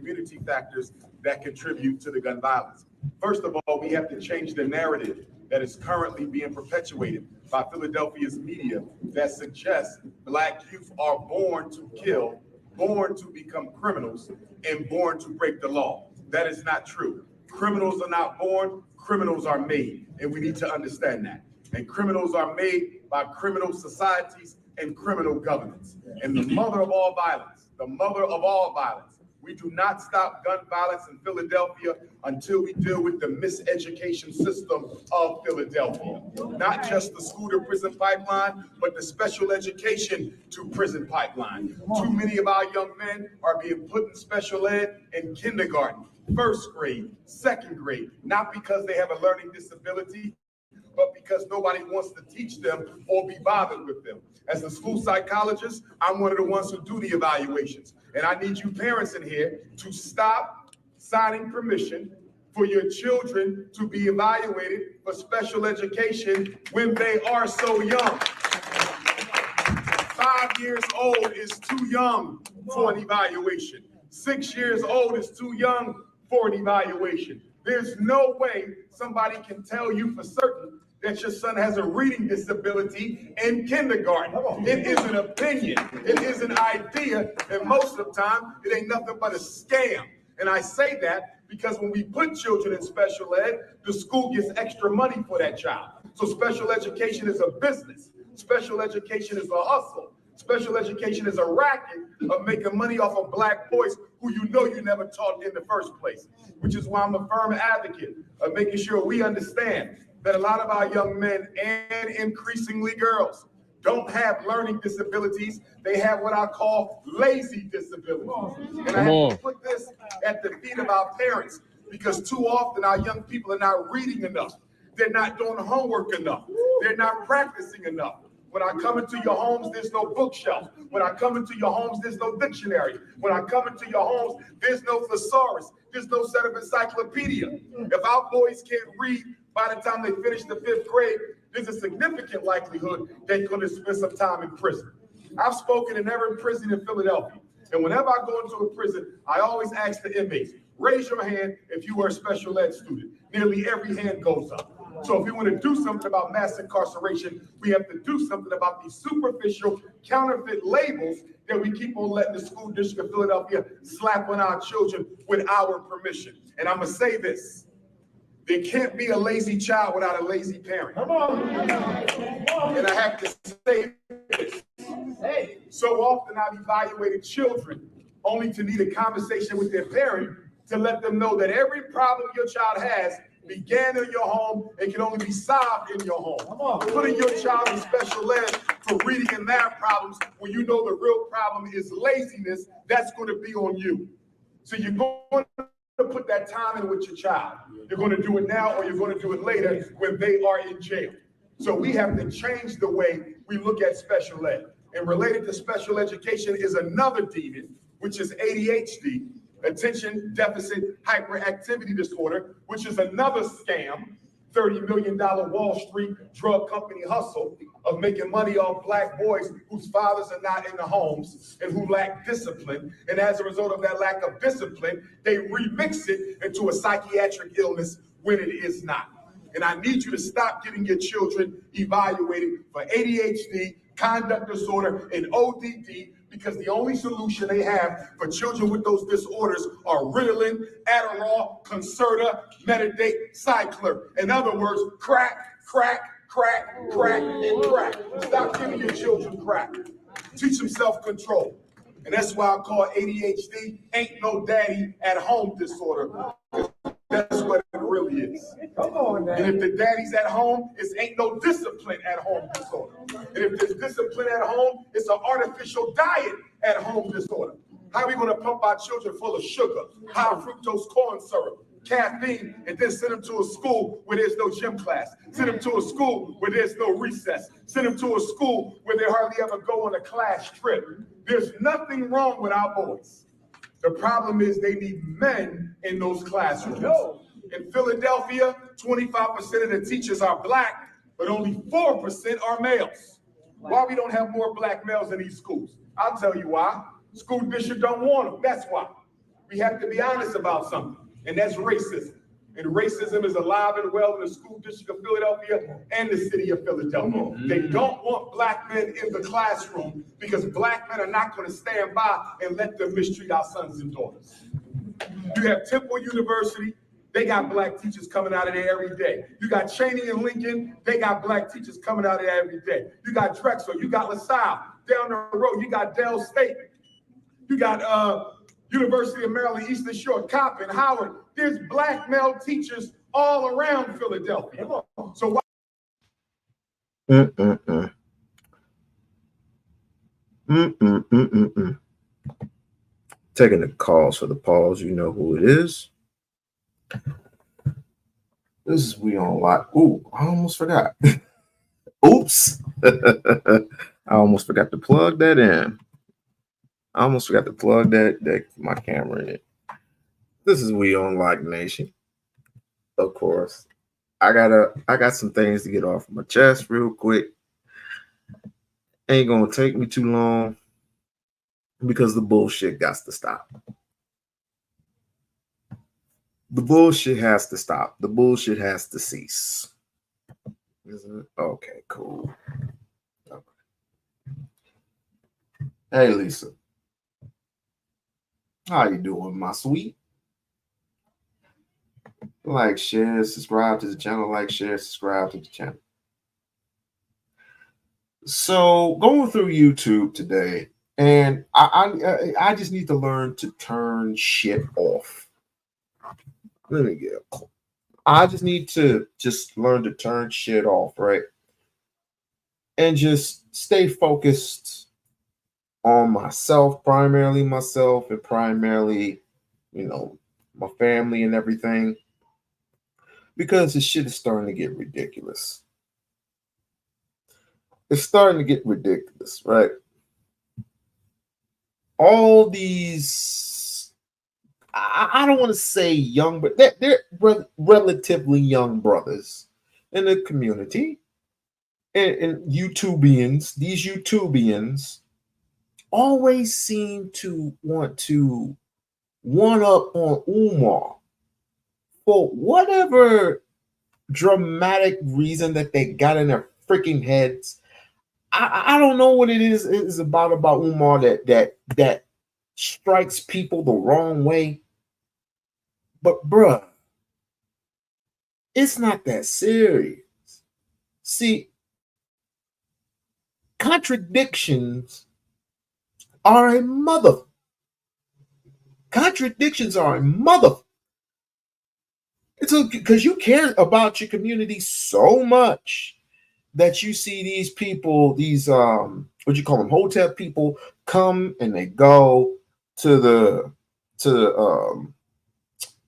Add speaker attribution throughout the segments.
Speaker 1: community factors that contribute to the gun violence. First of all, we have to change the narrative that is currently being perpetuated by Philadelphia's media that suggests Black youth are born to kill, born to become criminals, and born to break the law. That is not true. Criminals are not born, criminals are made, and we need to understand that. And criminals are made by criminal societies and criminal governments. And the mother of all violence, we do not stop gun violence in Philadelphia until we deal with the miseducation system of Philadelphia. Not just the school to prison pipeline, but the special education to prison pipeline. Too many of our young men are being put in special ed in kindergarten, first grade, second grade, not because they have a learning disability, but because nobody wants to teach them or be bothered with them. As a school psychologist, I'm one of the ones who do the evaluations. And I need you parents in here to stop signing permission for your children to be evaluated for special education when they are so young. 5 years old is too young for an evaluation. 6 years old is too young for an evaluation. There's no way somebody can tell you for certain that your son has a reading disability in kindergarten. It is an opinion, it is an idea, and most of the time, it ain't nothing but a scam. And I say that because when we put children in special ed, the school gets extra money for that child. So special education is a business. Special education is a hustle. Special education is a racket of making money off of Black boys who you know you never taught in the first place, which is why I'm a firm advocate of making sure we understand that a lot of our young men and increasingly girls don't have learning disabilities. They have what I call lazy disabilities. And I have to put this at the feet of our parents because too often our young people are not reading enough. They're not doing homework enough. They're not practicing enough. When I come into your homes, there's no bookshelf. When I come into your homes, there's no dictionary. When I come into your homes, there's no thesaurus. There's no set of encyclopedia. If our boys can't read by the time they finish the 5th grade, there's a significant likelihood they're going to spend some time in prison. I've spoken in every prison in Philadelphia. And whenever I go into a prison, I always ask the inmates, raise your hand if you were a special ed student. Nearly every hand goes up. So if we want to do something about mass incarceration, we have to do something about these superficial counterfeit labels that we keep on letting the school district of Philadelphia slap on our children with our permission. And I'm going to say this. There can't be a lazy child without a lazy parent. Come on. And I have to say this. So often I've evaluated children only to need a conversation with their parent to let them know that every problem your child has began in your home and can only be solved in your home. Putting your child in special ed for reading and math problems when you know the real problem is laziness, that's going to be on you. So you're going to put that time in with your child. You're going to do it now or you're going to do it later when they are in jail. So we have to change the way we look at special ed. And related to special education is another demon, which is ADHD, attention deficit hyperactivity disorder, which is another scam, $30 million Wall Street drug company hustle of making money off Black boys whose fathers are not in the homes and who lack discipline. And as a result of that lack of discipline, they remix it into a psychiatric illness when it is not. And I need you to stop getting your children evaluated for ADHD, conduct disorder, and ODD, because the only solution they have for children with those disorders are Ritalin, Adderall, Concerta, Metadate, Cycler. In other words, crack, crack, crack, crack, and crack. Stop giving your children crack. Teach them self-control. And that's why I call ADHD ain't no daddy at home disorder. That's what it really is. Come on, man. And if the daddy's at home, it's ain't no discipline at home disorder. And if there's discipline at home, it's an artificial diet at home disorder. How are we going to pump our children full of sugar, high fructose corn syrup, caffeine, and then send them to a school where there's no gym class, send them to a school where there's no recess, send them to a school where they hardly ever go on a class trip? There's nothing wrong with our boys. The problem is they need men in those classrooms. In Philadelphia, 25% of the teachers are Black, but only 4% are males. Why we don't have more Black males in these schools? I'll tell you why. School district don't want them. That's why. we have to be honest about something, and that's racism. And racism is alive and well in the school district of Philadelphia and the city of Philadelphia. They don't want black men in the classroom because black men are not going to stand by and let them mistreat our sons and daughters. You have Temple University, they got black teachers coming out of there every day. You got Cheney and Lincoln, they got black teachers coming out of there every day. You got Drexel, you got LaSalle. Down the road, you got Dell State. You got University of Maryland, Eastern Shore, Coppin, Howard. There's black male teachers all around Philadelphia. So why?
Speaker 2: Taking the calls for the pause, you know who it is. This is We-On-Loc. Ooh, I almost forgot. Oops. I almost forgot to plug that in. I almost forgot to plug that my camera in. This is We-On-Loc Nation. Of course. I got some things to get off my chest real quick. Ain't gonna take me too long because the bullshit got to stop. The bullshit has to stop. The bullshit has to cease. Isn't it? Okay, cool. Okay. Hey, Lisa. How you doing, my sweet? Like, share, subscribe to the channel. Like, share, subscribe to the channel. So, going through YouTube today, and I just need to learn to turn shit off. Let me get up. I just need to learn to turn shit off, right? And just stay focused on myself, primarily myself, and primarily, my family and everything. Because this shit is starting to get ridiculous. It's starting to get ridiculous, right? All these, I don't want to say young, but they're relatively young brothers in the community. And YouTubians, these YouTubians always seem to want to one up on Umar for whatever dramatic reason that they got in their freaking heads. I don't know what it is about Umar that strikes people the wrong way. But bruh, it's not that serious. See, contradictions are a mother. Contradictions are a mother. It's because you care about your community so much that you see these people, these what you call them, hotel people, come and they go to the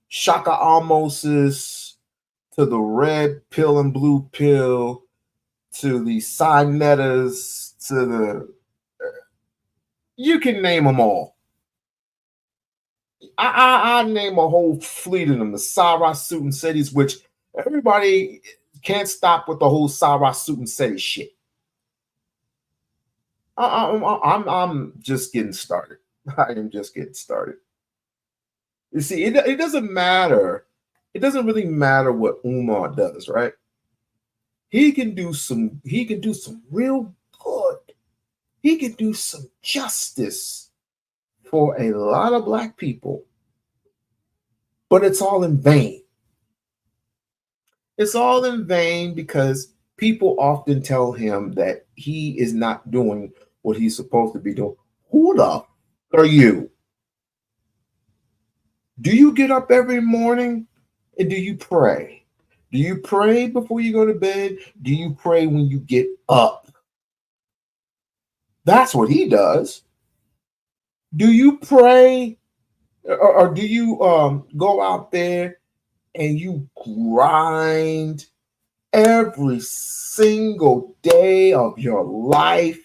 Speaker 2: Shaka Almoses, to the red pill and blue pill, to the Sinettas, to the you can name them all. I name a whole fleet of them, the Sarah Suit and cities, which everybody can't stop with the whole Sarah Suit and city shit. I'm just getting started. I am just getting started. You see, it doesn't matter. It doesn't really matter what Umar does, right? He can do some real good. He can do some justice for a lot of black people, but it's all in vain. It's all in vain because people often tell him that he is not doing what he's supposed to be doing. Who the f are you? Do you get up every morning and do you pray? Do you pray before you go to bed? Do you pray when you get up? That's what he does. Do you pray or do you go out there and you grind every single day of your life?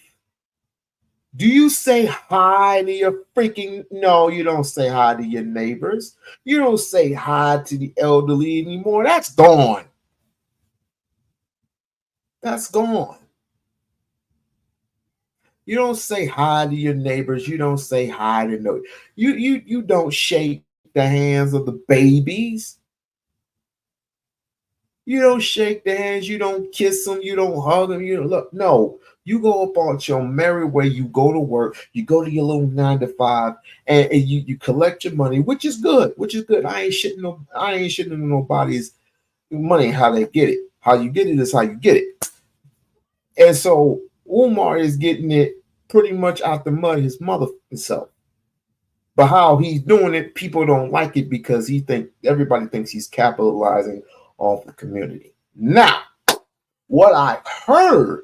Speaker 2: Do you say hi to your freaking... No, you don't say hi to your neighbors. You don't say hi to the elderly anymore. That's gone. That's gone. You don't say hi to your neighbors. You don't say hi to no... You don't shake the hands of the babies. You don't shake the hands, you don't kiss them, you don't hug them, you don't look. No, you go up on your merry way, you go to work, you go to your little 9 to 5, and you collect your money, which is good, I ain't shitting on nobody's money, how they get it. How you get it is how you get it. And so Umar is getting it pretty much out the mud his mother himself. But how he's doing it, people don't like it because everybody thinks he's capitalizing off the community. Now, what I heard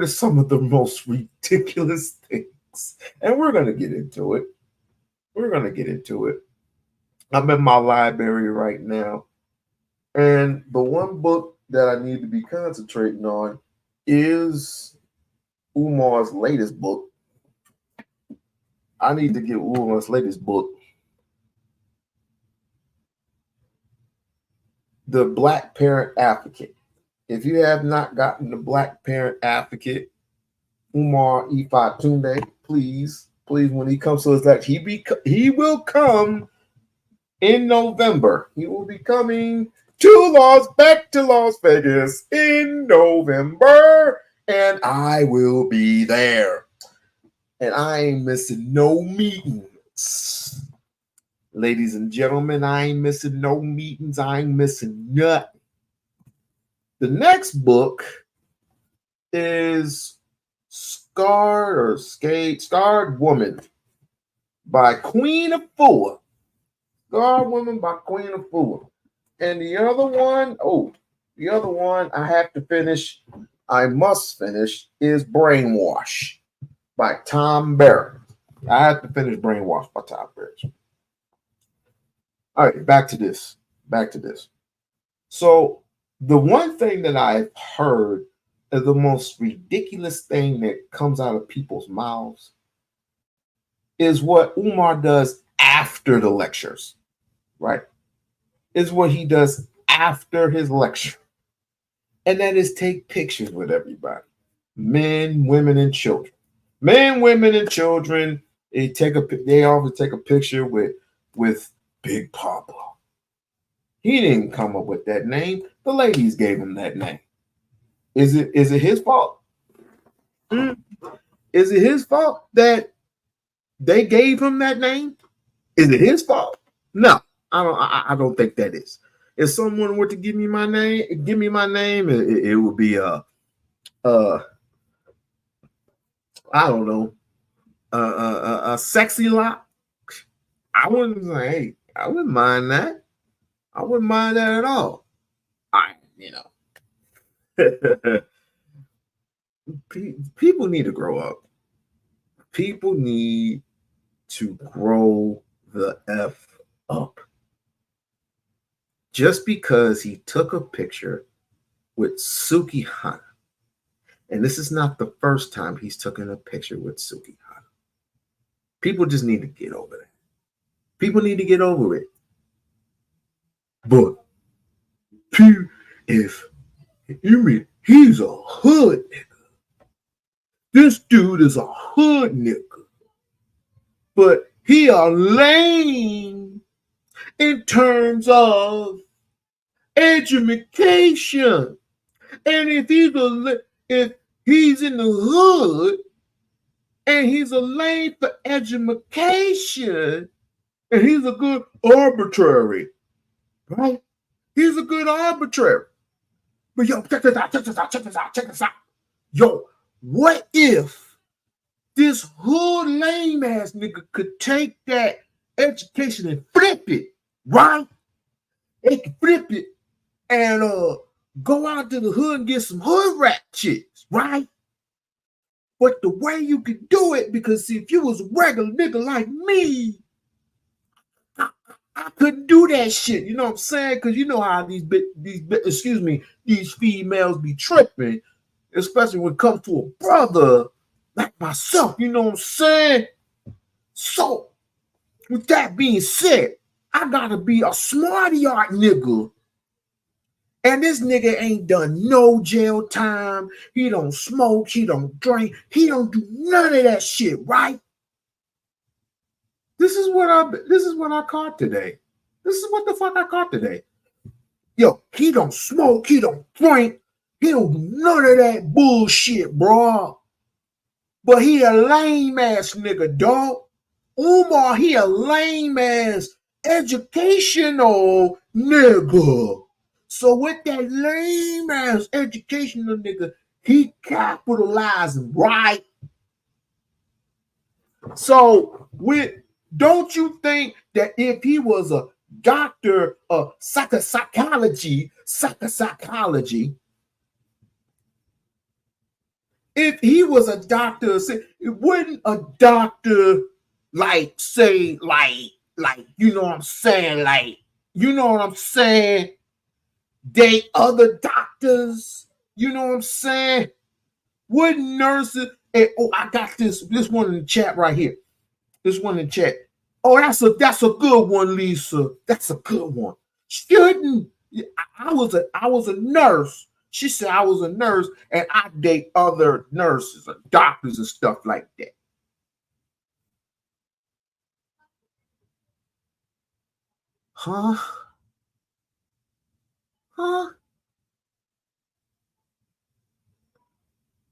Speaker 2: is some of the most ridiculous things. And we're gonna get into it. I'm in my library right now. And the one book that I need to be concentrating on is Umar's latest book. I need to get Umar's latest book, The Black Parent Advocate. If you have not gotten The Black Parent Advocate, Umar Ifa Tunde, please, when he comes to us, that he will come in November. He will be coming back to Las Vegas in November, and I will be there. And I ain't missing no meetings. Ladies and gentlemen, I ain't missing no meetings. I ain't missing nothing. The next book is Scarred Woman by Queen Afua. Scarred Woman by Queen Afua. And the other one I must finish, is Brainwash by Tom Barrett. I have to finish Brainwash by Tom Barrett. All right, back to this. So the one thing that I've heard is the most ridiculous thing that comes out of people's mouths is what Umar does after the lectures, right? Is what he does after his lecture. And that is take pictures with everybody. Men, women, and children. Men, women, and children. They often take a picture with Big Papa. He didn't come up with that name. The ladies gave him that name. Is it his fault? Is it his fault that they gave him that name? Is it his fault? No, I don't think that is. If someone were to give me my name, it would be I don't know, a Sexy Lock. I wouldn't say, hey, I wouldn't mind that. I wouldn't mind that at all. People need to grow up. People need to grow the F up. Just because he took a picture with Suki Hana, and this is not the first time he's taken a picture with Suki Hana. People just need to get over that. People need to get over it. But if you mean he's a hood nigga, this dude is a hood nigga, but he a lame in terms of education. And if he's in the hood and he's a lame for education, and he's a good arbitrary, right? He's a good arbitrary. But yo, check this out. Yo, what if this hood lame ass nigga could take that education and flip it, right? They can flip it and go out to the hood and get some hood rat chicks, right? But the way you could do it, because see, if you was a regular nigga like me, I couldn't do that shit. You know what I'm saying? Because you know how these females be tripping, especially when it comes to a brother like myself. You know what I'm saying? So, with that being said, I gotta be a smarty art nigga. And this nigga ain't done no jail time. He don't smoke. He don't drink. He don't do none of that shit, right? This is what I caught today. This is what the fuck I caught today. Yo, he don't smoke, he don't drink, he don't do none of that bullshit, bro. But he a lame ass nigga, dog. Umar, he a lame ass educational nigga. So with that lame ass educational nigga, he capitalizing, right? So don't you think that if he was a doctor of psychology, if he was a doctor, wouldn't a doctor say you know what I'm saying, you know what I'm saying, they other doctors, you know what I'm saying? Wouldn't nurses? Oh, I got this one in the chat right here. This one in the chat. Oh, that's a good one, Lisa. That's a good one. Shouldn't I was a nurse. She said I was a nurse and I date other nurses and doctors and stuff like that. Huh?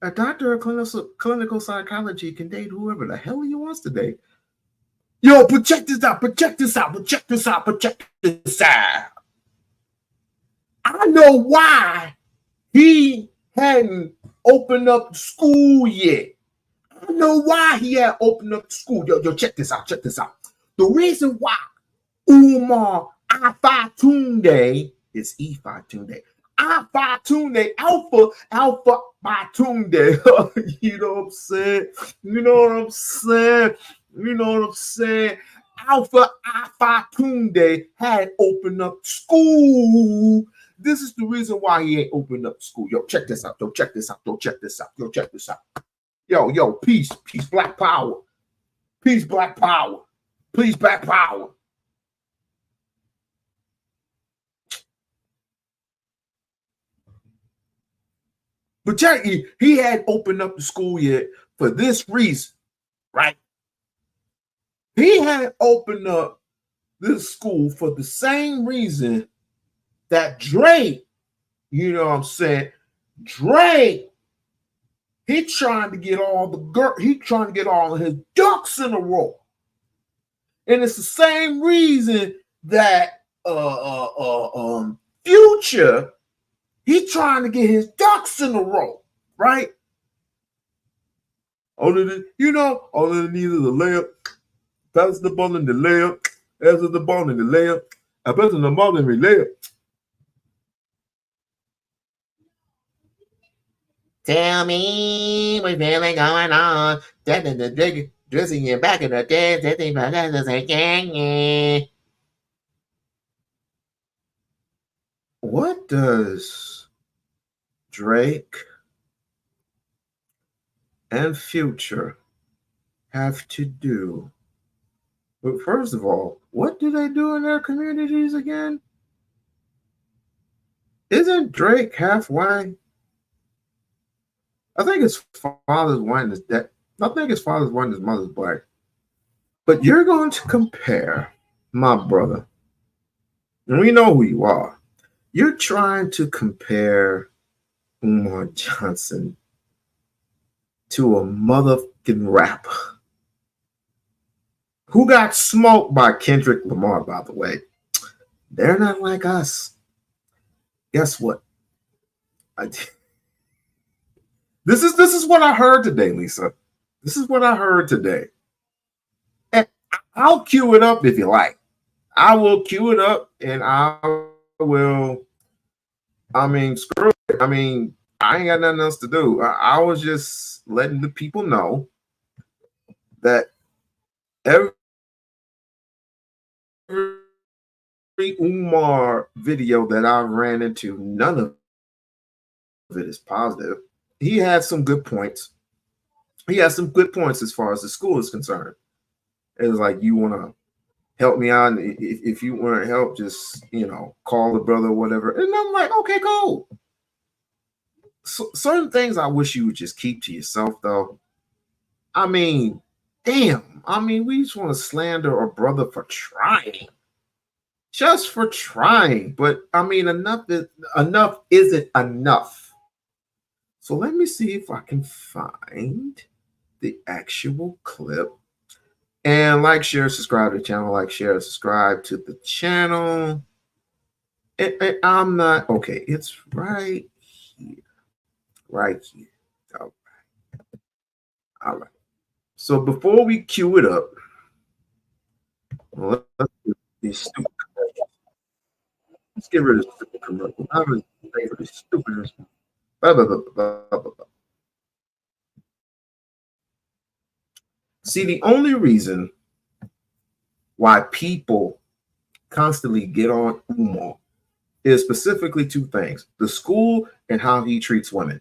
Speaker 2: A doctor of clinical psychology can date whoever the hell he wants to date. Yo, but check this out. I know why he hadn't opened up the school yet. I know why he had opened up the school. Yo, check this out. The reason why Umar I-Fi Tunde is E-Fi Tunde. I-Fi Tunde, Alpha by Tunde. You know what I'm saying? Alpha I-Fi Tunde had opened up school. This is the reason why he ain't opened up school. Yo, check this out. Yo, peace, black power. Peace, black power. Please, black power. But check, he had opened up the school yet for this reason, right? He had opened up this school for the same reason that Drake, you know what I'm saying? Drake, he trying to get all of his ducks in a row. And it's the same reason that Future, he trying to get his ducks in a row, right? All of it needs is a layup. Pass the ball in the layup. Pass the ball in the layup. I pass the ball in the layup. Tell me what's really going on. Dressing you back in the day. What does Drake and Future have to do? But first of all, what do they do in their communities again? Isn't Drake half white? I think his father's white and his dad. I think his father's white and his mother's black. But you're going to compare, my brother, and we know who you are. You're trying to compare Umar Johnson to a motherfucking rapper who got smoked by Kendrick Lamar, by the way. They're not like us. Guess what? This is what I heard today, Lisa. This is what I heard today. And I'll cue it up if you like. I will cue it up and I will. Screw it. I ain't got nothing else to do. I was just letting the people know that every Umar video that I ran into, none of it is positive. He had some good points. He has some good points as far as the school is concerned. It's like, you want to help me out. If you want to help, just, call the brother or whatever. And I'm like, okay, cool. So, certain things I wish you would just keep to yourself, though. damn. I mean, we just want to slander a brother for trying. Just for trying. But I mean, enough isn't enough. So let me see if I can find the actual clip. And like, share, subscribe to the channel. Like, share, subscribe to the channel. And I'm not okay. It's right here. Right here. All right. All right. So before we cue it up, let's get rid of the stupid commercial. I was paying for the stupidest. Blah, blah, blah, blah, blah, blah. See, the only reason why people constantly get on Umar is specifically two things: the school and how he treats women.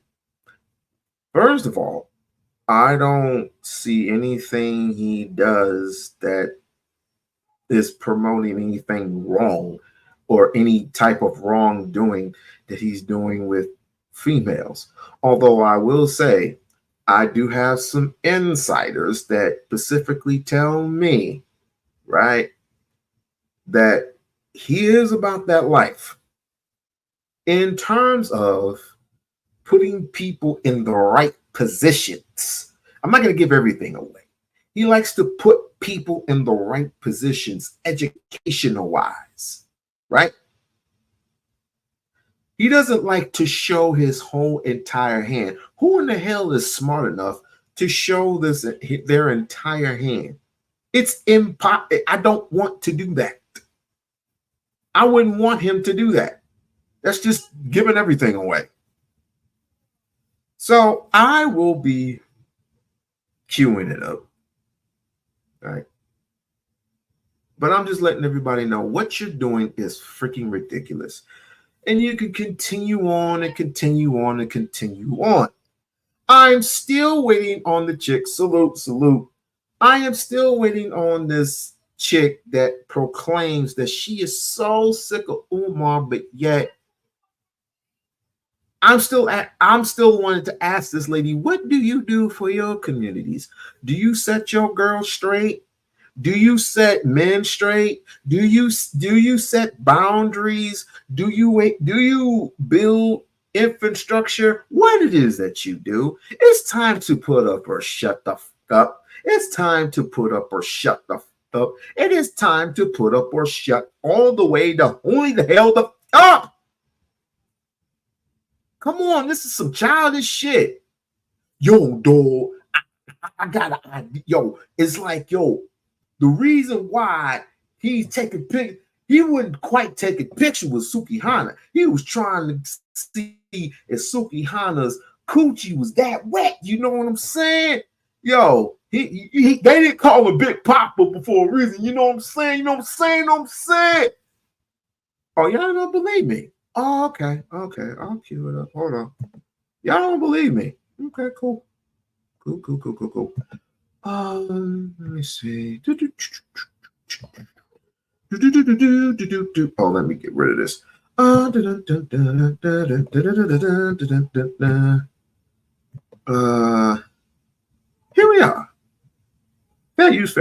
Speaker 2: First of all, I don't see anything he does that is promoting anything wrong or any type of wrongdoing that he's doing with females. Although I will say, I do have some insiders that specifically tell me, right, that he is about that life in terms of putting people in the right positions. I'm not going to give everything away. He likes to put people in the right positions, educational wise, right? He doesn't like to show his whole entire hand. Who in the hell is smart enough to show their entire hand? It's impossible. I don't want to do that. I wouldn't want him to do that. That's just giving everything away. So I will be queuing it up. Right. But I'm just letting everybody know what you're doing is freaking ridiculous. And you can continue on and continue on and continue on. I'm still waiting on the chick. Salute. I am still waiting on this chick that proclaims that she is so sick of Umar, but yet I'm still wanting to ask this lady, what do you do for your communities? Do you set your girls straight? Do you set men straight? Do you set boundaries? Do you build infrastructure? What it is that you do? It's time to put up or shut the fuck up. It's time to put up or shut the fuck up. It is time to put up or shut all the way to only the hell the up. Come on, this is some childish shit. Yo, dog, I got an idea. Yo, it's like, yo, the reason why he's taking pictures, he wouldn't quite take a picture with Sukihana. He was trying to see if Sukihana's coochie was that wet. You know what I'm saying? Yo, they didn't call him Big Papa for a reason. You know what I'm saying? You know what I'm saying? Oh, y'all don't believe me. Oh, okay. I'll cue it up. Hold on. Y'all don't believe me. Okay, cool. Cool. Let me see. Oh, let me get rid of this. Here we are. Fair use.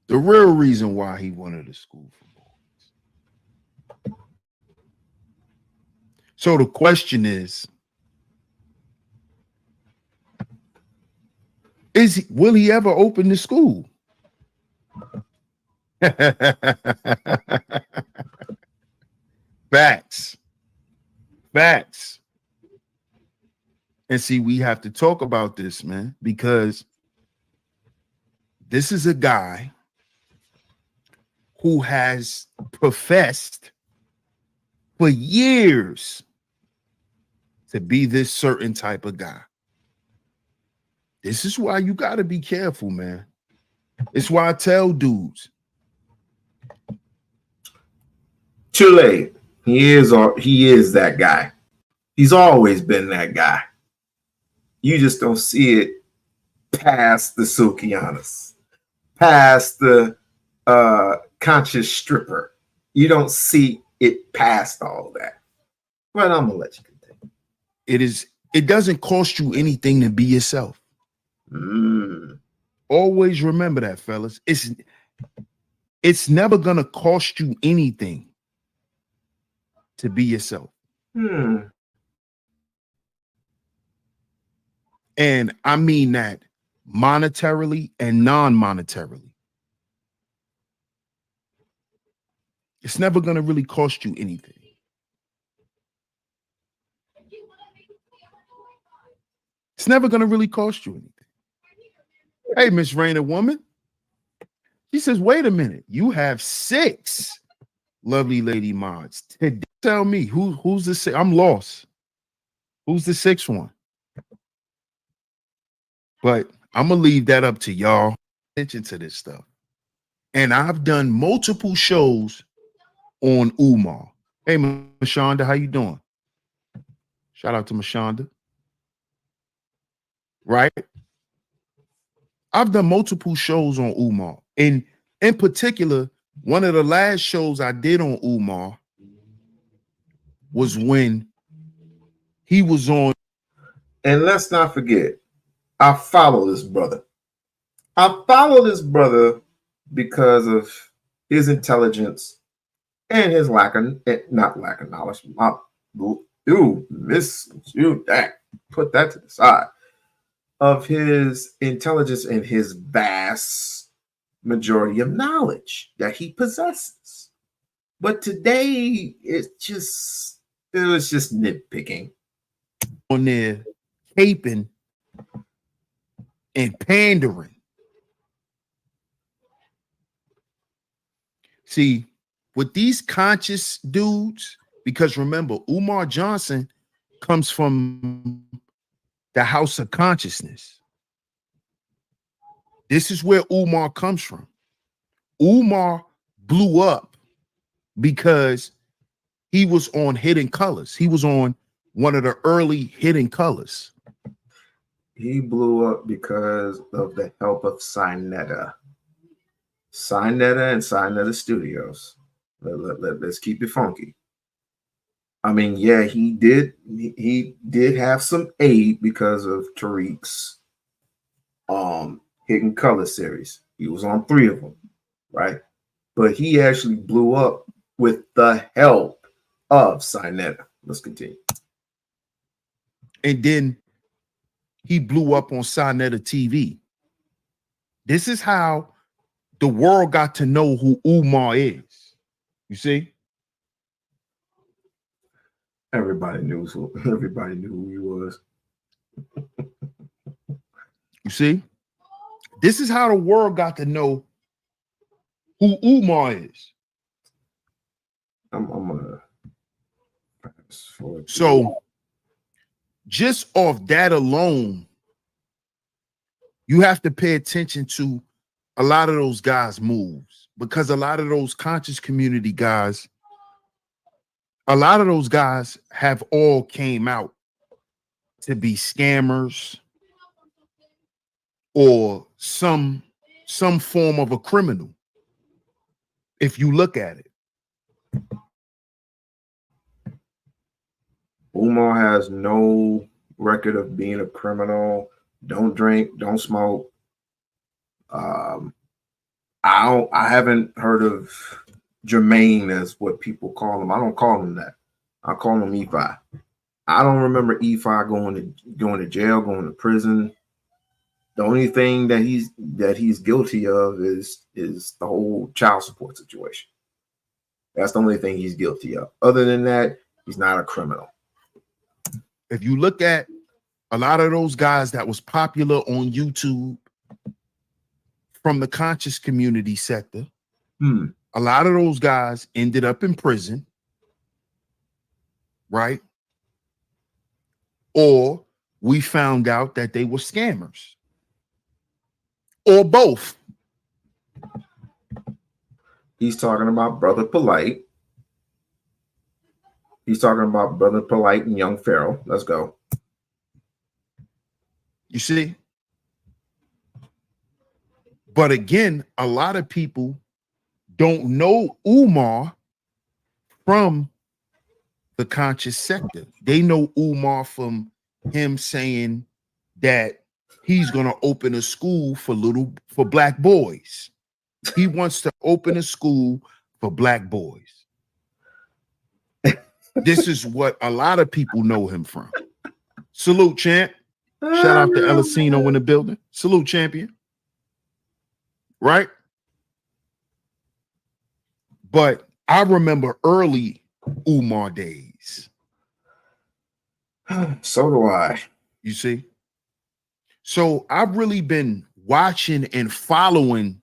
Speaker 3: The real reason why he wanted a school for boys. So the question is will he ever open the school? Facts. And see, we have to talk about this, man, because this is a guy who has professed for years to be this certain type of guy. This is why you got to be careful, man. It's why I tell dudes.
Speaker 2: Chile, he is that guy. He's always been that guy. You just don't see it past the Sukianas, past the conscious stripper. You don't see it past all that. But I'm gonna let you continue.
Speaker 3: It doesn't cost you anything to be yourself. Always remember that, fellas. It's never gonna cost you anything to be yourself. And I mean that monetarily and non-monetarily. It's never gonna really cost you anything. It's never gonna really cost you anything. Hey, Miss Rainer woman. She says, wait a minute, you have 6 lovely lady mods. Tell me who's the 6th? I'm lost. Who's the 6th one? But I'm gonna leave that up to y'all. Attention to this stuff. And I've done multiple shows on Umar. Hey, Mashonda, how you doing? Shout out to Mashonda. Right? I've done multiple shows on Umar. And in particular, one of the last shows I did on Umar was when he was on.
Speaker 2: And let's not forget, I follow this brother. I follow this brother because of his intelligence and his not lack of knowledge. Put that to the side. Of his intelligence and his vast majority of knowledge that he possesses. But today, it was just nitpicking.
Speaker 3: On there, caping and pandering. See, with these conscious dudes, because remember, Umar Johnson comes from the house of consciousness. This is where Umar comes from. Umar blew up because he was on Hidden Colors. He was on one of the early Hidden Colors.
Speaker 2: He blew up because of the help of Sinetta. Sinetta and Sinetta Studios. Let's keep it funky. I mean, yeah, he did have some aid because of Tariq's Hidden Color series. He was on 3 of them, right? But he actually blew up with the help of Sinetta. Let's continue.
Speaker 3: And then he blew up on Sinetta TV. This is how the world got to know who Umar is. You see?
Speaker 2: Everybody knew who he was.
Speaker 3: You see? This is how the world got to know who Umar is.
Speaker 2: I'm gonna pass forward.
Speaker 3: So just off that alone, you have to pay attention to a lot of those guys' moves, because a lot of those conscious community guys, a lot of those guys have all came out to be scammers or some form of a criminal, if you look at it.
Speaker 2: Umar has no record of being a criminal. Don't drink, don't smoke. I haven't heard of Jermaine, as what people call him. I don't call him that. I call him E5. I don't remember E5 going to jail, going to prison. The only thing that he's guilty of is the whole child support situation. That's the only thing he's guilty of. Other than that, he's not a criminal.
Speaker 3: If you look at a lot of those guys that was popular on YouTube from the conscious community sector, a lot of those guys ended up in prison, right? Or we found out that they were scammers, or both.
Speaker 2: He's talking about Brother Polite. He's talking about Brother Polite and Young Pharaoh. Let's go.
Speaker 3: You see? But again, a lot of people don't know Umar from the conscious sector. They know Umar from him saying that he's going to open a school for black boys. He wants to open a school for black boys. This is what a lot of people know him from. Salute, champ. Shout out to Elisino in the building. Salute, champion. Right? But I remember early Umar days.
Speaker 2: So do I.
Speaker 3: You see? So I've really been watching and following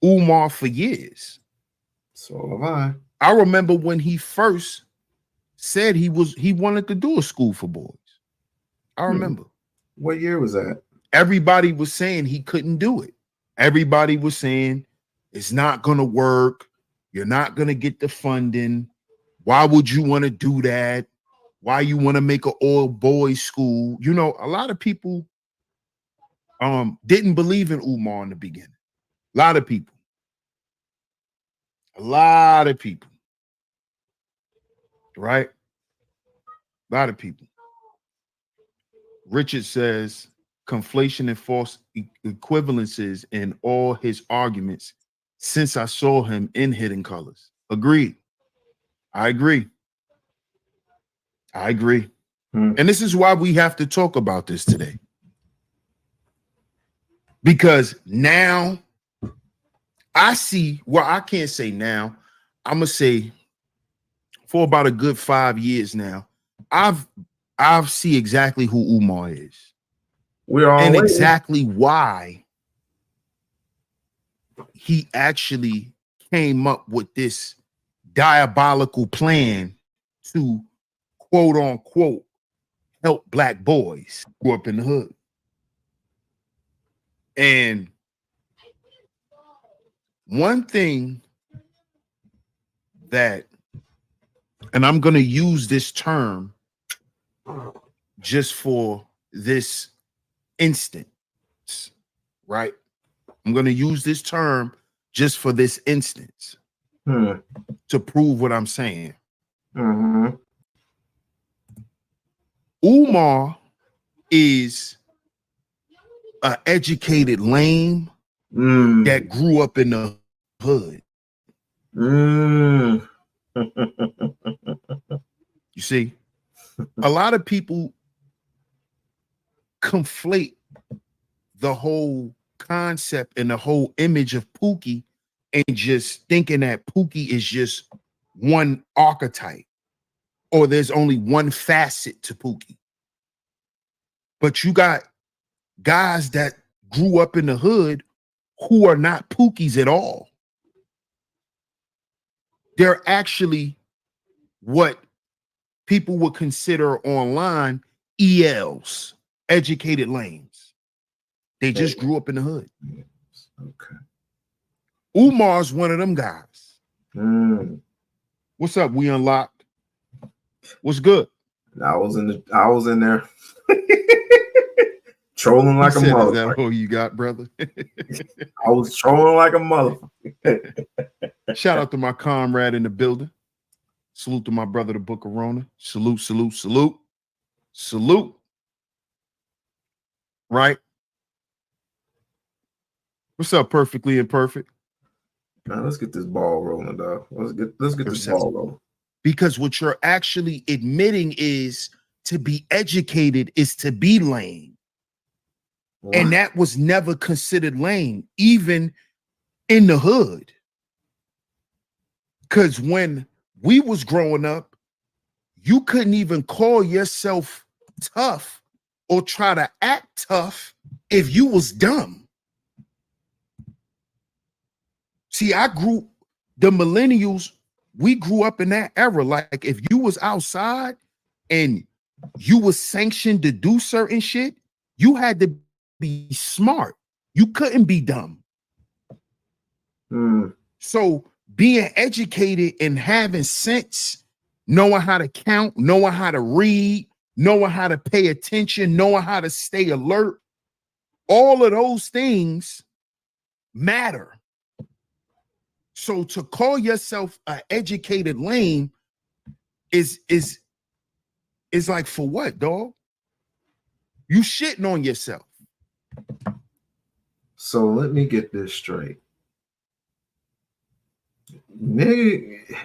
Speaker 3: Umar for years.
Speaker 2: So have I.
Speaker 3: I remember when he first said he wanted to do a school for boys. I remember.
Speaker 2: What year was that?
Speaker 3: Everybody was saying he couldn't do it. Everybody was saying it's not going to work. You're not going to get the funding. Why would you want to do that? Why you want to make an all boys school? You know, a lot of people didn't believe in Umar in the beginning. A lot of people. Right? A lot of people. Richard says conflation and false equivalences in all his arguments since I saw him in Hidden Colors. Agreed. I agree. And this is why we have to talk about this today. Because now I see, well, I can't say now, I'm gonna say for about a good 5 years now, I've see exactly who Umar is.
Speaker 2: And
Speaker 3: exactly why he actually came up with this diabolical plan to quote unquote help black boys grow up in the hood. And one thing that, and I'm going to use this term just for this instance, right? I'm going to use this term just for this instance to prove what I'm saying. Umar is an educated lame that grew up in the hood. You see, a lot of people conflate the whole concept and the whole image of Pookie and just thinking that Pookie is just one archetype or there's only one facet to Pookie. But you got guys that grew up in the hood who are not Pookies at all. They're actually what people would consider online ELs, educated lanes. They just grew up in the hood.
Speaker 2: Okay.
Speaker 3: Umar's one of them guys. What's up, We-On-Loc? What's good?
Speaker 2: I was in there trolling like a motherfucker.
Speaker 3: Is that all you got, brother?
Speaker 2: I was trolling like a motherfucker.
Speaker 3: Shout out to my comrade in the building. Salute to my brother, the Book of Rona. Salute, salute, salute. Salute. Right? What's up, Perfectly Imperfect?
Speaker 2: Man, let's get this ball rolling, dog. Let's get this ball rolling.
Speaker 3: Because what you're actually admitting is to be educated is to be lame. What? And that was never considered lame, even in the hood. Because when we was growing up, you couldn't even call yourself tough or try to act tough if you was dumb. See, the millennials, we grew up in that era. Like if you was outside and you was sanctioned to do certain shit, you had to be smart. You couldn't be dumb. So being educated and having sense, knowing how to count, knowing how to read, knowing how to pay attention, knowing how to stay alert, all of those things matter. So to call yourself an educated lame is like, for what, dog? You shitting on yourself.
Speaker 2: So let me get this straight. Nigga,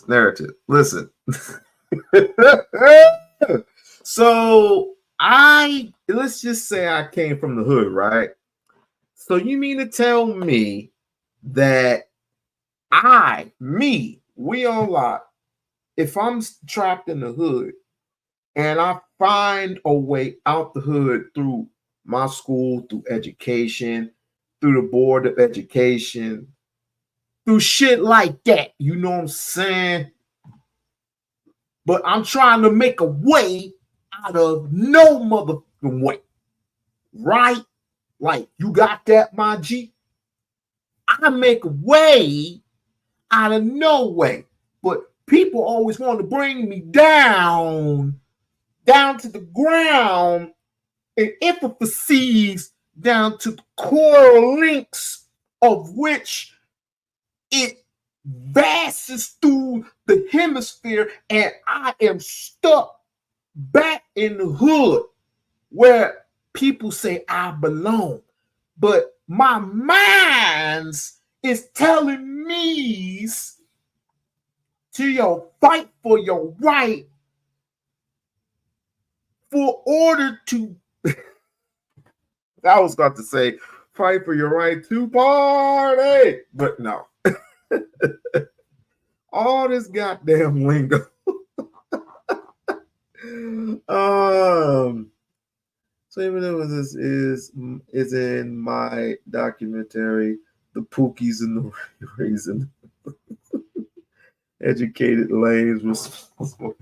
Speaker 2: narrative. Listen. So let's just say I came from the hood, right? So you mean to tell me that We-On-Loc, if I'm trapped in the hood and I find a way out the hood through my school, through education, through the board of education, through shit like that, you know what I'm saying? But I'm trying to make a way out of no motherfucking way, right? Like, you got that, my G? I make a way out of no way. But people always want to bring me down to the ground, and emphases down to the core links of which it passes through the hemisphere, and I am stuck back in the hood where people say I belong. But my mind is telling me to fight for your right for order to I was about to say fight for your right to party, but no. All this goddamn lingo. So even though this is in my documentary, The Pookies and the Raisin. Educated lanes responsible.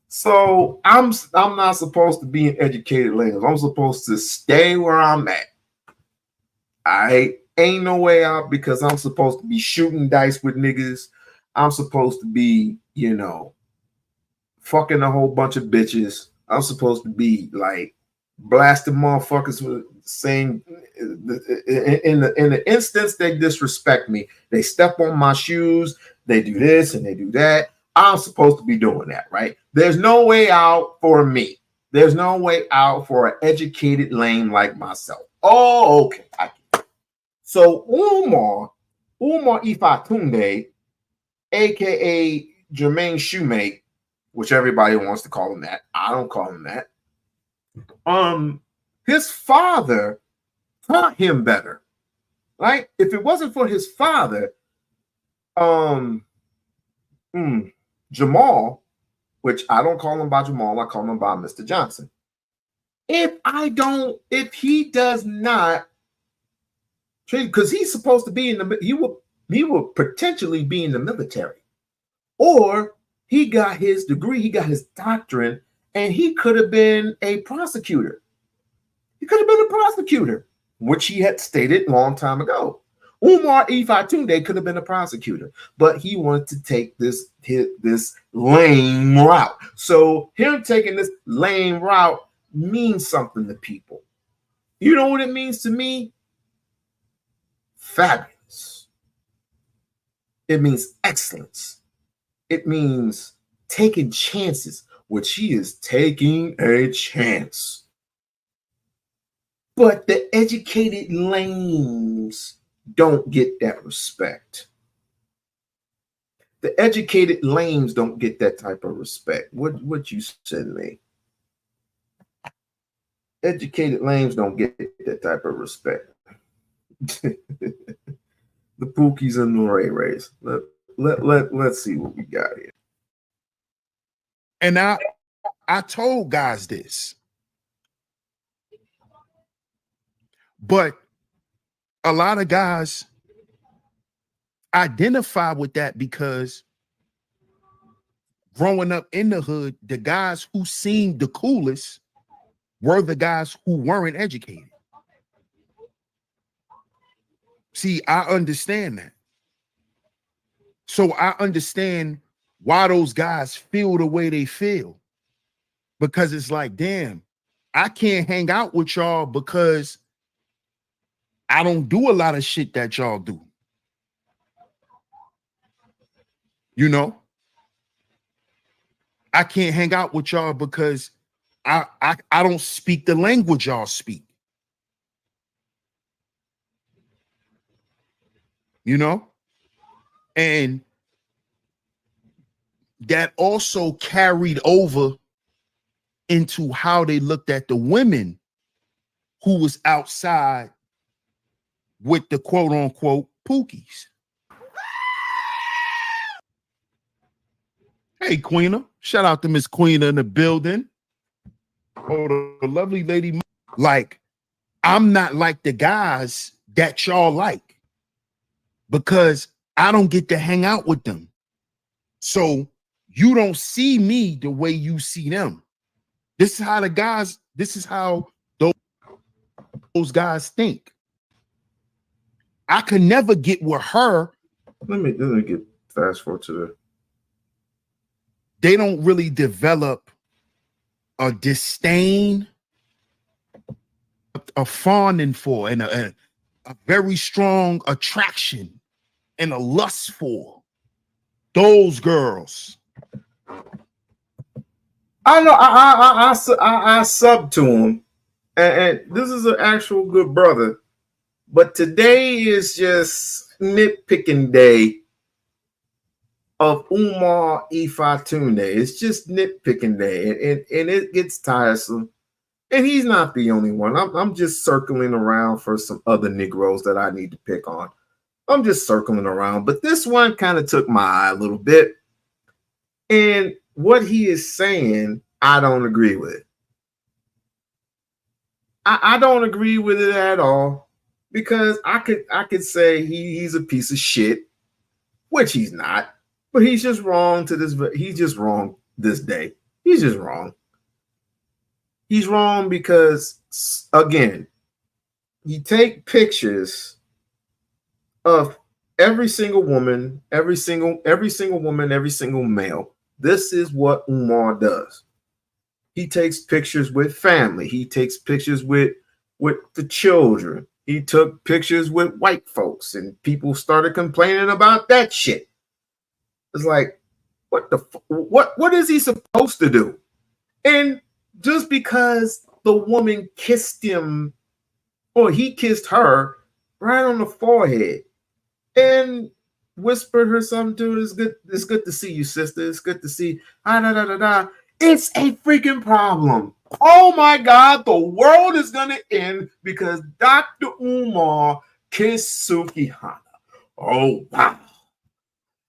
Speaker 2: So I'm not supposed to be in educated lanes. I'm supposed to stay where I'm at. I ain't no way out because I'm supposed to be shooting dice with niggas. I'm supposed to be, fucking a whole bunch of bitches. I'm supposed to be like blasting motherfuckers with saying in the instance they disrespect me, they step on my shoes, they do this and they do that. I'm supposed to be doing that, right? There's no way out for me. There's no way out for an educated lame like myself. Oh, okay. So Umar Ifatunde, aka Jermaine Shoemate, which everybody wants to call him that. I don't call him that. His father taught him better. Right? If it wasn't for his father, Jamal, which I don't call him by Jamal, I call him by Mr. Johnson. If he does not, because he's supposed to be he will potentially be in the military, or he got his degree, he got his doctorate, and he could have been a prosecutor. He could have been a prosecutor, which he had stated a long time ago. Umar Ifatunde could have been a prosecutor, but he wanted to take this lame route. So him taking this lame route means something to people. You know what it means to me? Fabulous. It means excellence. It means taking chances, which he is taking a chance. But the educated lames don't get that respect. The educated lames don't get that type of respect. What you said to me? Educated lames don't get that type of respect. The Pookies and the Ray Rays. Let's see what we got here.
Speaker 3: And I told guys this, but a lot of guys identify with that because growing up in the hood, the guys who seemed the coolest were the guys who weren't educated. See, I understand that. So I understand why those guys feel the way they feel. Because it's like, damn, I can't hang out with y'all because I don't do a lot of shit that y'all do. You know, I can't hang out with y'all because I don't speak the language y'all speak. You know, and that also carried over into how they looked at the women who was outside with the quote unquote pookies. Hey, Queena. Shout out to Miss Queena in the building. Oh, the lovely lady. Like, I'm not like the guys that y'all like because I don't get to hang out with them. So you don't see me the way you see them. This is how the guys, this is how those guys think. I could never get with her.
Speaker 2: Let me get fast forward to the.
Speaker 3: They don't really develop a disdain, a fawning for, and a very strong attraction and a lust for those girls.
Speaker 2: I know I sub to him, and this is an actual good brother, but today is just nitpicking day of Umar Ifatunde. It's just nitpicking day, and it gets tiresome. And he's not the only one. I'm just circling around for some other Negroes that I need to pick on. I'm just circling around, but this one kind of took my eye a little bit. And what he is saying, I don't agree with. I don't agree with it at all, because I could say he's a piece of shit, which he's not, but he's just wrong to this. He's just wrong this day. He's just wrong. He's wrong because, again, you take pictures of every single woman, every single woman, every single male. This is what Umar does. He takes pictures with family. He takes pictures with the children. He took pictures with white folks, and people started complaining about that shit. It's like, what is he supposed to do? And just because the woman kissed him, or he kissed her right on the forehead and whispered her something to her, it's good to see you, sister. It's good to see. It's a freaking problem. Oh my God, the world is gonna end because Dr. Umar kissed Suki Hana. Oh wow.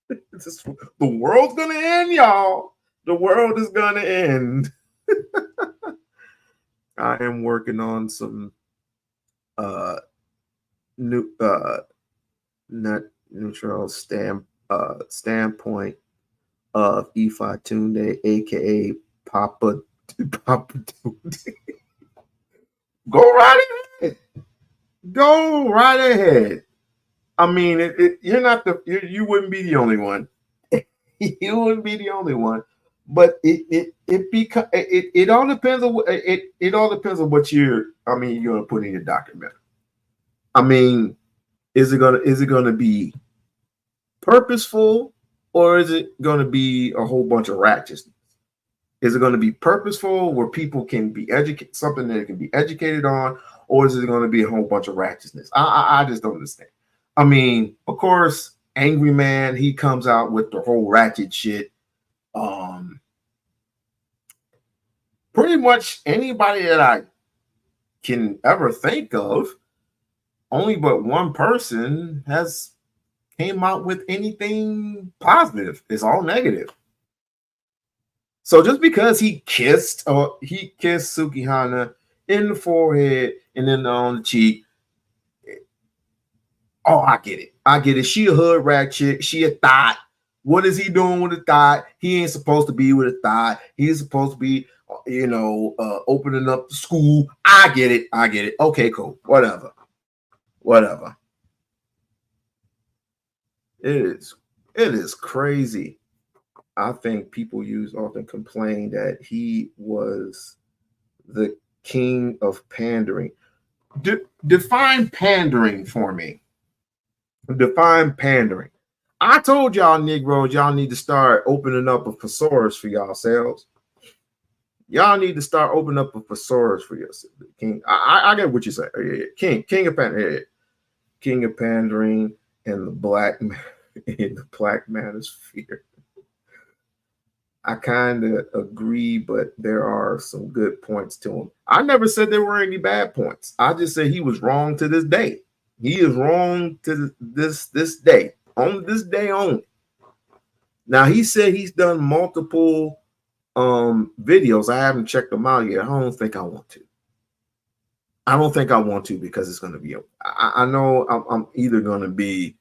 Speaker 2: The world's gonna end, y'all. The world is gonna end. I am working on some new not neutral standpoint of Ifa Tunde, aka Papa Tunde. Go right ahead. Go right ahead. I mean, you're not you wouldn't be the only one. You wouldn't be the only one. But it all depends on it all depends on what you're gonna put in your document. I mean, is it gonna be purposeful, or is it gonna be a whole bunch of ratchetness? Is it gonna be purposeful where people can be educated, something that they can be educated on, or is it gonna be a whole bunch of ratchetness? I just don't understand. I mean, of course, Angry Man, he comes out with the whole ratchet shit. Pretty much anybody that I can ever think of, only but one person has came out with anything positive. It's all negative. So just because he kissed Suki Hana in the forehead and then on the cheek, oh, I get it. I get it. She a hood rat chick. She a thought. What is he doing with a thought? He ain't supposed to be with a thought. He's supposed to be, opening up the school. I get it. Okay, cool. Whatever. It is crazy. I think people often complain that he was the king of pandering. Define pandering for me. Define pandering. I told y'all Negroes, y'all need to start opening up a thesaurus for yourselves. Y'all need to start opening up a thesaurus for yourself. King, I get what you say. King of pandering, king of pandering, and the black manosphere. I kind of agree, but there are some good points to him. I never said there were any bad points. I just said he was wrong to this day. He is wrong to this day. On this day only. Now he said he's done multiple videos. I haven't checked them out yet. I don't think I want to. I don't think I want to because it's going to be. I know I'm either going to be.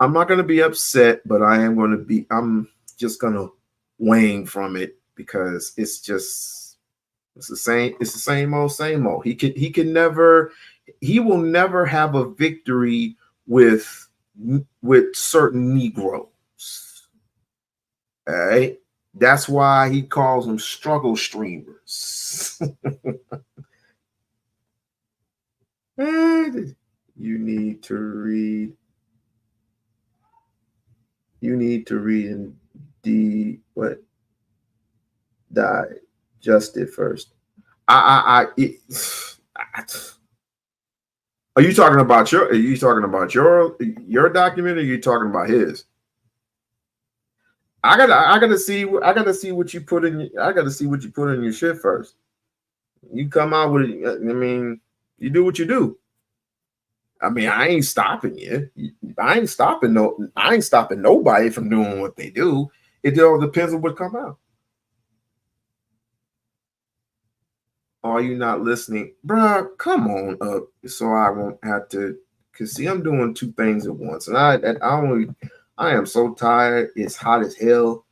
Speaker 2: I'm not going to be upset, but I am going to be. I'm just going to wane from it because it's the same. It's the same old. He will never have a victory with certain Negroes. All right. That's why he calls them struggle streamers. You need to read. And digest it first. Are you talking about your document, or are you talking about his? I gotta see what you put in. I gotta see what you put in your shit first. You come out with it. I mean, you do what you do. I mean, I ain't stopping you. I ain't stopping nobody from doing what they do. It all depends on what come out. Are you not listening? Bruh, come on up so I won't have to, because see, I'm doing two things at once. And I am so tired. It's hot as hell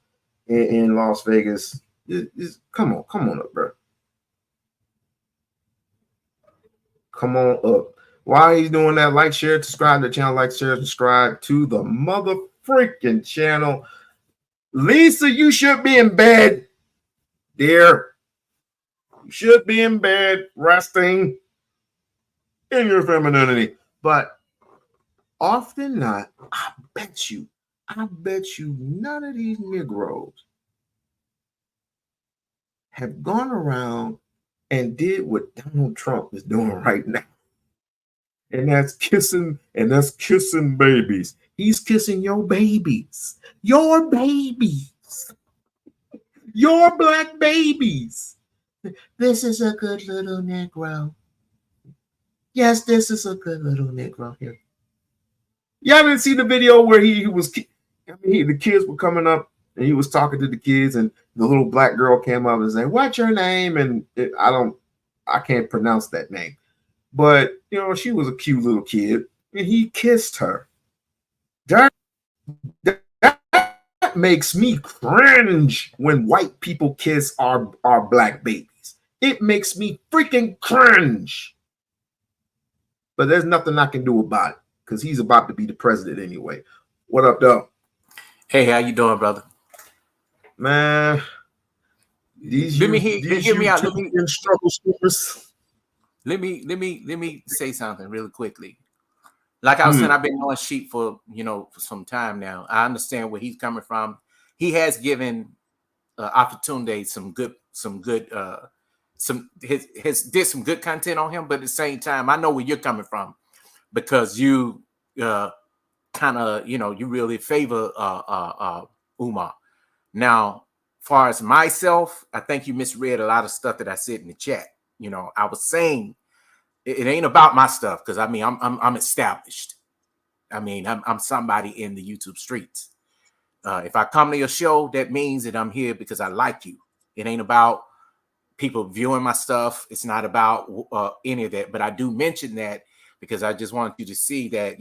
Speaker 2: in Las Vegas. Come on up, bro. Come on up. While he's doing that, like, share, subscribe to the channel, like, share, subscribe to the mother freaking channel. Lisa, you should be in bed, dear. You should be in bed, resting in your femininity. But often not, I bet you none of these Negroes have gone around and did what Donald Trump is doing right now. And that's kissing babies. He's kissing your babies. Your black babies. This is a good little Negro. Yes, this is a good little Negro here. Y'all didn't see the video where the kids were coming up and he was talking to the kids, and the little black girl came up and said, "What's your name?" And I can't pronounce that name. But, she was a cute little kid, and he kissed her. That makes me cringe when white people kiss our black babies. It makes me freaking cringe. But there's nothing I can do about it because he's about to be the president anyway. What up, though?
Speaker 4: Hey, how you doing, brother?
Speaker 2: Man,
Speaker 4: Let me hear me out.
Speaker 2: Struggle stories.
Speaker 4: Let me say something really quickly. Like I was saying, I've been on Sheep for some time now. I understand where he's coming from. He has given Opportunity did some good content on him, but at the same time, I know where you're coming from because you kind of you really favor Umar. Now, far as myself, I think you misread a lot of stuff that I said in the chat. I was saying it ain't about my stuff because I'm established. I'm somebody in the YouTube streets. If I come to your show, that means that I'm here because I like you. It ain't about people viewing my stuff. It's not about any of that. But I do mention that because I just want you to see that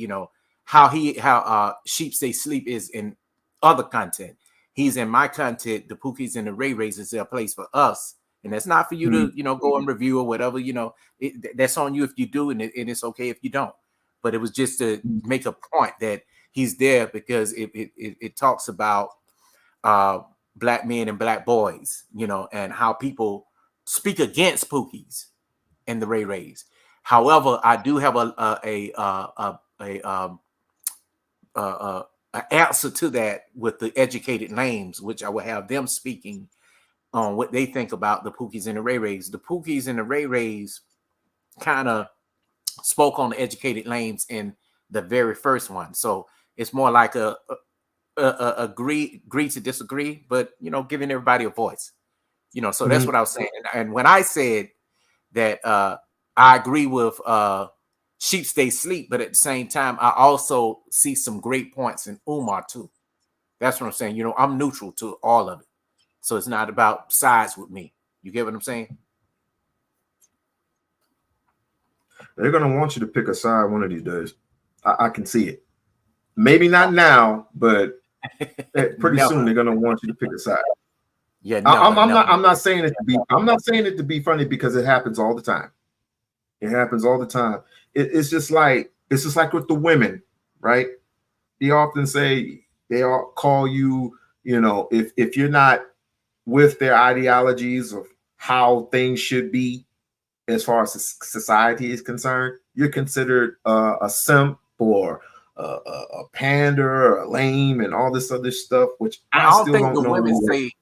Speaker 4: how Sheep Stay Sleep is in other content. He's in my content. The Pookies and the Ray Rays is a place for us. And that's not for you to, go and review or whatever, that's on you if you do, and it's okay if you don't. But it was just to make a point that he's there because it talks about black men and black boys, you know, and how people speak against Pookies and the Ray Rays. However, I do have an answer to that with the educated names, which I will have them speaking on what they think about the Pookies and the Ray Rays. The Pookies and the Ray Rays kind of spoke on the educated names in the very first one, so it's more like a agree to disagree, but you know, giving everybody a voice. You know, so that's what I was saying. And when I said that I agree with Sheep Stay Sleep, but at the same time, I also see some great points in Umar too. That's what I'm saying. You know, I'm neutral to all of it. So it's not about sides with me. You get what I'm saying?
Speaker 2: They're gonna want you to pick a side one of these days. I can see it. Maybe not now, but pretty soon they're gonna want you to pick a side.
Speaker 4: Yeah,
Speaker 2: I'm not saying it to be. I'm not saying it to be funny because it happens all the time. It happens all the time. It's just like with the women, right? They often say they all call you. You know, if you're not with their ideologies of how things should be, as far as society is concerned, you're considered a simp or a pander or a lame and all this other stuff, which I don't
Speaker 4: think the women say.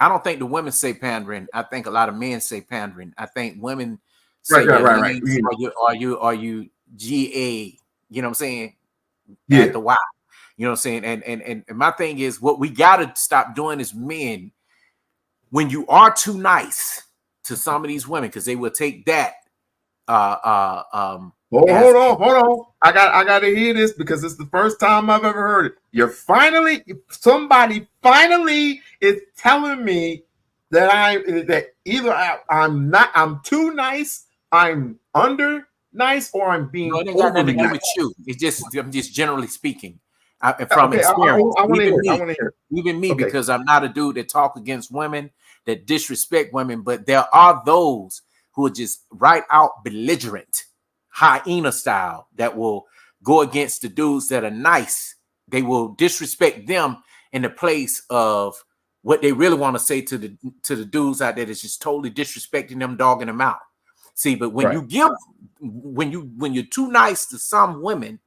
Speaker 4: I don't think the women say pandering. I think a lot of men say pandering. I think women say
Speaker 2: right.
Speaker 4: Are you GA? You know what I'm saying?
Speaker 2: Yeah.
Speaker 4: At the Y. You know what I'm saying? And my thing is, what we gotta stop doing as men, when you are too nice to some of these women, because they will take that.
Speaker 2: Hold on. I gotta hear this because it's the first time I've ever heard it. Somebody finally is telling me that either I'm too nice, I'm under nice, or I'm being
Speaker 4: no, it ain't got nothing to do with you. It's just I'm just generally speaking. From experience.
Speaker 2: I want to hear.
Speaker 4: Even me, because I'm not a dude that talk against women, that disrespect women, but there are those who are just right out belligerent, hyena style, that will go against the dudes that are nice. They will disrespect them in the place of what they really want to say to the dudes out there that's just totally disrespecting them, dogging them out. See, but when when you're too nice to some women,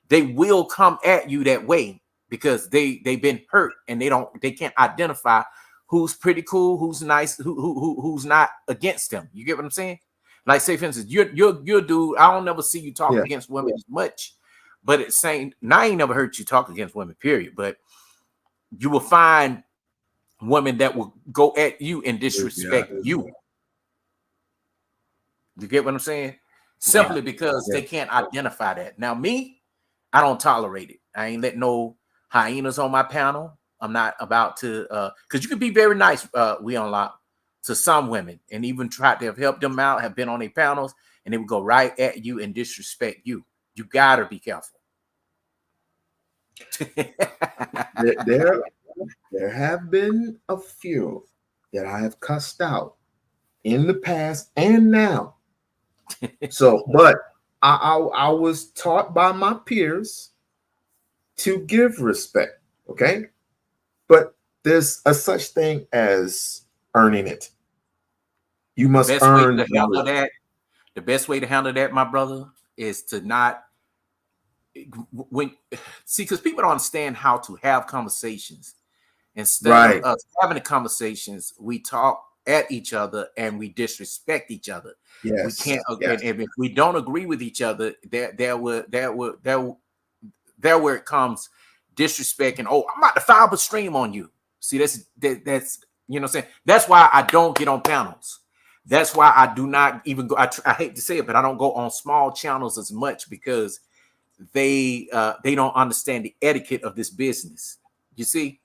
Speaker 4: they will come at you that way because they've been hurt and they can't identify who's pretty cool, who's nice, who's not against them. You get what I'm saying? Like, say for instance, you're dude. I don't never see you talk against women as much, but it's saying I ain't never heard you talk against women, period. But you will find women that will go at you and disrespect you. You get what I'm saying? Simply because they can't identify that. Now, me, I don't tolerate it. I ain't let no hyenas on my panel. I'm not about to, because you can be very nice, We-On-Loc, to some women and even try to help them out, have been on their panels, and they would go right at you and disrespect you. You gotta be careful.
Speaker 2: There have been a few that I have cussed out in the past and now. So, but I was taught by my peers to give respect, okay? But there's a such thing as earning it. You must earn
Speaker 4: that. The best way to handle that, my brother, is to not because people don't understand how to have conversations. Instead of us having the conversations, we talk at each other and we disrespect each other.
Speaker 2: Yes.
Speaker 4: We can't. And if we don't agree with each other, there where it comes disrespect and I'm about to file a stream on you. See, that's you know what I'm saying. That's why I don't get on panels. That's why I do not even go. I hate to say it, but I don't go on small channels as much because they don't understand the etiquette of this business. You see,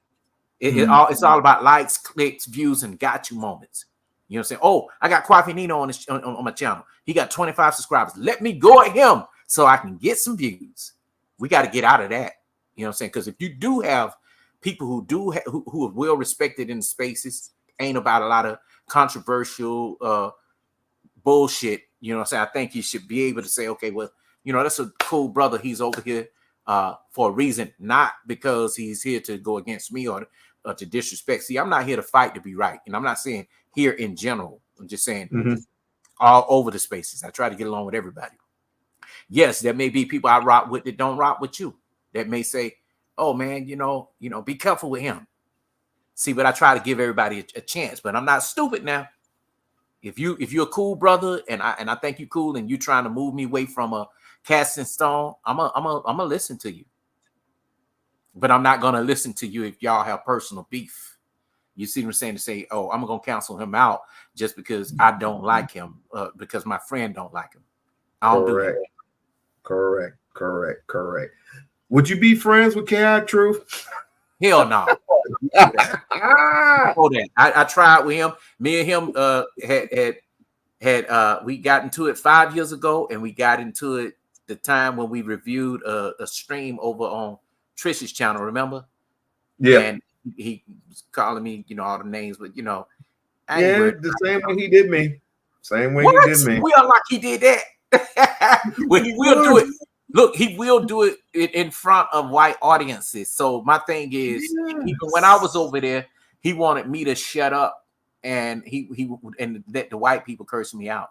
Speaker 4: it's all about likes, clicks, views, and got you moments. You know what I'm saying? Oh, I got Kwafi Nino on my channel. He got 25 subscribers. Let me go at him so I can get some views. We got to get out of that. You know what I'm saying? Because if you do have people who are well respected in spaces, ain't about a lot of controversial bullshit. You know what I'm saying? I think you should be able to say, okay, well, you know, that's a cool brother. He's over here for a reason, not because he's here to go against me or to disrespect. See, I'm not here to fight to be right, and I'm not saying here in general. I'm just saying all over the spaces. I try to get along with everybody. Yes, there may be people I rock with that don't rock with you. That may say, "Oh man, be careful with him." See, but I try to give everybody a chance. But I'm not stupid now. If you're a cool brother, and I think you cool, and you trying to move me away from a casting stone, I'm a listen to you. But I'm not gonna listen to you if y'all have personal beef. You see what I'm saying? To say, "Oh, I'm gonna cancel him out just because I don't like him, because my friend don't like him." I don't do that.
Speaker 2: Correct. Would you be friends with K.I. Truth?
Speaker 4: Hell no. Hold that. I tried with him. Me and him we got into it 5 years ago, and we got into it the time when we reviewed a stream over on Trish's channel, remember?
Speaker 2: Yeah.
Speaker 4: And he was calling me, all the names, but I ain't
Speaker 2: Yeah,
Speaker 4: worried.
Speaker 2: the same way he did me. Same way
Speaker 4: What?
Speaker 2: he did me.
Speaker 4: We are like he did that. Well, he will do it. Look, he will do it in front of white audiences. So my thing is, even when I was over there, he wanted me to shut up, and he let the white people curse me out.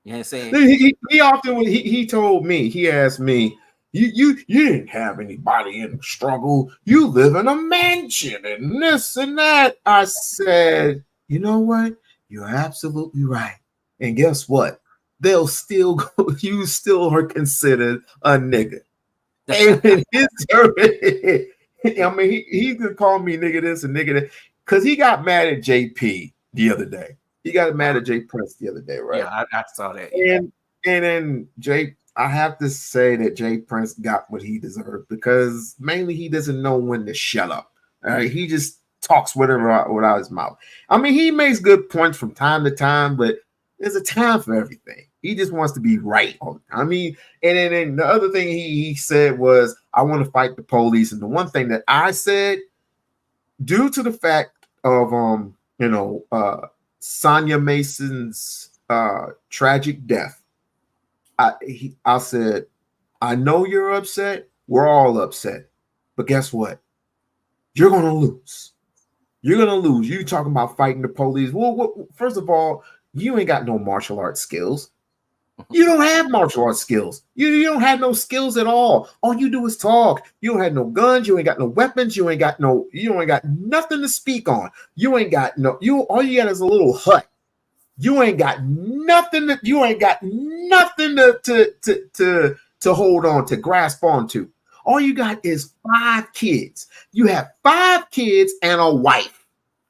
Speaker 4: You know what I'm saying?
Speaker 2: He often he told me, he asked me, you didn't have anybody in the struggle. You live in a mansion and this and that. I said, you know what? You're absolutely right. And guess what? They'll still go, you still are considered a nigga. And I mean, he could call me nigga this and nigga that, because he got mad at JP the other day. He got mad at Jay Prince the other day, right?
Speaker 4: Yeah, I saw that. Yeah.
Speaker 2: And then I have to say that Jay Prince got what he deserved, because mainly he doesn't know when to shut up. All right, he just talks whatever out his mouth. I mean, he makes good points from time to time, but there's a time for everything. He just wants to be right all the time. I mean, and then the other thing he said was, I want to fight the police. And the one thing that I said, due to the fact of Sonia Mason's tragic death, I said, I know you're upset. We're all upset. But guess what? You're going to lose. You're going to lose. You talking about fighting the police. Well, first of all, you ain't got no martial arts skills. You don't have martial arts skills. You don't have no skills at all. All you do is talk. You don't have no guns. You ain't got no weapons. You ain't got nothing to speak on. You ain't got all you got is a little hut. You ain't got nothing to hold on, to grasp onto. All you got is 5 kids. You have 5 kids and a wife.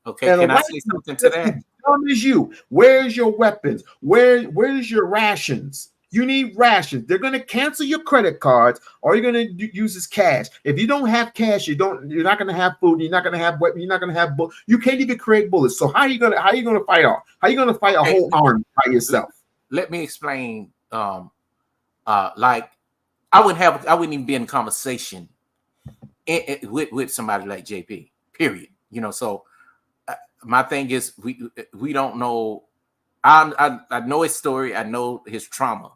Speaker 4: Okay, and can I say something to that?
Speaker 2: Dumb as you. Where's your weapons? Where's your rations? You need rations. They're going to cancel your credit cards. All you're going to use is cash. If you don't have cash, you're not going to have food. You're not going to have weapons. You're not going to have bullets. You can't even create bullets. So how are you going to fight off? How are you going to fight a whole army by yourself?
Speaker 4: Let me explain. Like I wouldn't even be in conversation with somebody like JP. Period. So. My thing is, we don't know. I know his story. I know his trauma.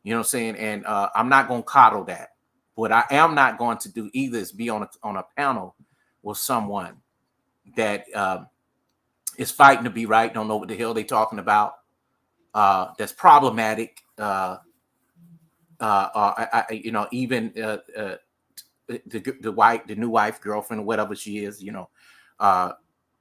Speaker 4: You know what I'm saying? And I'm not going to coddle that. What I am not going to do either is be on a panel with someone that is fighting to be right, don't know what the hell they're talking about. That's problematic. Even the new wife, girlfriend, or whatever she is,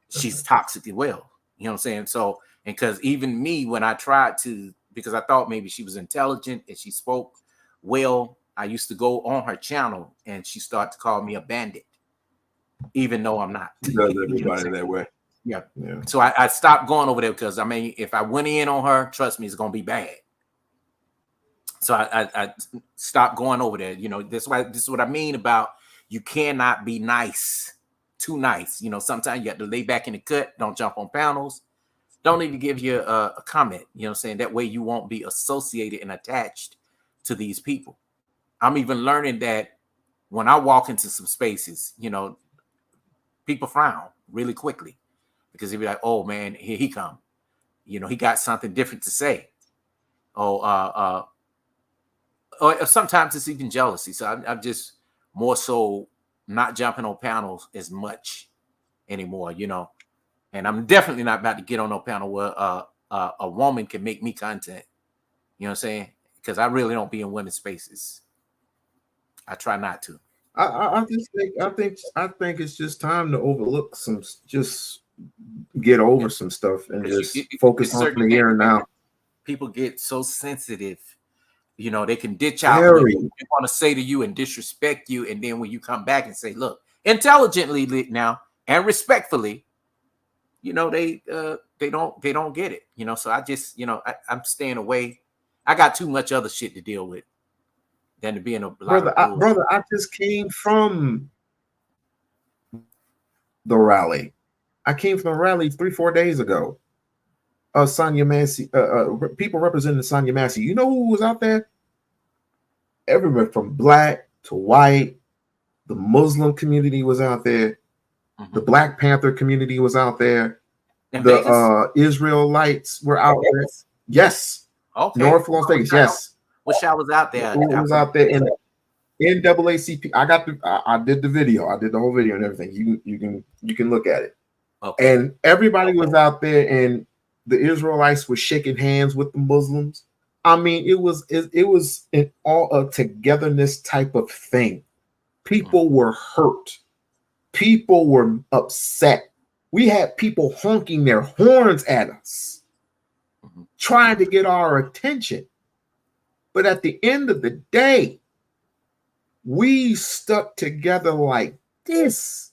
Speaker 4: she's toxic as well. You know what I'm saying? So, and because even me, when I tried to, because I thought maybe she was intelligent and she spoke well, I used to go on her channel and she started to call me a bandit, even though I'm not.
Speaker 2: Does everybody that way?
Speaker 4: Yeah. So I stopped going over there, because I mean, if I went in on her, trust me, it's gonna be bad. So I stopped going over there. This is what I mean about, you cannot be nice. Too nice. Sometimes you have to lay back in the cut. Don't jump on panels. Don't even give you a comment. You know what I'm saying? That way you won't be associated and attached to these people. I'm even learning that when I walk into some spaces, people frown really quickly, because they'll be like, oh man, here he come. He got something different to say. Or sometimes it's even jealousy. So I'm just more so not jumping on panels as much anymore, you know. And I'm definitely not about to get on no panel where a woman can make me content. You know what I'm saying? Because I really don't be in women's spaces. I try not to.
Speaker 2: I just think it's just time to overlook some, just get over some stuff and just focus on the here and now.
Speaker 4: People get so sensitive, you know, they can ditch out what
Speaker 2: Very.
Speaker 4: they want to say to you and disrespect you, and then when you come back and say, look, intelligently now and respectfully, you know, they don't get it, you know. So I just, you know, I'm staying away. I got too much other shit to deal with than to be in a lot of
Speaker 2: brother, I just came from the rally. I came from a rally 3-4 days ago. Sonia Massey, people representing Sonia Massey. You know who was out there? Everyone from black to white. The Muslim community was out there. Mm-hmm. The Black Panther community was out there.
Speaker 4: In
Speaker 2: the
Speaker 4: Vegas?
Speaker 2: Israelites were out there. Yes.
Speaker 4: Okay.
Speaker 2: North Las Vegas. Yes.
Speaker 4: Wish I was out there.
Speaker 2: Who was out there in the NAACP? I did the video. I did the whole video and everything. You can look at it. Okay. And everybody was out there, and the Israelites were shaking hands with the Muslims. I mean, it was an all a togetherness type of thing. People were hurt. People were upset. We had people honking their horns at us, trying to get our attention. But at the end of the day, we stuck together like this.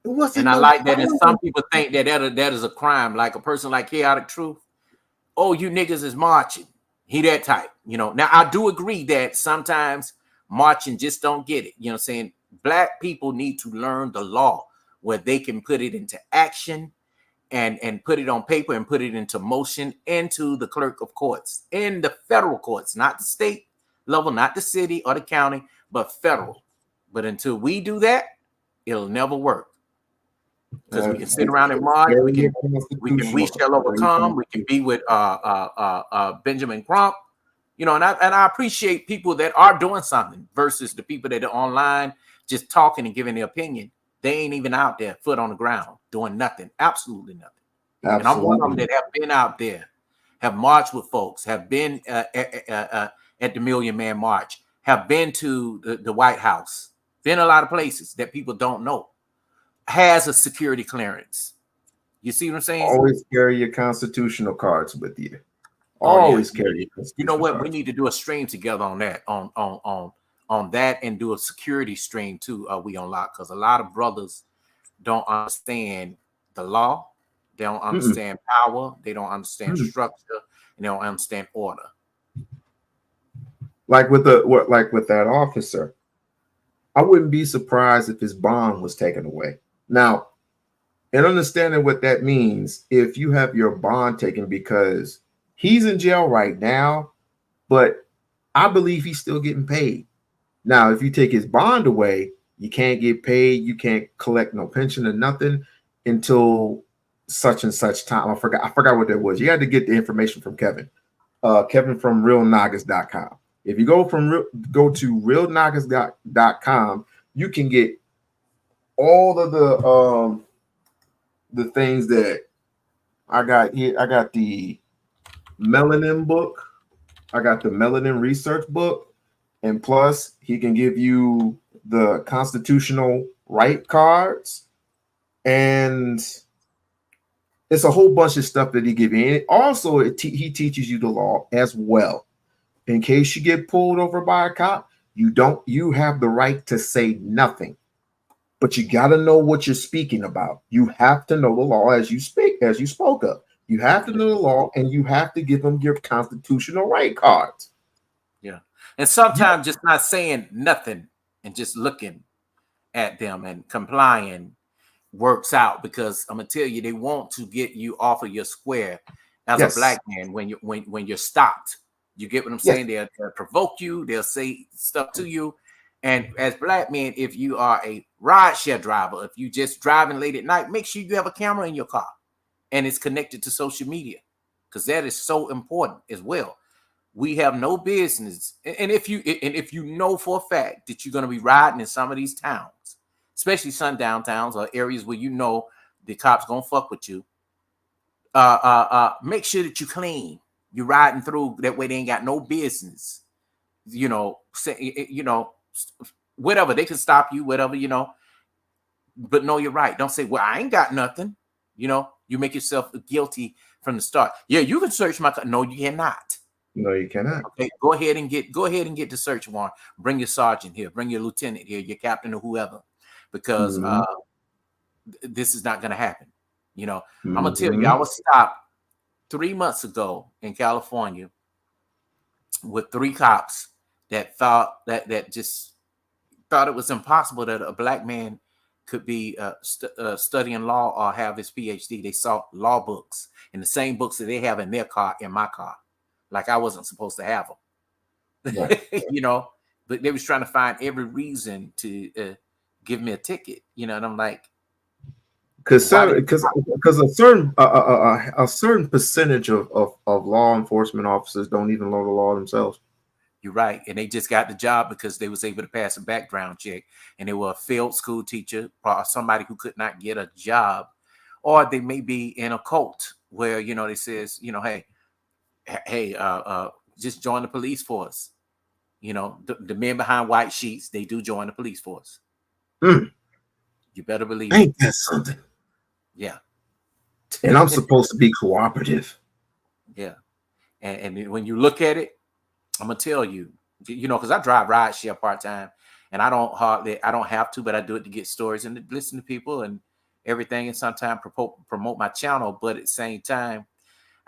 Speaker 2: It wasn't.
Speaker 4: And I like that. And some people think that is a crime. Like a person like Chaotic Truth. Oh, you niggas is marching. He that type. You know. Now I do agree that sometimes marching just don't get it. You know what I'm saying? Black people need to learn the law where they can put it into action and put it on paper and put it into motion into the clerk of courts, in the federal courts, not the state level, not the city or the county, but federal. But until we do that, it'll never work. Because we can sit around and march, we shall overcome, we can be with Benjamin Crump, you know, and I appreciate people that are doing something versus the people that are online just talking and giving their opinion. They ain't even out there, foot on the ground, doing nothing, absolutely nothing. Absolutely. And I'm one of them that have been out there, have marched with folks, have been at the Million Man March, have been to the White House, been a lot of places that people don't know, has a security clearance. You see what I'm saying?
Speaker 2: Always carry your constitutional cards with you. Always carry your.
Speaker 4: You know what? Cards. We need to do a stream together on that, on that, and do a security stream too. We-On-Loc, because a lot of brothers don't understand the law, they don't understand power, they don't understand structure, and they don't understand order.
Speaker 2: Like with that officer, I wouldn't be surprised if his bond was taken away. Now, and understanding what that means, if you have your bond taken, because he's in jail right now, but I believe he's still getting paid. Now, if you take his bond away, you can't get paid. You can't collect no pension or nothing until such and such time. I forgot what that was. You had to get the information from Kevin. Kevin from realnaggas.com. If you go to realnaggas.com, you can get all of the things that I got here. I got the melanin book. I got the melanin research book. And plus, he can give you the constitutional right cards. And it's a whole bunch of stuff that he gives you. And also, he teaches you the law as well. In case you get pulled over by a cop, you have the right to say nothing. But you got to know what you're speaking about. You have to know the law as you spoke of. You have to know the law, and you have to give them your constitutional right cards.
Speaker 4: Yeah. And sometimes just not saying nothing and just looking at them and complying works out, because I'm gonna tell you, they want to get you off of your square as a black man when you're stopped. You get what I'm saying? They'll provoke you, they'll say stuff to you. And as black men, if you are a rideshare driver, if you just driving late at night, make sure you have a camera in your car and it's connected to social media, because that is so important as well. We have no business, and if you know for a fact that you're going to be riding in some of these towns especially sundown towns or areas where you know the cops gonna fuck with you. Make sure that you clean. You're riding through that way. They ain't got no business. Whatever, they can stop you, whatever, but know you're right. Don't say, well, I ain't got nothing. You make yourself guilty from the start. Yeah, you can search my car. No, you cannot.
Speaker 2: No, you cannot.
Speaker 4: Okay, go ahead and get the search warrant. Bring your sergeant here, bring your lieutenant here, your captain or whoever, because this is not gonna happen. I'm gonna tell you, I was stopped 3 months ago in California with 3 cops that just thought it was impossible that a black man could be studying law or have his PhD. They saw law books and the same books that they have in their car in my car, like I wasn't supposed to have them. Right. But they was trying to find every reason to give me a ticket. And I'm like,
Speaker 2: because a certain percentage of law enforcement officers don't even know the law themselves.
Speaker 4: You're right. And they just got the job because they was able to pass a background check, and they were a failed school teacher or somebody who could not get a job, or they may be in a cult where, they says, hey, just join the police force. The men behind white sheets, they do join the police force. You better believe
Speaker 2: ain't that something?
Speaker 4: Yeah.
Speaker 2: And I'm supposed to be cooperative.
Speaker 4: Yeah. And when you look at it, I'm gonna tell you, because I drive rideshare part-time, and I don't have to, but I do it to get stories and to listen to people and everything, and sometimes promote my channel. But at the same time,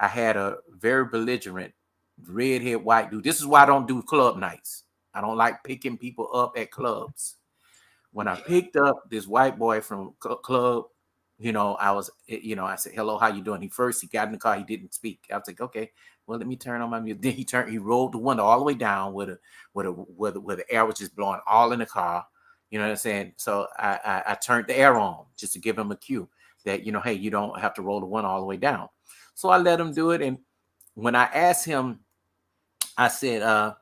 Speaker 4: I had a very belligerent redhead white dude. This is why I don't do club nights. I don't like picking people up at clubs. When I picked up this white boy from club, I said, hello, how you doing? He got in the car, he didn't speak. I was like, okay, well, let me turn on my music. Then he rolled the window all the way down where the air was just blowing all in the car. You know what I'm saying? So I turned the air on just to give him a cue that, hey, you don't have to roll the window all the way down. So I let him do it. And when I asked him, I said,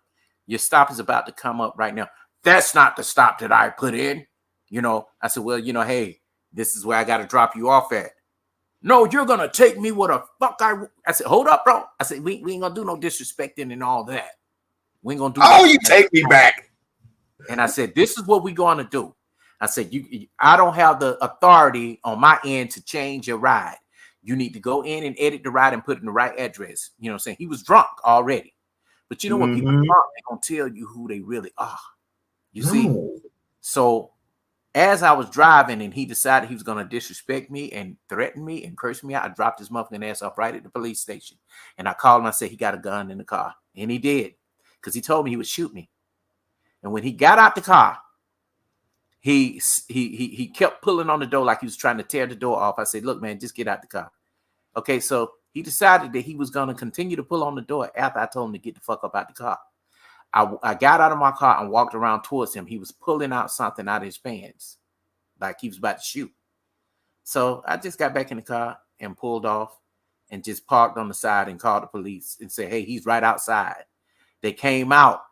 Speaker 4: your stop is about to come up right now. That's not the stop that I put in. I said, well, hey, this is where I got to drop you off at. No, you're going to take me where the fuck I said, hold up, bro. I said, we ain't going to do no disrespecting and all that. We ain't going to do
Speaker 2: that. You take me back.
Speaker 4: And I said, this is what we're going to do. I said, I don't have the authority on my end to change your ride. You need to go in and edit the ride and put it in the right address. You know what I'm saying? He was drunk already. But when people are drunk, they're going to tell you who they really are. You see? So as I was driving and he decided he was going to disrespect me and threaten me and curse me out, I dropped his muffin ass off right at the police station. And I called him. I said, he got a gun in the car. And he did, because he told me he would shoot me. And when he got out the car, he kept pulling on the door like he was trying to tear the door off. I said, look, man, just get out the car. Okay, so he decided that he was going to continue to pull on the door after I told him to get the fuck up out the car. I got out of my car and walked around towards him. He was pulling out something out of his pants, like he was about to shoot. So I just got back in the car and pulled off and just parked on the side and called the police and said, hey, he's right outside. They came out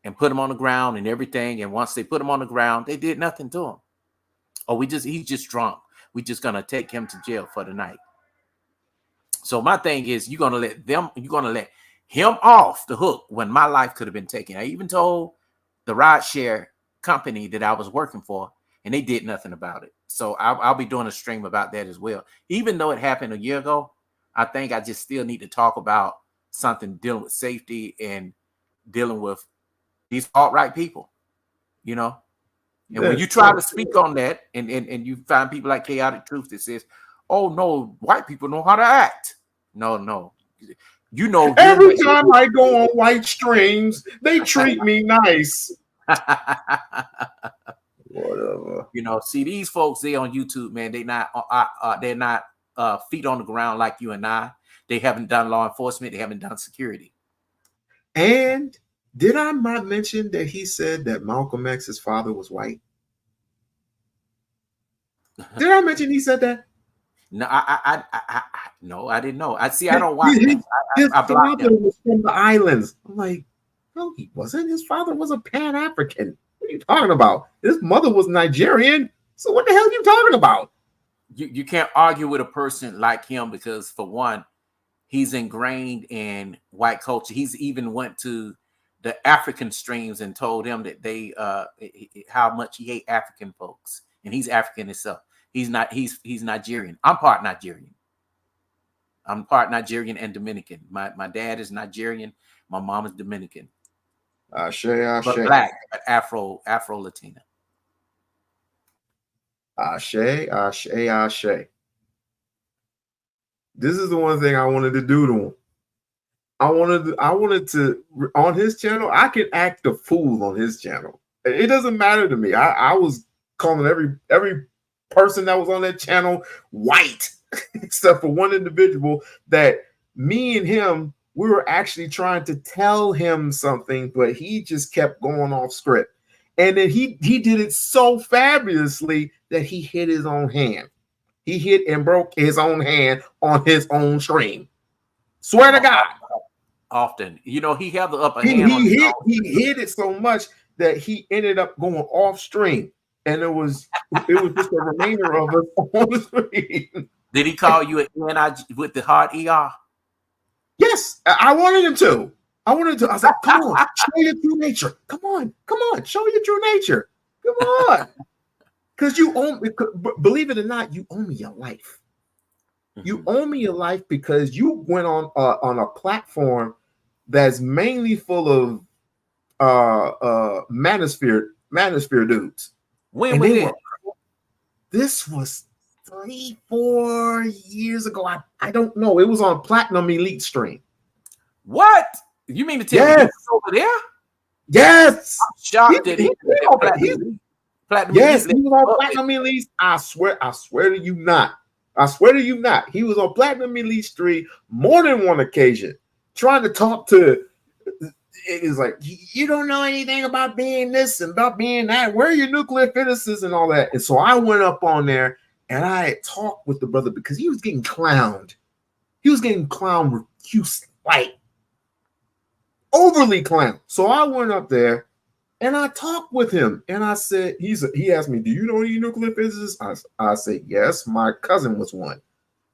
Speaker 4: and put him on the ground and everything. And once they put him on the ground, they did nothing to him. Oh, he's just drunk. We're just going to take him to jail for the night. So my thing is, you're going to let him off the hook when my life could have been taken. I even told the rideshare company that I was working for, and they did nothing about it. So I'll be doing a stream about that as well. Even though it happened a year ago, I think I just still need to talk about something dealing with safety and dealing with these alt-right people, And when you try to speak on that and you find people like Chaotic Truth that says, oh, no, white people know how to act. No.
Speaker 2: Every time I go on white streams, they treat me nice. Whatever.
Speaker 4: See, these folks, they on YouTube, man, they're not feet on the ground like you and I. They haven't done law enforcement. They haven't done security.
Speaker 2: And did I not mention that he said that Malcolm X's father was white? Did I mention he said that?
Speaker 4: No, no, I didn't know. I don't watch him.
Speaker 2: His father was from the islands. I'm like, no, he wasn't. His father was a Pan-African. What are you talking about? His mother was Nigerian. So what the hell are you talking about?
Speaker 4: You can't argue with a person like him because, for one, he's ingrained in white culture. He's even went to the African streams and told them that they how much he hate African folks, and he's African himself. He's not. He's Nigerian. I'm part Nigerian. I'm part Nigerian and Dominican. My dad is Nigerian. My mom is Dominican.
Speaker 2: Ashe,
Speaker 4: But
Speaker 2: ashe.
Speaker 4: black, but Afro Latina.
Speaker 2: Ashe, ashe, ashe. This is the one thing I wanted to do to him. I wanted to on his channel. I can act a fool on his channel. It doesn't matter to me. I was calling every person that was on that channel white, except for one individual that me and him, we were actually trying to tell him something, but he just kept going off script. And then he did it so fabulously that he hit his own hand. He hit and broke his own hand on his own stream. Swear to God.
Speaker 4: Often, you know, he had the upper
Speaker 2: He
Speaker 4: hand.
Speaker 2: hit it so much that he ended up going off stream, and it was just a remainder of us on the stream.
Speaker 4: Did he call you an NI with the hard ER?
Speaker 2: Yes, I wanted him to. I said, come on, show your true nature. Come on, show your true nature. Come on. Because you own, believe it or not, you owe me your life. You owe me your life because you went on a platform that's mainly full of manosphere dudes.
Speaker 4: When was it?
Speaker 2: This was 3-4 years ago. I don't know. It was on Platinum Elite stream.
Speaker 4: What? You mean to tell me he was over there?
Speaker 2: Yes.
Speaker 4: I'm shocked that he
Speaker 2: Platinum yes, Elite. He was on Platinum Elite. I swear to you not. I swear to you not. He was on Platinum Elite Street more than one occasion, trying to talk to. It's like, you don't know anything about being this and about being that. Where are your nuclear physicists and all that? And so I went up on there and I had talked with the brother because he was getting clowned. He was getting clowned like overly clowned. So I went up there and I talked with him, and I said, he asked me, do you know any nuclear physicists? I said, yes, my cousin was one.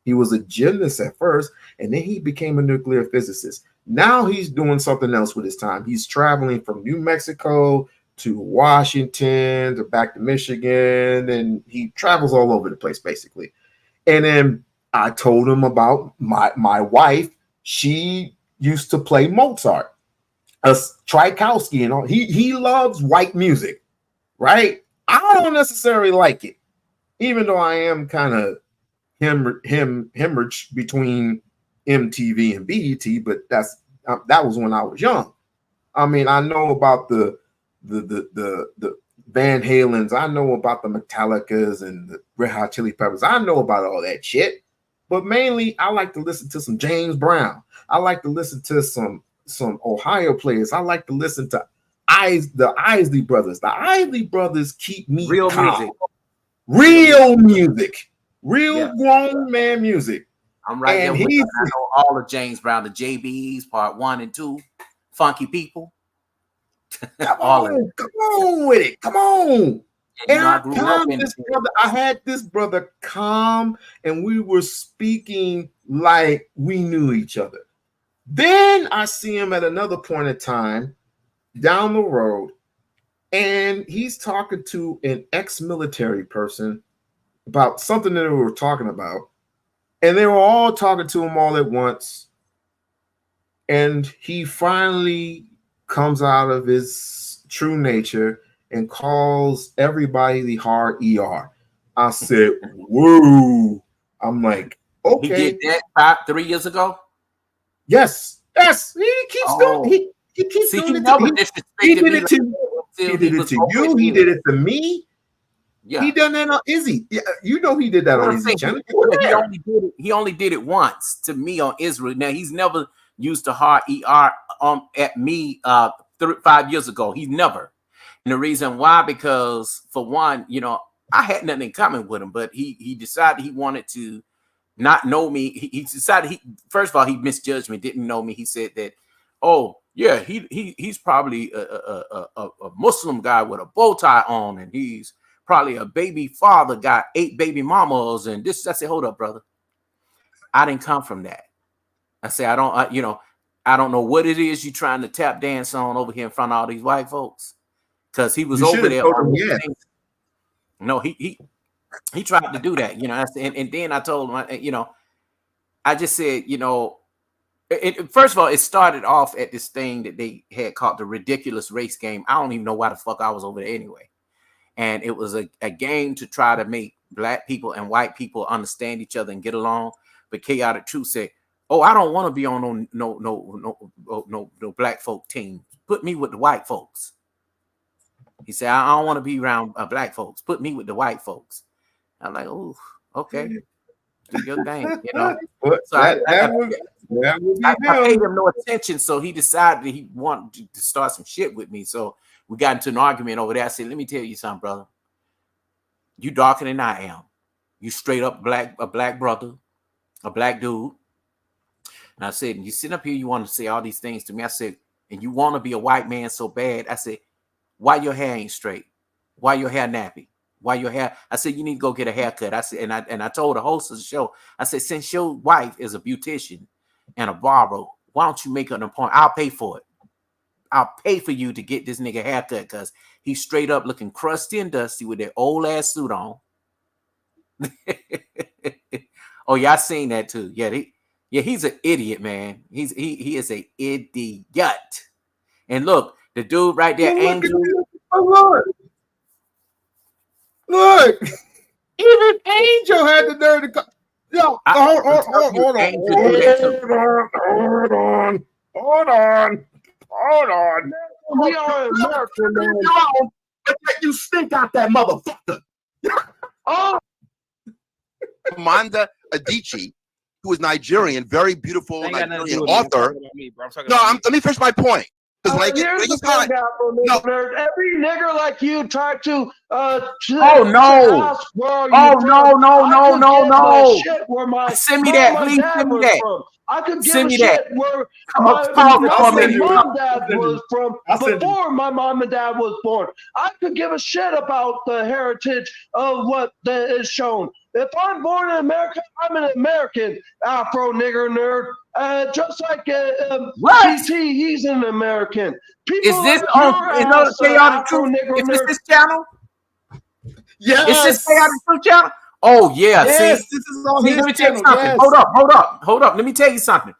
Speaker 2: He was a gymnast at first, and then he became a nuclear physicist. Now he's doing something else with his time. He's traveling from New Mexico to Washington to back to Michigan, and he travels all over the place, basically. And then I told him about my wife. She used to play Mozart. Tchaikovsky and all. He loves white music, right? I don't necessarily like it, even though I am kind of hemorrhaged between MTV and BET, but that was when I was young. I mean, I know about the Van Halens, I know about the Metallicas and the Red Hot Chili Peppers. I know about all that shit, but mainly I like to listen to some James Brown. I like to listen to some Ohio players. I like to listen to the Isley Brothers. The Isley Brothers keep me
Speaker 4: real
Speaker 2: calm.
Speaker 4: music,
Speaker 2: real grown man music.
Speaker 4: I'm right there with I know all of James Brown, the JBs, part 1 and 2, Funky People.
Speaker 2: Come on with it. Come on. And I had this brother calm, and we were speaking like we knew each other. Then I see him at another point in time down the road, and he's talking to an ex-military person about something that we were talking about, and they were all talking to him all at once, and he finally comes out of his true nature and calls everybody the hard ER. I said, whoa. I'm like, okay.
Speaker 4: He did that 3 years ago?
Speaker 2: Yes. He keeps doing. He keeps doing it. He did it to you. He did it to me.
Speaker 4: Yeah.
Speaker 2: He done that on Izzy. Yeah, you know he did that on Izzy channel.
Speaker 4: He only did it once to me on Israel. Now he's never used a hard ER at me 5 years ago. He's never. And the reason why, because for one, you know, I had nothing in common with him, but he decided he wanted to not know me. He decided first of all, he misjudged me, didn't know me. He said that, oh yeah, he's probably a Muslim guy with a bow tie on, and he's probably a baby father got 8 baby mamas and this. I said, hold up, brother. I didn't come from that. I said, I don't know what it is you trying to tap dance on over here in front of all these white folks. Because he was over there. No, he tried to do that, and then I told him, I just said, first of all, it started off at this thing that they had called the ridiculous race game. I don't even know why the fuck I was over there anyway. And it was a game to try to make black people and white people understand each other and get along. But Chaotic Truth said, "Oh, I don't want to be on no black folk team. Put me with the white folks." He said, "I don't want to be around black folks. Put me with the white folks." I'm like, "Oh, okay, do your thing," So I paid him no attention. So he decided he wanted to start some shit with me. So we got into an argument over there. I said, "Let me tell you something, brother. You darker than I am. You straight up a black brother, a black dude." And I said, "You sit up here, you want to say all these things to me." I said, "And you want to be a white man so bad." I said, "Why your hair ain't straight? Why your hair nappy? Why your hair?" I said, "You need to go get a haircut." I said, and I told the host of the show, I said, "Since your wife is a beautician and a barber, why don't you make an appointment? I'll pay for it. I'll pay for you to get this nigga haircut because he's straight up looking crusty and dusty with that old ass suit on." Oh yeah, I seen that too. Yeah, he's an idiot, man. He is an idiot. And look, the dude right there, Angel.
Speaker 2: Look, even Angel had the nerve to come. Yo, hold on.
Speaker 5: We are American, man.
Speaker 6: You stink out that motherfucker.
Speaker 5: Oh,
Speaker 6: Amanda Adichie, who is Nigerian, very beautiful Nigerian author. Let me finish my point.
Speaker 5: Here's the thing, nerd. Every nigger like you tried to
Speaker 4: no. Send me that, please. Send me that.
Speaker 5: I could give
Speaker 4: Send
Speaker 5: a
Speaker 4: me
Speaker 5: shit
Speaker 4: that.
Speaker 5: where
Speaker 4: Pause
Speaker 5: my
Speaker 4: it for me.
Speaker 5: mom and dad was from before my mom and dad was born. I could give a shit about the heritage of what is shown. If I'm born in America, I'm an American Afro nigger nerd. Just like PT, he's an American. People
Speaker 4: is this
Speaker 5: like
Speaker 4: on Chaotic Truth? Is this channel?
Speaker 2: Yes.
Speaker 4: Is this Chaotic Truth channel? Oh yeah.
Speaker 2: Yes,
Speaker 4: See,
Speaker 2: this is on his
Speaker 4: let me tell you
Speaker 2: channel.
Speaker 4: something.
Speaker 2: Yes.
Speaker 4: Hold up. Let me tell you something.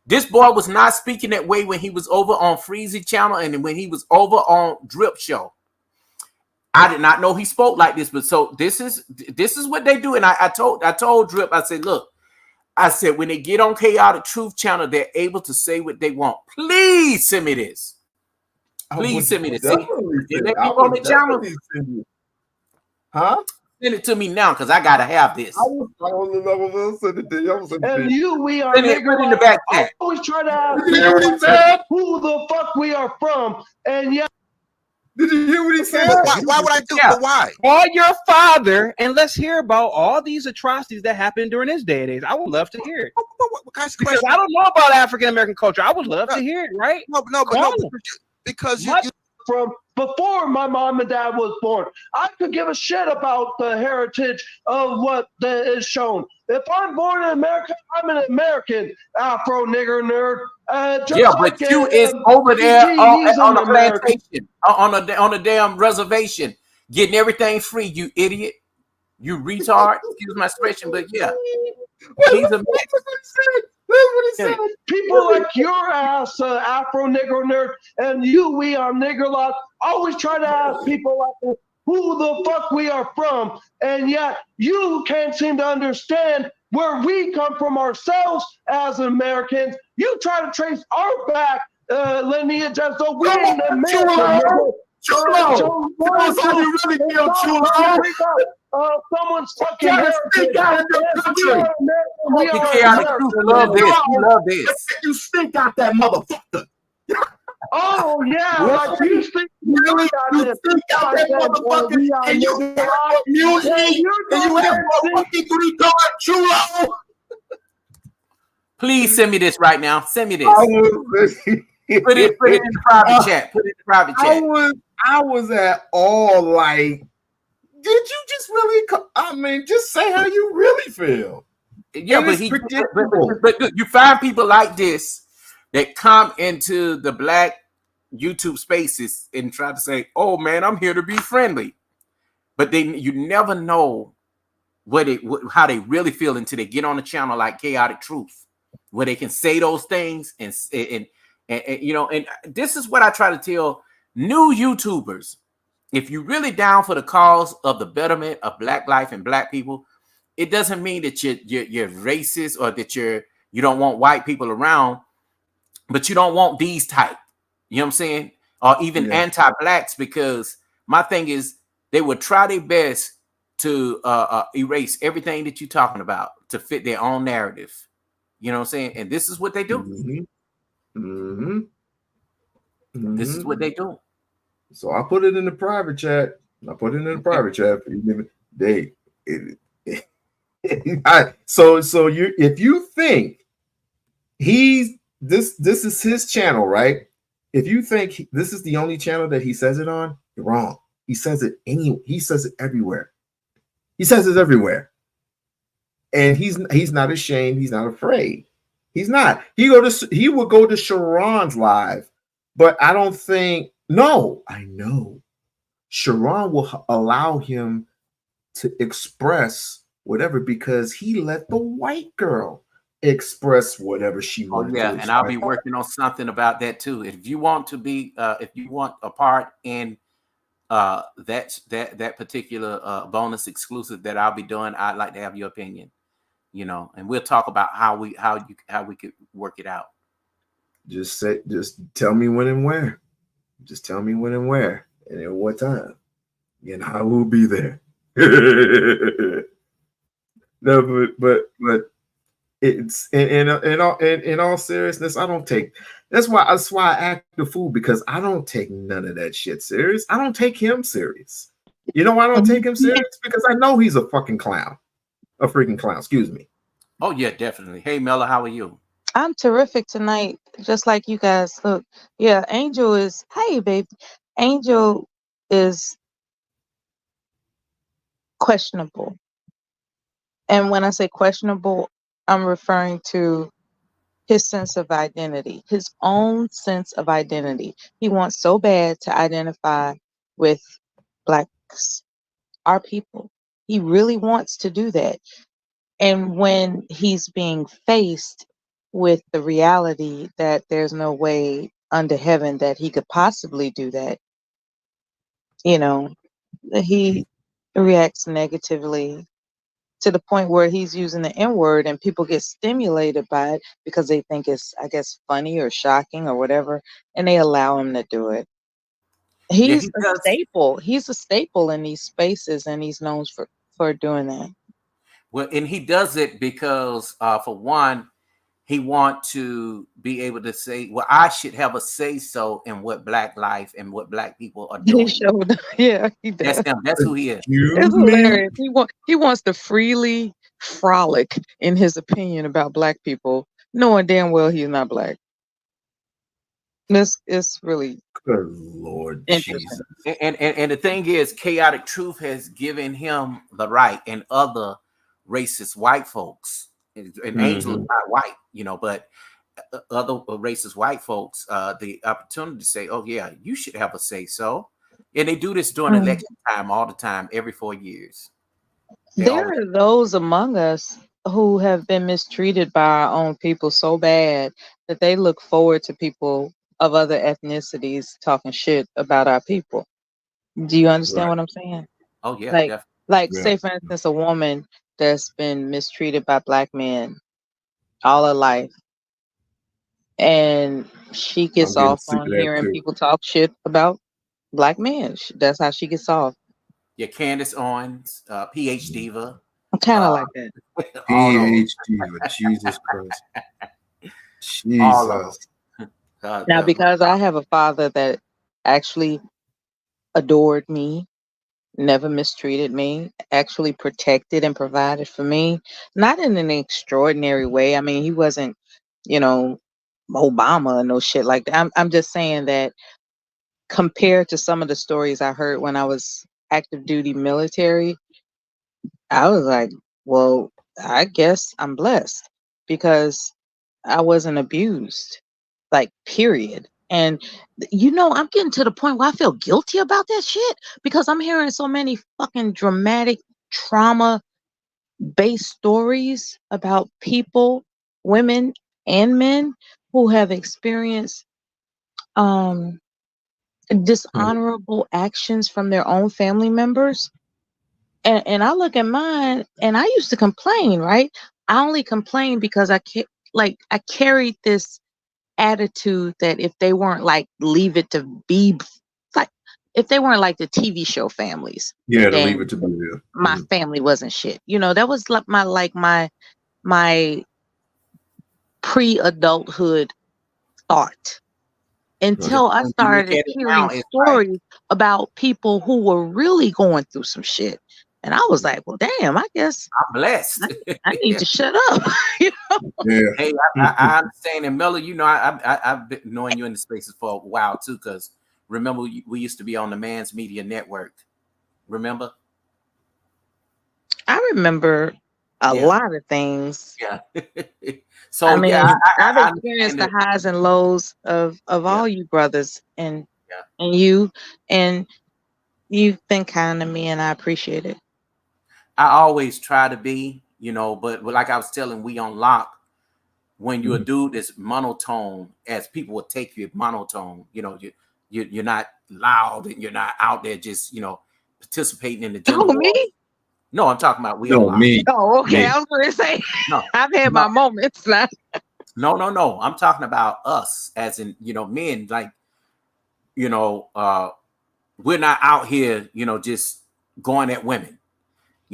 Speaker 4: This boy was not speaking that way when he was over on Freezy channel and when he was over on Drip Show. I did not know he spoke like this, but so this is what they do. And I told Drip, I said, look, I said, when they get on Chaotic Truth channel, they're able to say what they want. Please send me this. Please send me this. See, on the channel.
Speaker 2: Huh?
Speaker 4: Send it to me now because I gotta have this.
Speaker 2: I will send it to you.
Speaker 5: And we are
Speaker 4: nigger in the back.
Speaker 5: I always try to ask who the fuck we are from, and yeah.
Speaker 2: Did you hear what he said?
Speaker 6: Why would I do it? Why?
Speaker 7: Call your father and let's hear about all these atrocities that happened during this day and age. I would love to hear it. Because I don't know about African American culture. I would love to hear it, right?
Speaker 6: Because you
Speaker 5: from before my mom and dad was born. I could give a shit about the heritage of what is shown. If I'm born in America, I'm an American Afro nigger nerd.
Speaker 4: But you is over there on a plantation, on a damn reservation, getting everything free. You idiot, you retard. Excuse my expression, but yeah, he's a.
Speaker 5: People like your ass, Afro nigger nerd, and we are nigger lot. Always try to ask people like who the fuck we are from, and yet you can't seem to understand where we come from ourselves as Americans. You try to trace our back lineage as though we ain't American.
Speaker 6: Chulo! That's how you really feel, Chulo!
Speaker 5: Someone's fucking heritage.
Speaker 4: Love this.
Speaker 6: You stink out that motherfucker.
Speaker 5: Oh yeah, like you stink.
Speaker 6: Really? You stink out that motherfucker, and you have music, and you have fucking retard, Chulo.
Speaker 4: Please send me this right now. Send me this. Put it in the private chat. Put it in the private chat.
Speaker 2: I was at all like, did you just really? I mean, just say how you really feel.
Speaker 4: Yeah,
Speaker 2: And
Speaker 4: but
Speaker 2: it's predictable.
Speaker 4: but you find people like this that come into the black YouTube spaces and try to say, "Oh man, I'm here to be friendly," but then you never know how they really feel until they get on a channel like Chaotic Truth, where they can say those things and you know. And this is what I try to tell new YouTubers: if you're really down for the cause of the betterment of Black life and Black people, it doesn't mean that you're racist or that you don't want white people around, but you don't want these type. You know what I'm saying? Or even anti-blacks, because my thing is they would try their best to erase everything that you're talking about to fit their own narrative. You know what I'm saying? And this is what they do. This is what they do.
Speaker 2: So I put it in the private chat. For you. So you, if you think this is his channel, right? If you think this is the only channel that he says it on, you're wrong. He says it everywhere. He says it everywhere. And he's not ashamed, he's not afraid. He's not. He would go to Sharon's live, but I don't think I know Sharon will allow him to express whatever because he let the white girl express whatever she wanted.
Speaker 4: And I'll be working on something about that too. If you want to be, if you want a part in that particular bonus exclusive that I'll be doing, I'd like to have your opinion. You know, and we'll talk about how we could work it out.
Speaker 2: Just tell me when and where. Just tell me when and where and at what time, and I will be there. No, but it's in all seriousness, I don't take. That's why I act the fool, because I don't take none of that shit serious. I don't take him serious. You know why I don't take him serious? Because I know he's a fucking clown, a freaking clown. Excuse me.
Speaker 4: Oh yeah, definitely. Hey Mella, how are you?
Speaker 8: I'm terrific tonight, just like you guys. Look, yeah, Angel is. Hey, baby, Angel is questionable. And when I say questionable, I'm referring to his sense of identity, his own sense of identity. He wants so bad to identify with Blacks, our people. He really wants to do that. And when he's being faced with the reality that there's no way under heaven that he could possibly do that, you know, he reacts negatively to the point where he's using the N word and people get stimulated by it because they think it's, I guess, funny or shocking or whatever, and they allow him to do it. He's a staple. He's a staple in these spaces, and he's known for doing that.
Speaker 4: Well, and he does it because, for one, he wants to be able to say, well, I should have a say so in what Black life and what Black people are doing.
Speaker 8: He showed, yeah, he does.
Speaker 4: That's him. That's who he is.
Speaker 8: It's hilarious. He wants to freely frolic in his opinion about Black people, knowing damn well he's not Black. This is really
Speaker 2: good Lord Jesus.
Speaker 4: And the thing is, Chaotic Truth has given him the right, and other racist white folks, and Angel is not white, you know, but other racist white folks, the opportunity to say, oh yeah, you should have a say so. And they do this during election time all the time, every 4 years.
Speaker 8: There are those among us who have been mistreated by our own people so bad that they look forward to people of other ethnicities talking shit about our people. Do you understand what I'm saying?
Speaker 4: Oh yeah,
Speaker 8: say for instance, a woman that's been mistreated by Black men all her life, and she gets off on hearing people talk shit about Black men. That's how she gets off.
Speaker 4: Yeah, Candace Owens, PH Diva.
Speaker 8: I'm kind of like that.
Speaker 2: PH Diva, Jesus Christ. Jesus.
Speaker 8: Now, because I have a father that actually adored me, never mistreated me, actually protected and provided for me, not in an extraordinary way. I mean, he wasn't, Obama or no shit like that. I'm just saying that compared to some of the stories I heard when I was active duty military, I was like, well, I guess I'm blessed because I wasn't abused, like, period. And I'm getting to the point where I feel guilty about that shit because I'm hearing so many fucking dramatic trauma based stories about people, women and men, who have experienced um dishonorable actions from their own family members. And I look at mine, and I used to complain, right? I only complained because I carried this attitude that if they weren't like Leave It to Be, like if they weren't like the TV show families,
Speaker 2: Yeah, to leave
Speaker 8: then
Speaker 2: it to be there.
Speaker 8: my family wasn't shit. That was like my pre-adulthood thought,
Speaker 2: Right.
Speaker 8: until I
Speaker 4: When you look
Speaker 8: started
Speaker 4: at it now,
Speaker 8: hearing
Speaker 4: it's like,
Speaker 8: stories about people who were really going through some shit. And I was like, well, damn, I guess
Speaker 4: I'm blessed.
Speaker 8: I need to shut up.
Speaker 2: Yeah.
Speaker 4: Hey, I understand. And Miller, I've been knowing you in the spaces for a while too, because remember we used to be on the Man's Media Network. Remember?
Speaker 8: I remember a
Speaker 4: Yeah.
Speaker 8: lot of things.
Speaker 4: Yeah.
Speaker 8: I
Speaker 4: So
Speaker 8: mean,
Speaker 4: yeah,
Speaker 8: I've
Speaker 4: I
Speaker 8: experienced
Speaker 4: understand
Speaker 8: the
Speaker 4: it.
Speaker 8: highs and lows of
Speaker 4: Yeah.
Speaker 8: all you brothers, and
Speaker 4: Yeah.
Speaker 8: you, and you've been kind to me, and I appreciate it.
Speaker 4: I always try to be, but like I was telling We-On-Loc, when you're a dude that's monotone, as people would take you monotone, you're not loud and you're not out there just, participating in the gender
Speaker 8: Oh,
Speaker 4: war.
Speaker 8: me?
Speaker 4: No, I'm talking about
Speaker 2: No,
Speaker 4: We-On-Loc.
Speaker 2: me.
Speaker 8: Oh, okay.
Speaker 2: Me.
Speaker 8: I was going to say,
Speaker 4: No,
Speaker 8: I've had
Speaker 4: no,
Speaker 8: my moments. Now.
Speaker 4: no. I'm talking about us as in, men, like, we're not out here, just going at women,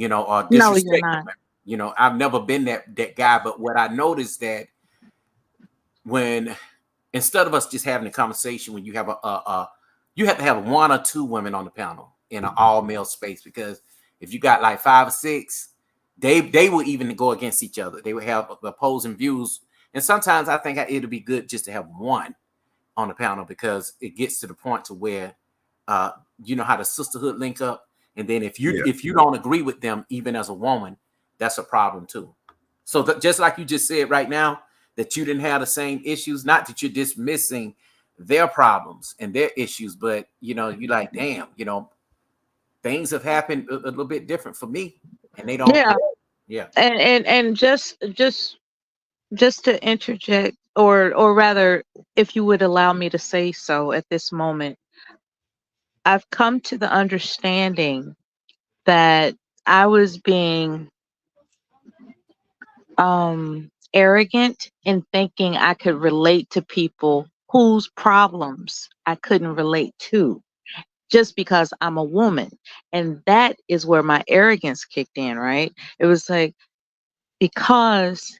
Speaker 4: or
Speaker 8: No, you're
Speaker 4: disrespecting
Speaker 8: not.
Speaker 4: women. I've never been that guy, but what I noticed that when instead of us just having a conversation, when you have you have to have one or two women on the panel in an all male space, because if you got like 5 or 6, they will even go against each other. They will have opposing views, and sometimes I think it'll be good just to have one on the panel, because it gets to the point to where how the sisterhood link up, and then if you don't agree with them, even as a woman, that's a problem too. So just like you just said right now, that you didn't have the same issues, not that you're dismissing their problems and their issues, but you like, damn, things have happened a little bit different for me, and they don't.
Speaker 8: Yeah.
Speaker 4: Yeah.
Speaker 8: And just to interject, or rather, if you would allow me to say so at this moment, I've come to the understanding that I was being arrogant in thinking I could relate to people whose problems I couldn't relate to, just because I'm a woman. And that is where my arrogance kicked in, right? It was like, because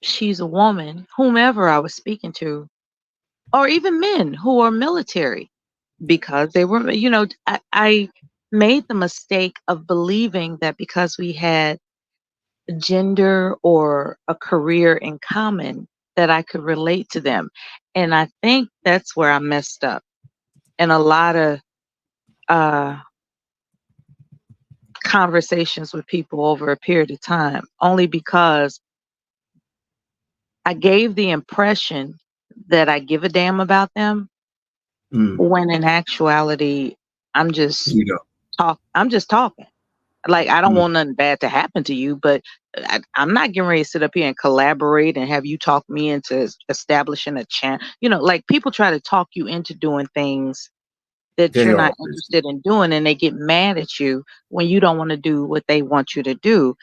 Speaker 8: she's a woman, whomever I was speaking to, or even men who are military, because they were, I made the mistake of believing that because we had gender or a career in common, that I could relate to them. And I think that's where I messed up. And a lot of conversations with people over a period of time, only because I gave the impression that I give a damn about them, when in actuality, I'm just
Speaker 2: You know.
Speaker 8: I'm just talking. Like, I don't want nothing bad to happen to you, but I'm not getting ready to sit up here and collaborate and have you talk me into establishing a channel. Like, people try to talk you into doing things that
Speaker 2: They
Speaker 8: you're not
Speaker 2: always
Speaker 8: interested in doing, and they get mad at you when you don't want to do what they want you to do.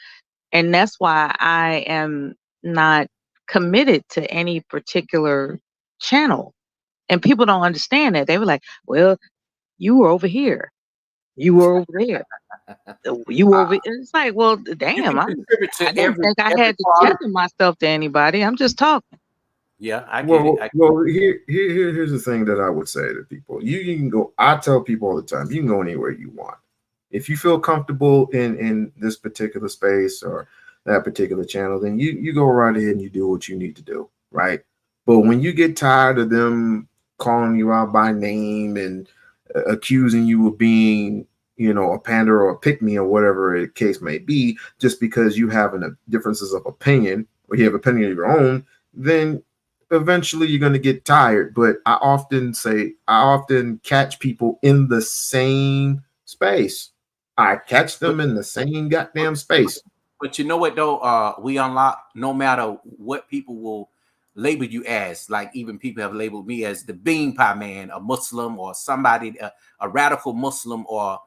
Speaker 8: And that's why I am not committed to any particular channel. And people don't understand that. They were like, well, you were over here. You were over there. You were over. It's like, well,
Speaker 4: You
Speaker 8: damn,
Speaker 4: can
Speaker 8: I
Speaker 4: contribute to
Speaker 8: didn't think I
Speaker 4: every
Speaker 8: had to
Speaker 4: part.
Speaker 8: tether myself to anybody. I'm just talking.
Speaker 4: Yeah, I get it.
Speaker 2: Here's the thing that I would say to people. You can go. I tell people all the time, you can go anywhere you want. If you feel comfortable in this particular space or that particular channel, then you go right ahead and you do what you need to do, right? But when you get tired of them calling you out by name and accusing you of being a pander or a pick me or whatever the case may be, just because you have differences of opinion or you have opinion of your own, then eventually you're going to get tired. But I often catch people in the same space. I catch them in the same goddamn space.
Speaker 4: But you know what though, We-On-Loc, no matter what people will label you as, like even people have labeled me as the bean pie man, a Muslim, or somebody, a radical Muslim, or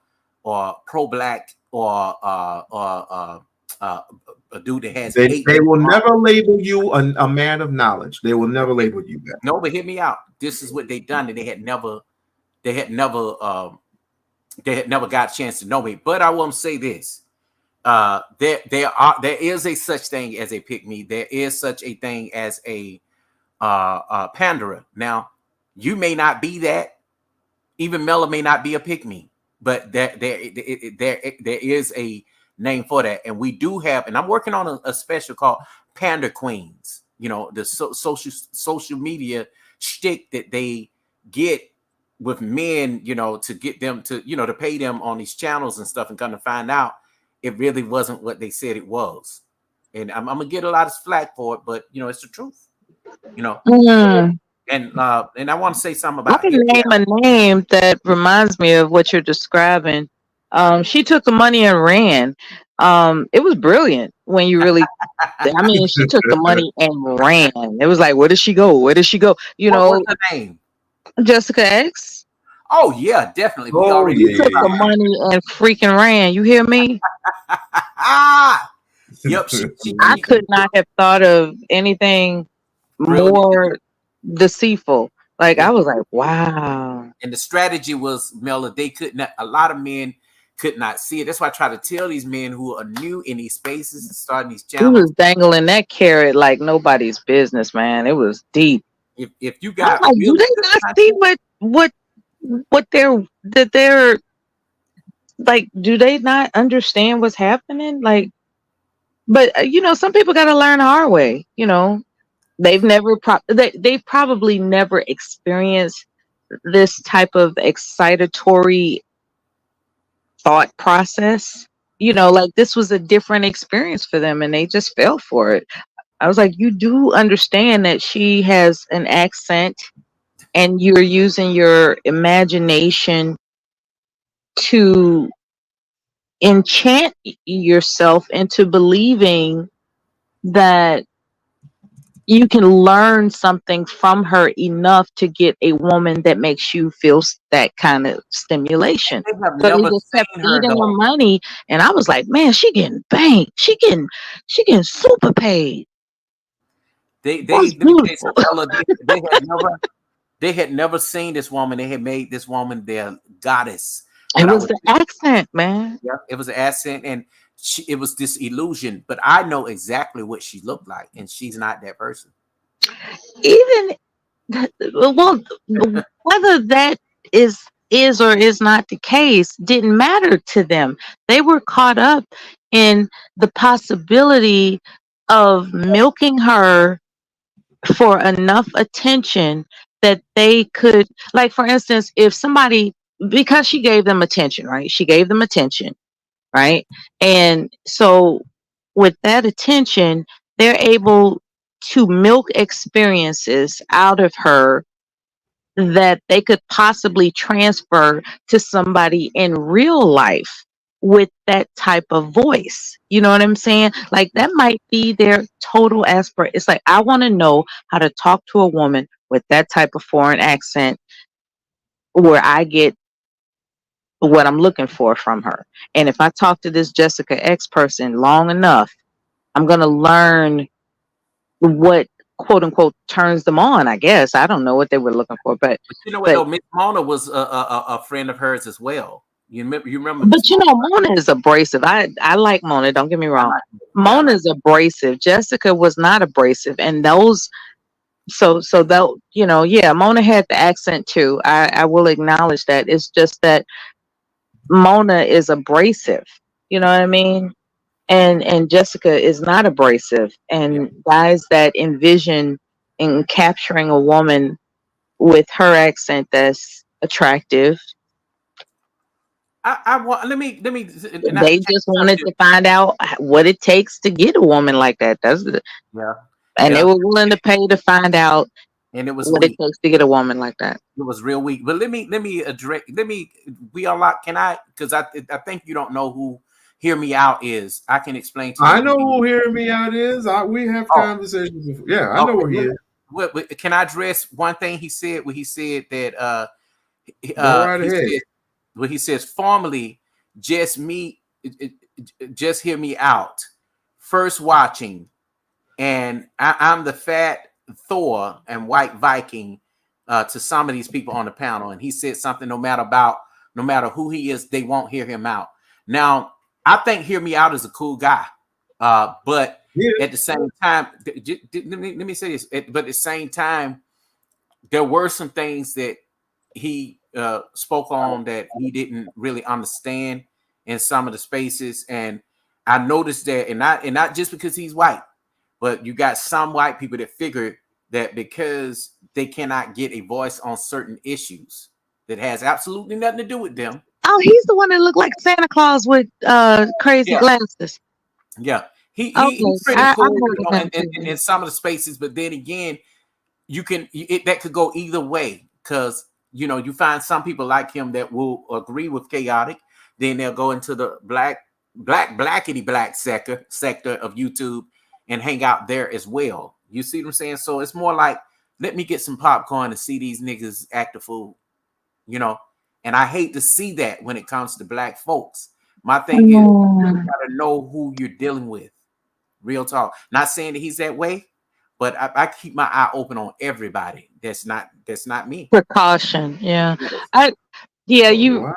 Speaker 4: pro-black, or a dude that has
Speaker 2: they will never label you a man of knowledge. They will never label you that.
Speaker 4: No, but hear me out. This is what they done, and they had never got a chance to know me. But I want to say this. There is a such thing as a pick me. There is such a thing as a panderer. Now, you may not be that. Even Mella may not be a pick me, but there is a name for that, and we do have. And I'm working on a special called Pander Queens. The social media shtick that they get with men. To get them to to pay them on these channels and stuff, and come to find out, it really wasn't what they said it was. And I'm gonna get a lot of flack for it, but it's the truth. And I want to say something about.
Speaker 8: I can name a name that reminds me of what you're describing. She took the money and ran. It was brilliant when you really. I mean, she took the money and ran. It was like, where did she go? Where did she go?
Speaker 4: What's her name?
Speaker 8: Jessica X.
Speaker 4: Oh yeah, definitely.
Speaker 8: We already took the money and freaking ran. You hear me?
Speaker 4: Yep.
Speaker 8: I could not have thought of anything more deceitful. Like, I was like, wow.
Speaker 4: And the strategy was, Mella, they could not. A lot of men could not see it. That's why I try to tell these men who are new in these spaces and starting these channels.
Speaker 8: He was dangling that carrot like nobody's business, man. It was deep.
Speaker 4: If you got,
Speaker 8: like, do they not see what they're like? Do they not understand what's happening? Like, but some people got to learn the hard way. They've never they've probably never experienced this type of excitatory thought process. Like, this was a different experience for them, and they just fell for it. I was like, you do understand that she has an accent, and you're using your imagination to enchant yourself into believing that you can learn something from her enough to get a woman that makes you feel that kind of stimulation. So they just kept feeding her money, and I was like, man, she getting banked. She getting super paid.
Speaker 4: They had never seen this woman. They had made this woman their goddess.
Speaker 8: It was the accent, man.
Speaker 4: Yeah, it was an accent, and it was this illusion. But I know exactly what she looked like, and she's not that person.
Speaker 8: Even whether that is or is not the case didn't matter to them. They were caught up in the possibility of milking her for enough attention that they could, like, for instance, if somebody, because she gave them attention, right? She gave them attention, right? And so with that attention, they're able to milk experiences out of her that they could possibly transfer to somebody in real life with that type of voice. You know what I'm saying? Like, that might be their total aspiration. It's like, I want to know how to talk to a woman with that type of foreign accent where I get what I'm looking for from her. And if I talk to this Jessica X person long enough, I'm going to learn what, quote unquote, turns them on, I guess. I don't know what they were looking for, but
Speaker 4: you know what, though, Miss Mona was a friend of hers as well. You remember?
Speaker 8: But Mona is abrasive. I like Mona. Don't get me wrong. Mona is abrasive. Jessica was not abrasive, and those. So that yeah, Mona had the accent too. I will acknowledge that. It's just that Mona is abrasive. You know what I mean? And Jessica is not abrasive. And guys that envision in capturing a woman with her accent that's attractive,
Speaker 4: I want let me not
Speaker 8: They
Speaker 4: change
Speaker 8: just
Speaker 4: the
Speaker 8: wanted
Speaker 4: subject.
Speaker 8: to find out what it takes to get a woman like that.
Speaker 4: Yeah,
Speaker 8: And they
Speaker 4: yeah,
Speaker 8: were willing to pay to find out
Speaker 4: and it was
Speaker 8: what it
Speaker 4: weak.
Speaker 8: takes to get a woman like that.
Speaker 4: It was real weak. But let me address. We-On-Loc. Can I? Because I think you don't know who Hear Me Out is. I can explain to you
Speaker 2: I
Speaker 4: who
Speaker 2: know
Speaker 4: he is.
Speaker 2: who hearing me out is. We have
Speaker 4: Oh,
Speaker 2: conversations before. Yeah, I know
Speaker 4: okay.
Speaker 2: where he is.
Speaker 4: Can I address one thing he said? Where he said that
Speaker 2: Go right
Speaker 4: he
Speaker 2: ahead.
Speaker 4: said where he says formally just me just hear me out. First watching, and I'm the fat Thor and white Viking to some of these people on the panel, and he said something. No matter who he is, they won't hear him out. Now, I think Hear Me Out is a cool guy, but
Speaker 2: Yeah.
Speaker 4: at the same time, let me say this. But at the same time, there were some things that he spoke on that he didn't really understand in some of the spaces, and I noticed that, and not just because he's white, but you got some white people that figure that because they cannot get a voice on certain issues that has absolutely nothing to do with them.
Speaker 8: Oh, he's the one that looked like Santa Claus with crazy
Speaker 4: Yeah,
Speaker 8: glasses.
Speaker 4: yeah. He's
Speaker 8: Okay,
Speaker 4: pretty
Speaker 8: I
Speaker 4: cool,
Speaker 8: heard of him
Speaker 4: in
Speaker 8: too.
Speaker 4: some of the spaces, but then again, that could go either way, because you find some people like him that will agree with chaotic, then they'll go into the blackity black sector of YouTube and hang out there as well. You see what I'm saying? So it's more like, let me get some popcorn and see these niggas act a fool, you know. And I hate to see that when it comes to black folks. My thing is, you really
Speaker 8: Mm.
Speaker 4: gotta know who you're dealing with. Real talk. Not saying that he's that way, but I keep my eye open on everybody. That's not me.
Speaker 8: Precaution, yeah.
Speaker 4: Yes.
Speaker 8: I Yeah,
Speaker 2: What?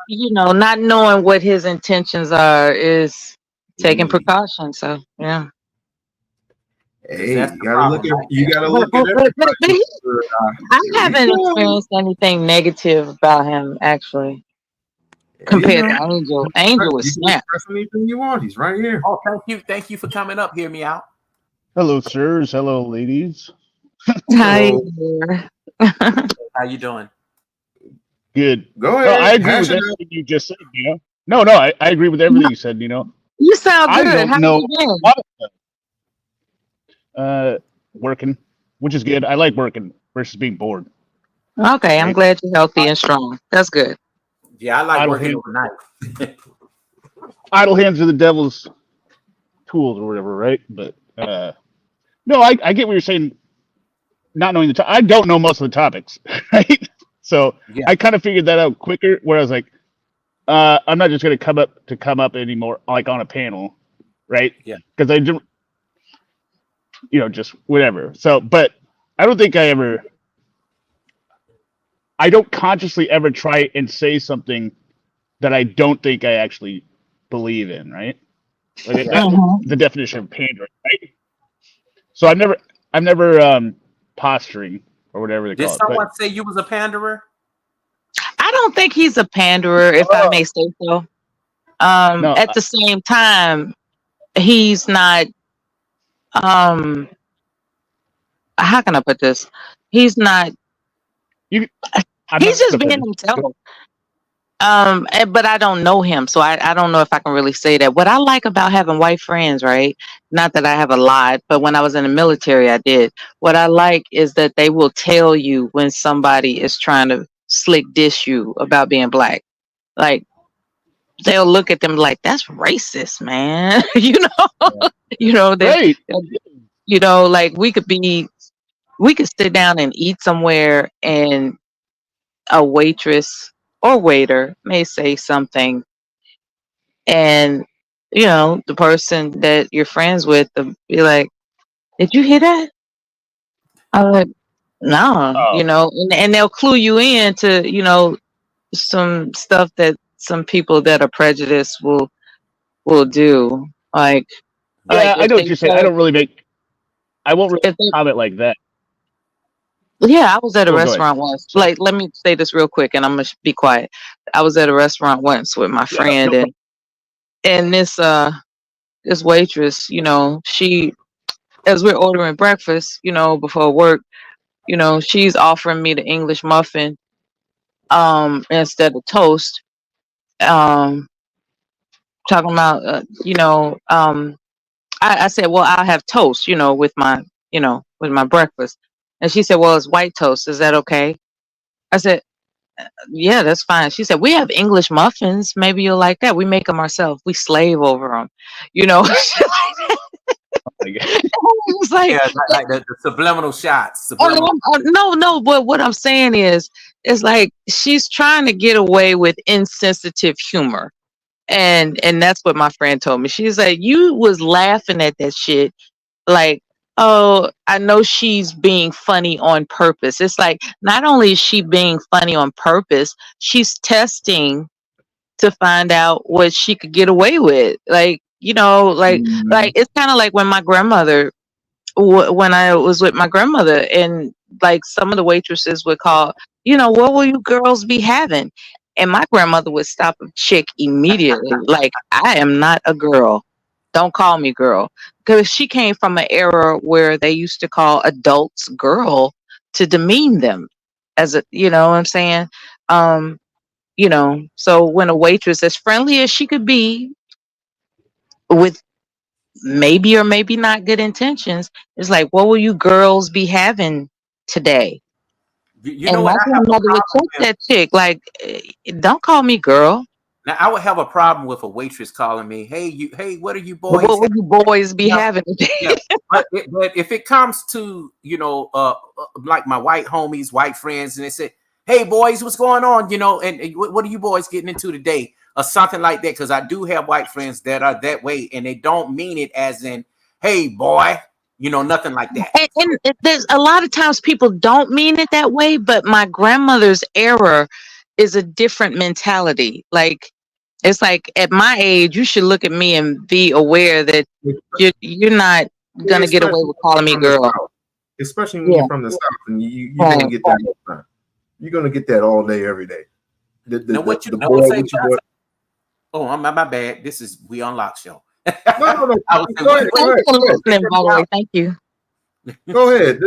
Speaker 8: not knowing what his intentions are is taking
Speaker 2: Hey,
Speaker 8: precaution. So yeah.
Speaker 4: Because
Speaker 2: hey,
Speaker 4: that's
Speaker 2: you
Speaker 4: the
Speaker 2: gotta look
Speaker 4: problem
Speaker 2: at
Speaker 4: right
Speaker 2: you
Speaker 4: there.
Speaker 2: gotta look at
Speaker 8: But
Speaker 2: everybody.
Speaker 8: I
Speaker 2: Here we
Speaker 8: haven't
Speaker 2: go.
Speaker 8: experienced anything negative about him actually
Speaker 2: There you
Speaker 8: compared
Speaker 2: go.
Speaker 8: to Angel. Angel was
Speaker 2: You can
Speaker 8: snap.
Speaker 2: express anything you want. He's right here.
Speaker 4: Oh, thank you for coming up. Hear me out.
Speaker 6: Hello, sirs. Hello, ladies.
Speaker 8: Hi
Speaker 2: So
Speaker 8: there.
Speaker 4: How you doing?
Speaker 6: Good.
Speaker 2: go
Speaker 6: Oh, I
Speaker 2: ahead,
Speaker 6: agree
Speaker 2: hash
Speaker 6: with
Speaker 2: it out.
Speaker 6: everything you just said. No, I agree with everything you said.
Speaker 8: You sound
Speaker 6: I
Speaker 8: good.
Speaker 6: don't
Speaker 8: How
Speaker 6: know
Speaker 8: you
Speaker 6: a
Speaker 8: been?
Speaker 6: lot of stuff. Working, which is good. I like working versus being bored.
Speaker 8: Okay, I'm
Speaker 6: Right?
Speaker 8: glad you're healthy
Speaker 6: I,
Speaker 8: and strong. That's good.
Speaker 4: Yeah, I like
Speaker 6: idle
Speaker 4: working
Speaker 6: hands.
Speaker 4: overnight.
Speaker 6: Idle hands are the devil's tools, or whatever. Right? But no, I get what you're saying. Not knowing I don't know most of the topics. Right? So
Speaker 4: Yeah,
Speaker 6: I kind of figured that out quicker. Where I was like, I'm not just going to come up anymore, like on a panel, right?
Speaker 4: yeah.
Speaker 6: Because I do, just whatever. So, but I don't think I don't consciously ever try and say something that I don't think I actually believe in, right? Like
Speaker 4: Yeah.
Speaker 6: that's
Speaker 8: Mhm.
Speaker 6: the definition of pandering, right? So I'm never posturing or whatever they
Speaker 4: Did
Speaker 6: call it. But
Speaker 4: someone say you was a panderer?
Speaker 8: I don't think he's a panderer, if I may say so.
Speaker 6: no,
Speaker 8: At the same time, he's not. Um, how can I put this? He's not.
Speaker 6: you. I'm
Speaker 8: He's
Speaker 6: not
Speaker 8: just being
Speaker 6: offended.
Speaker 8: himself. But I don't know him, so I don't know if I can really say that. What I like about having white friends, right? Not that I have a lot, but when I was in the military, I did. What I like is that they will tell you when somebody is trying to slick dish you about being black. Like they'll look at them like that's racist, man.
Speaker 4: Yeah.
Speaker 8: You know that.
Speaker 6: Right.
Speaker 8: Like we could sit down and eat somewhere, and a waitress or waiter may say something, and the person that you're friends with will be like, "Did you hear that?" I'm like, "No,"
Speaker 6: Oh,
Speaker 8: and they'll clue you in to some stuff that some people that are prejudiced will do. Like
Speaker 6: yeah. I
Speaker 8: if
Speaker 6: know what
Speaker 8: they
Speaker 6: you're saying. I
Speaker 8: say
Speaker 6: don't really make. I won't really
Speaker 8: if they
Speaker 6: comment like that.
Speaker 8: yeah, I was at a
Speaker 6: Well, go ahead.
Speaker 8: restaurant once.
Speaker 6: Sorry.
Speaker 8: Like, let me say this real quick, and I'm gonna be quiet. I was at a restaurant once with my
Speaker 6: Yeah. No,
Speaker 8: friend,
Speaker 6: no problem.
Speaker 8: and this waitress, she as we're ordering breakfast, before work, she's offering me the English muffin instead of toast. talking about, I said, well, I'll have toast, with my breakfast. And she said, well, it's white toast. Is that okay? I said, yeah, that's fine. She said, we have English muffins. Maybe you'll like that. We make them ourselves. We slave over them, shit like that. It was like,
Speaker 4: Yeah, like the subliminal shots.
Speaker 8: oh,
Speaker 4: Subliminal.
Speaker 8: no. But what I'm saying is, it's like she's trying to get away with insensitive humor. And that's what my friend told me. She's like, you was laughing at that shit like, oh, I know she's being funny on purpose. It's like, not only is she being funny on purpose, she's testing to find out what she could get away with. Like, like it's kind of like when my grandmother, when I was with my grandmother, and like some of the waitresses would call, what will you girls be having? And my grandmother would stop a chick immediately, like, I am not a girl. Don't call me girl. Because she came from an era where they used to call adults girl to demean them as a, you know what I'm saying? So when a waitress, as friendly as she could be, with maybe or maybe not good intentions, it's like, what will you girls be having today?
Speaker 4: You
Speaker 8: And
Speaker 4: know
Speaker 8: my
Speaker 4: what I have a
Speaker 8: grandmother would
Speaker 4: problem
Speaker 8: check
Speaker 4: with?
Speaker 8: that chick, like, don't call me girl.
Speaker 4: Now I would have a problem with a waitress calling me, hey, what are you
Speaker 8: But
Speaker 4: boys
Speaker 8: what will you boys be
Speaker 4: Yeah,
Speaker 8: having today?
Speaker 4: yeah. But if it comes to, like my white homies, white friends, and they say, hey boys, what's going on? And what are you boys getting into today? Or something like that. Because I do have white friends that are that way, and they don't mean it as in, hey boy, nothing like that.
Speaker 8: And there's a lot of times people don't mean it that way, but my grandmother's era is a different mentality. Like, it's like, at my age, you should look at me and be aware that you're not gonna get away with calling me girl.
Speaker 2: Especially when
Speaker 8: Yeah.
Speaker 2: you're from the South, and you're gonna get that all the time. You're gonna get that all day, every day.
Speaker 4: Now what you
Speaker 2: The
Speaker 4: know
Speaker 2: boy,
Speaker 4: what say?
Speaker 2: what you boy.
Speaker 4: Oh, my bad. This is We-On-Loc show.
Speaker 2: No.
Speaker 4: I was
Speaker 2: Go ahead.
Speaker 8: Thank you for listening, by the way. Thank you.
Speaker 2: Go ahead.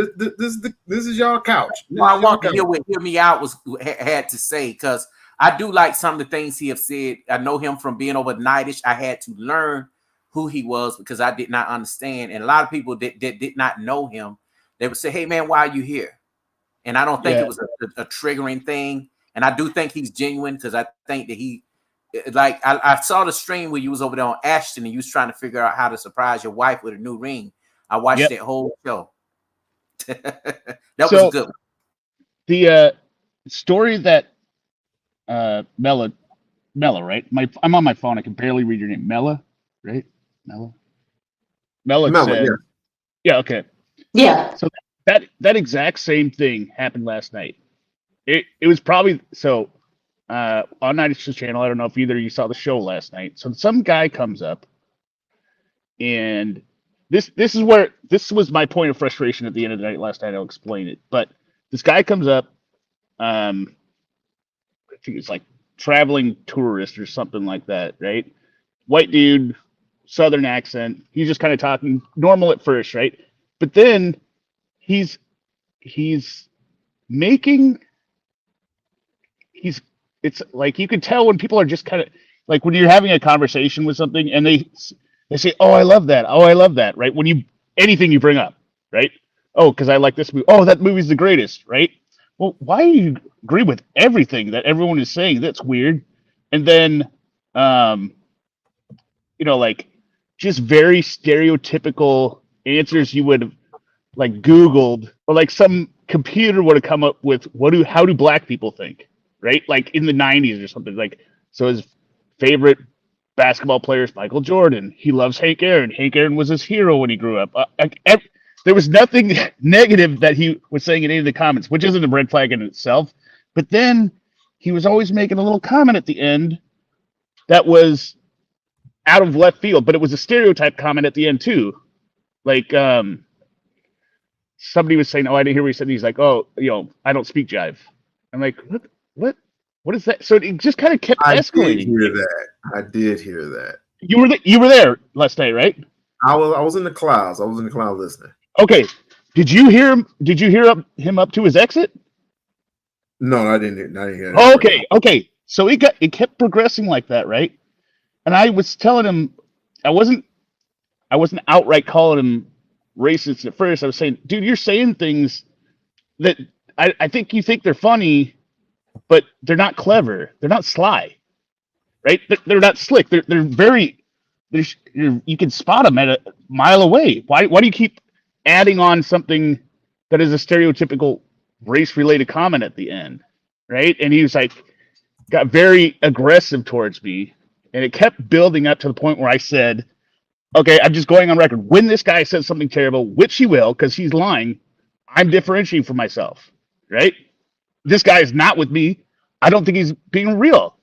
Speaker 2: This is y'all couch.
Speaker 4: No, I want to hear me out had to say, because I do like some of the things he have said. I know him from being overnightish. I had to learn who he was because I did not understand. And a lot of people that did not know him, they would say, hey man, why are you here? And I don't think it was a triggering thing. And I do think he's genuine, because I think that he, like, I saw the stream where you was over there on Ashton and you was trying to figure out how to surprise your wife with a new ring. I watched that whole show. That was a good one.
Speaker 6: The story that Mela, right? I'm on my phone. I can barely read your name. Mela, right? Mela said, yeah, okay.
Speaker 8: Yeah.
Speaker 6: So that exact same thing happened last night. It was probably so on 96 channel. I don't know if either of you saw the show last night. So some guy comes up, and this was my point of frustration at the end of the night last night. I'll explain it. But this guy comes up, I think it's like traveling tourist or something like that, right? White dude, Southern accent. He's just kind of talking normal at first, right? But then it's like you can tell when people are just kind of like when you're having a conversation with something and they say, oh, I love that, right? When anything you bring up, right? Oh, because I like this movie. Oh, that movie's the greatest, right? Well, why do you agree with everything that everyone is saying? That's weird. And then, like just very stereotypical answers you would have like Googled, or like some computer would have come up with. How do black people think, right? Like in the 90s or something. Like, so his favorite basketball player is Michael Jordan. He loves Hank Aaron. Hank Aaron was his hero when he grew up. There was nothing negative that he was saying in any of the comments, which isn't a red flag in itself. But then he was always making a little comment at the end that was out of left field, but it was a stereotype comment at the end too. Like somebody was saying, "Oh, I didn't hear what he said." And he's like, "Oh, I don't speak jive." I'm like, "What is that?" So it just kind of kept escalating.
Speaker 2: I did hear that.
Speaker 6: You were there last night, right?
Speaker 2: I was in the clouds. I was in the cloud listening.
Speaker 6: Okay. Did you hear him? Did you hear him up to his exit?
Speaker 2: No, I didn't hear that.
Speaker 6: Okay. So it kept progressing like that, right? And I was telling him, I wasn't outright calling him racist at first. I was saying, dude, you're saying things that I think you think they're funny, but they're not clever. They're not sly, right? They're not slick. They're very. You can spot them at a mile away. Why do you keep adding on something that is a stereotypical race-related comment at the end, right? And he was like, got very aggressive towards me, and it kept building up to the point where I said, okay, I'm just going on record. When this guy says something terrible, which he will, because he's lying, I'm differentiating for myself, right? This guy is not with me. I don't think he's being real.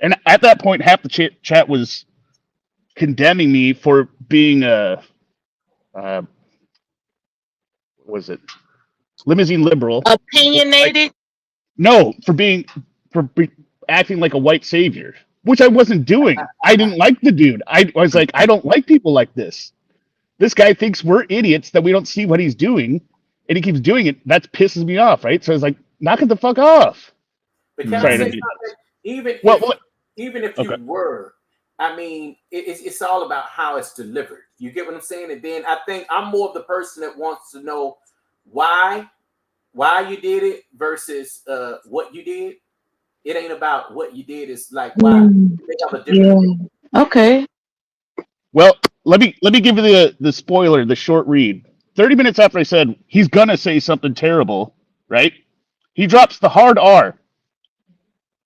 Speaker 6: And at that point, half the chat was condemning me for being a, was it limousine liberal?
Speaker 8: Opinionated.
Speaker 6: No, acting like a white savior, which I wasn't doing. I didn't like the dude. I was like, I don't like people like this. This guy thinks we're idiots that we don't see what he's doing, and he keeps doing it. That pisses me off, right? So I was like, knock it the fuck off.
Speaker 4: But can
Speaker 6: Sorry,
Speaker 4: I say
Speaker 6: I didn't-
Speaker 4: something? Even
Speaker 6: Well,
Speaker 4: if
Speaker 6: okay.
Speaker 4: you were, I mean, it's all about how it's delivered. You get what I'm saying? And then I think I'm more of the person that wants to know why you did it versus what you did. It ain't about what you did. It's like why. They have a different.
Speaker 8: Yeah. Okay.
Speaker 6: Well, let me give you the spoiler, the short read. 30 minutes after I said he's gonna say something terrible, right? He drops the hard R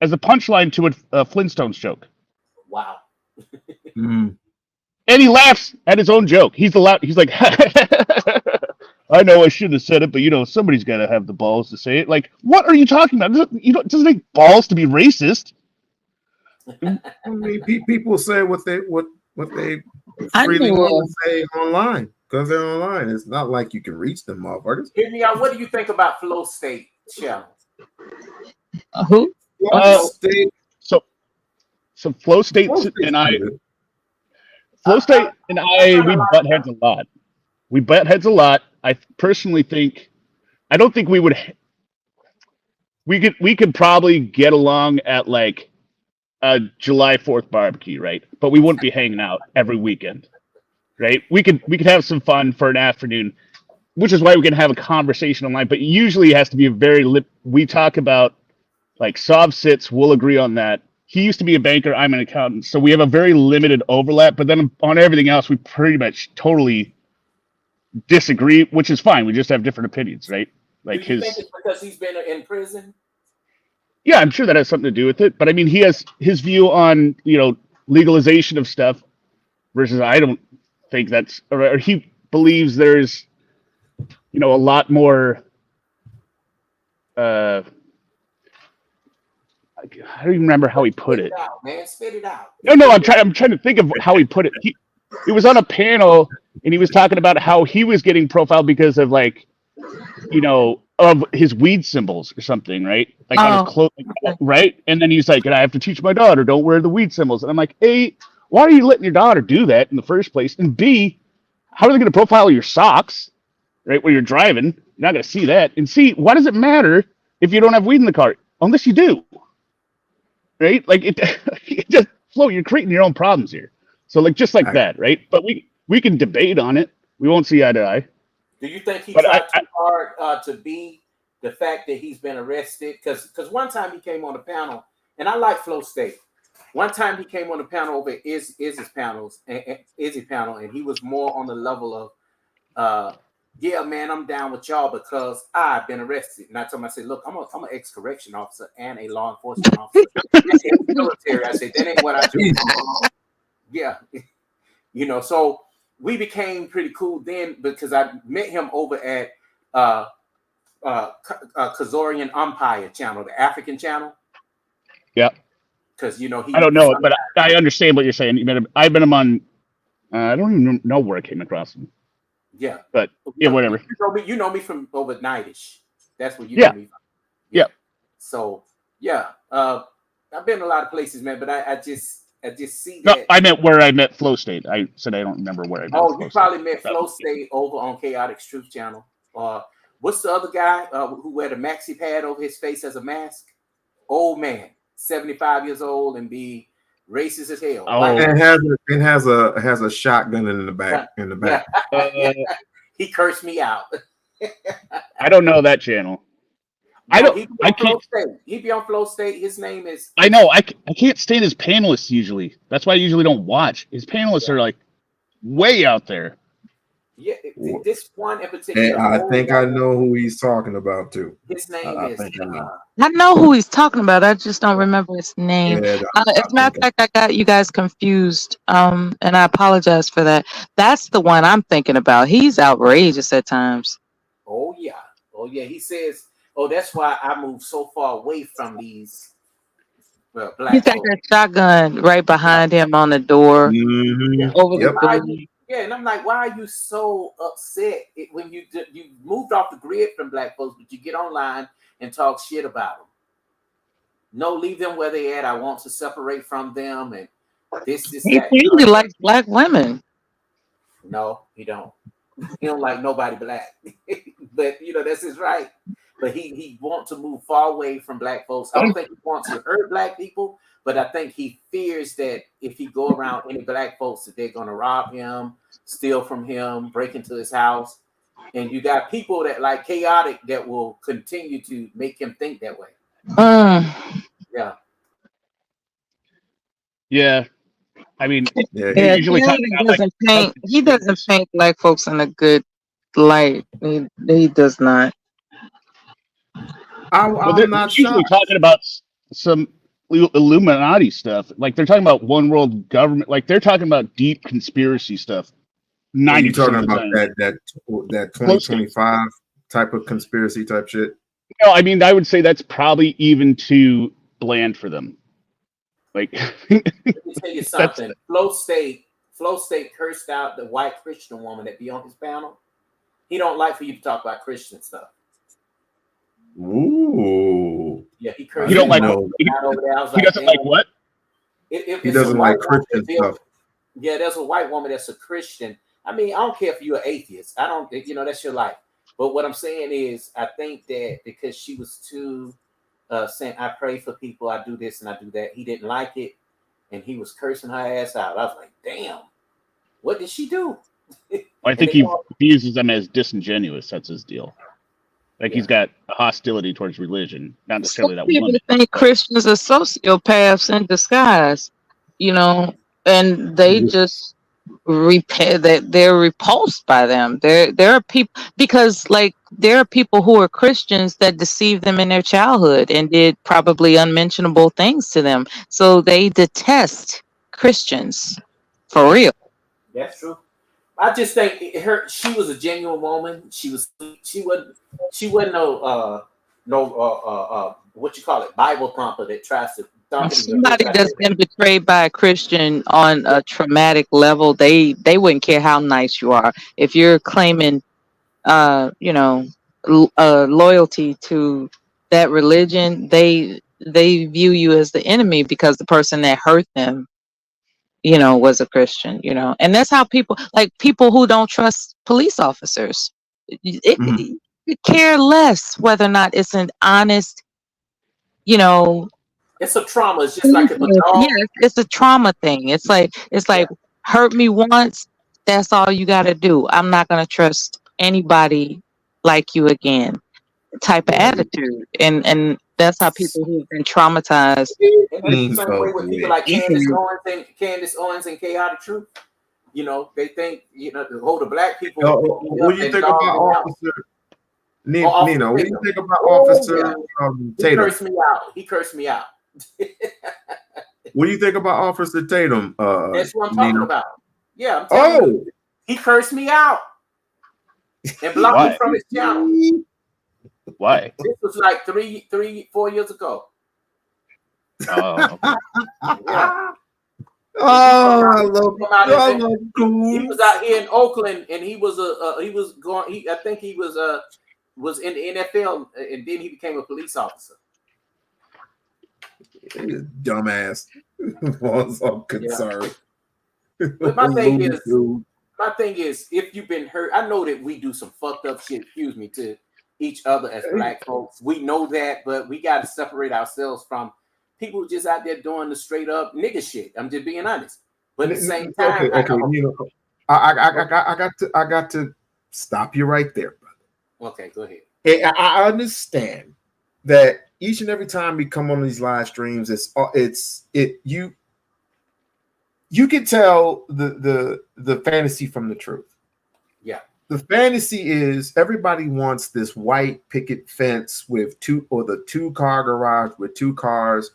Speaker 6: as a punchline to a Flintstones joke,
Speaker 4: Wow.
Speaker 2: Mm.
Speaker 6: and he laughs at his own joke. He's like, I know I shouldn't have said it, but somebody's got to have the balls to say it. Like, what are you talking about? It doesn't take balls to be racist.
Speaker 2: I mean, people say what they
Speaker 8: I
Speaker 2: freely
Speaker 8: know.
Speaker 2: want to say online because they're online. It's not like you can reach them, motherfuckers.
Speaker 4: Hit me out. What do you think about Flow State channel?
Speaker 8: Who?
Speaker 2: State,
Speaker 6: So Flow State and I, Flow State and I, we butt heads a lot. We butt heads a lot. I personally think, I don't think we would. We could probably get along at like a July 4th barbecue, right? But we wouldn't be hanging out every weekend, right? We could have some fun for an afternoon, which is why we can have a conversation online. But usually it has to be a very we talk about like sob sits. We'll agree on that. He used to be a banker. I'm an accountant, so we have a very limited overlap. But then on everything else, we pretty much totally disagree, which is fine. We just have different opinions, right? Like
Speaker 4: Do you think it's because he's been in prison?
Speaker 6: Yeah, I'm sure that has something to do with it. But I mean, he has his view on legalization of stuff versus I don't think that's, or he believes there's a lot more. I don't even remember how he put it.
Speaker 4: Spit it out, man. Spit it out.
Speaker 6: No, I'm trying to think of how he put it. He was on a panel and he was talking about how he was getting profiled because of of his weed symbols or something, right? Like on his clothing, right? And then he's like, and I have to teach my daughter, don't wear the weed symbols. And I'm like, A, why are you letting your daughter do that in the first place? And B, how are they going to profile your socks, right? When you're driving, you're not going to see that. And C, why does it matter if you don't have weed in the car? Unless you do, right? Like it just Flo, you're creating your own problems here. So like just like that, right? But we can debate on it. We won't see eye to eye.
Speaker 4: Do you think he tried too hard to be the fact that he's been arrested? Because one time he came on the panel, and I like Flow State. One time he came on the panel over Izzy's panel, and he was more on the level of, yeah, man, I'm down with y'all because I've been arrested. And I told him, I said, look, I'm an ex-correction officer and a law enforcement officer in the military. I said, that ain't what I do. Yeah, so we became pretty cool then because I met him over at Khazarian Umpire channel, the African channel.
Speaker 6: Yeah.
Speaker 4: Because he
Speaker 6: I don't know, but I understand what you're saying. I've been him on. I don't even know where I came across him.
Speaker 4: Yeah.
Speaker 6: But yeah, whatever.
Speaker 4: You know me from over Nightish. That's where you know me from.
Speaker 6: Yeah.
Speaker 4: So yeah, I've been a lot of places, man. But I just see that.
Speaker 6: No, I meant where I met Flow State. I said I don't remember where I met.
Speaker 4: Oh, you probably met Flow State over on Chaotic Truth channel. What's the other guy who had a maxi pad over his face as a mask? Old man. 75 years old and be racist as hell.
Speaker 6: Oh.
Speaker 4: Like,
Speaker 2: And has a shotgun in the back.
Speaker 4: He cursed me out.
Speaker 6: I don't know that channel.
Speaker 4: No, he be
Speaker 6: I
Speaker 4: on Flow
Speaker 6: can't.
Speaker 4: State. He be on Flow State. His name is.
Speaker 6: I know. I can't stand his panelists usually. That's why I usually don't watch. His panelists are like way out there.
Speaker 4: Yeah, this one in
Speaker 2: And
Speaker 4: particular.
Speaker 2: I think I know who he's talking about too.
Speaker 4: His name is.
Speaker 8: I know who he's talking about. I just don't remember his name.
Speaker 2: Yeah,
Speaker 8: As a matter of fact, I got you guys confused. And I apologize for that. That's the one I'm thinking about. He's outrageous at times.
Speaker 4: Oh yeah. He says, "Oh, that's why I moved so far away from these black
Speaker 8: He's got
Speaker 4: folks."
Speaker 8: that shotgun right behind him on the door.
Speaker 2: Mhm.
Speaker 8: Over
Speaker 2: Yep.
Speaker 8: the door.
Speaker 4: Yeah, and I'm like, why are you so upset when you moved off the grid from black folks, but you get online and talk shit about them? No, leave them where they at. I want to separate from them, and this
Speaker 8: He
Speaker 4: that.
Speaker 8: really likes black women.
Speaker 4: No, he don't. He don't like nobody black. But that's his right. But he wants to move far away from black folks. I don't think he wants to hurt black people, but I think he fears that if he go around any black folks, that they're gonna rob him, steal from him, break into his house. And you got people that like chaotic that will continue to make him think that way. Yeah.
Speaker 6: Yeah. I mean,
Speaker 2: Yeah,
Speaker 8: Yeah,
Speaker 6: usually
Speaker 8: Chaotic he doesn't paint black folks in a good light. He does not.
Speaker 6: Well, they're usually talking about some Illuminati stuff. Like they're talking about one world government. Like they're talking about deep conspiracy stuff.
Speaker 2: Are
Speaker 6: 90%
Speaker 2: you talking
Speaker 6: of the
Speaker 2: about
Speaker 6: time.
Speaker 2: that 2025 type of conspiracy type shit?
Speaker 6: No, I mean I would say that's probably even too bland for them. Like,
Speaker 4: Let me tell you something. Flow State cursed out the white Christian woman that be on his panel. He don't like for you to talk about Christian stuff.
Speaker 2: Ooh.
Speaker 4: Yeah, he cursed.
Speaker 6: You don't like
Speaker 4: over there. I was
Speaker 6: he doesn't like what?
Speaker 2: He doesn't like Christian stuff.
Speaker 4: Yeah, there's a white woman that's a Christian. I mean, I don't care if you're an atheist. I don't, that's your life. But what I'm saying is, I think that because she was too saying, I pray for people, I do this and I do that. He didn't like it, and he was cursing her ass out. I was like, damn, what did she do?
Speaker 6: I think he uses them as disingenuous. That's his deal. Like he's got a hostility towards religion, not necessarily that
Speaker 8: People
Speaker 6: woman.
Speaker 8: think Christians are sociopaths in disguise, and they just they're repulsed by them. There are people because there are people who are Christians that deceived them in their childhood and did probably unmentionable things to them. So they detest Christians for real.
Speaker 4: That's true. I just think she was a genuine woman. She wasn't no what you call it, Bible thumper that tries to
Speaker 8: somebody that's been betrayed by a Christian on a traumatic level, they wouldn't care how nice you are. If you're claiming loyalty to that religion, they view you as the enemy because the person that hurt them was a Christian, and that's how people who don't trust police officers. It care less whether or not it's an honest,
Speaker 4: it's a trauma. It's just like a dog.
Speaker 8: Yes, it's a trauma thing. It's like hurt me once, that's all you got to do. I'm not going to trust anybody like you again. Type of attitude, and that's how people who've been traumatized.
Speaker 4: And it's the same way with people like Candace Owens and Chaotic Truth. They think the black people.
Speaker 2: What do you think about Officer Nino? What do you think about Officer Tatum?
Speaker 4: He cursed me out.
Speaker 2: What do you think about Officer Tatum?
Speaker 4: That's what I'm talking about. Yeah. I'm telling you, he cursed me out and blocked me from his channel.
Speaker 6: Why?
Speaker 4: This was like 4 years ago.
Speaker 6: Oh.
Speaker 4: Yeah.
Speaker 2: I love
Speaker 4: he was out here in Oakland, and he was I think he was in the NFL, and then he became a police officer.
Speaker 2: Dumbass. Was I'm concerned.
Speaker 4: But my thing is, if you've been hurt, I know that we do some fucked up shit. Excuse me, to each other as black folks. We know that, but we got to separate ourselves from people just out there doing the straight up nigga shit. I'm just being honest. But at the same time,
Speaker 2: okay, I got to stop you right there, brother.
Speaker 4: Okay, go ahead.
Speaker 2: I understand that each and every time we come on these live streams, you can tell the fantasy from the truth.
Speaker 4: Yeah.
Speaker 2: The fantasy is everybody wants this white picket fence with the 2-car garage with 2 cars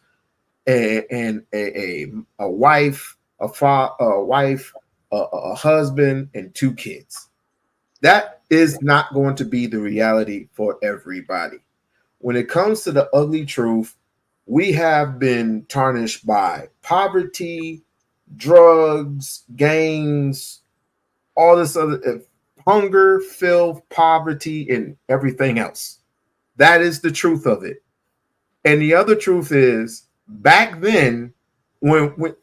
Speaker 2: and a wife, a husband, and 2 kids. That is not going to be the reality for everybody. When it comes to the ugly truth, we have been tarnished by poverty, drugs, gangs, all this other hunger, filth, poverty, and everything else. That is the truth of it. And the other truth is, back then,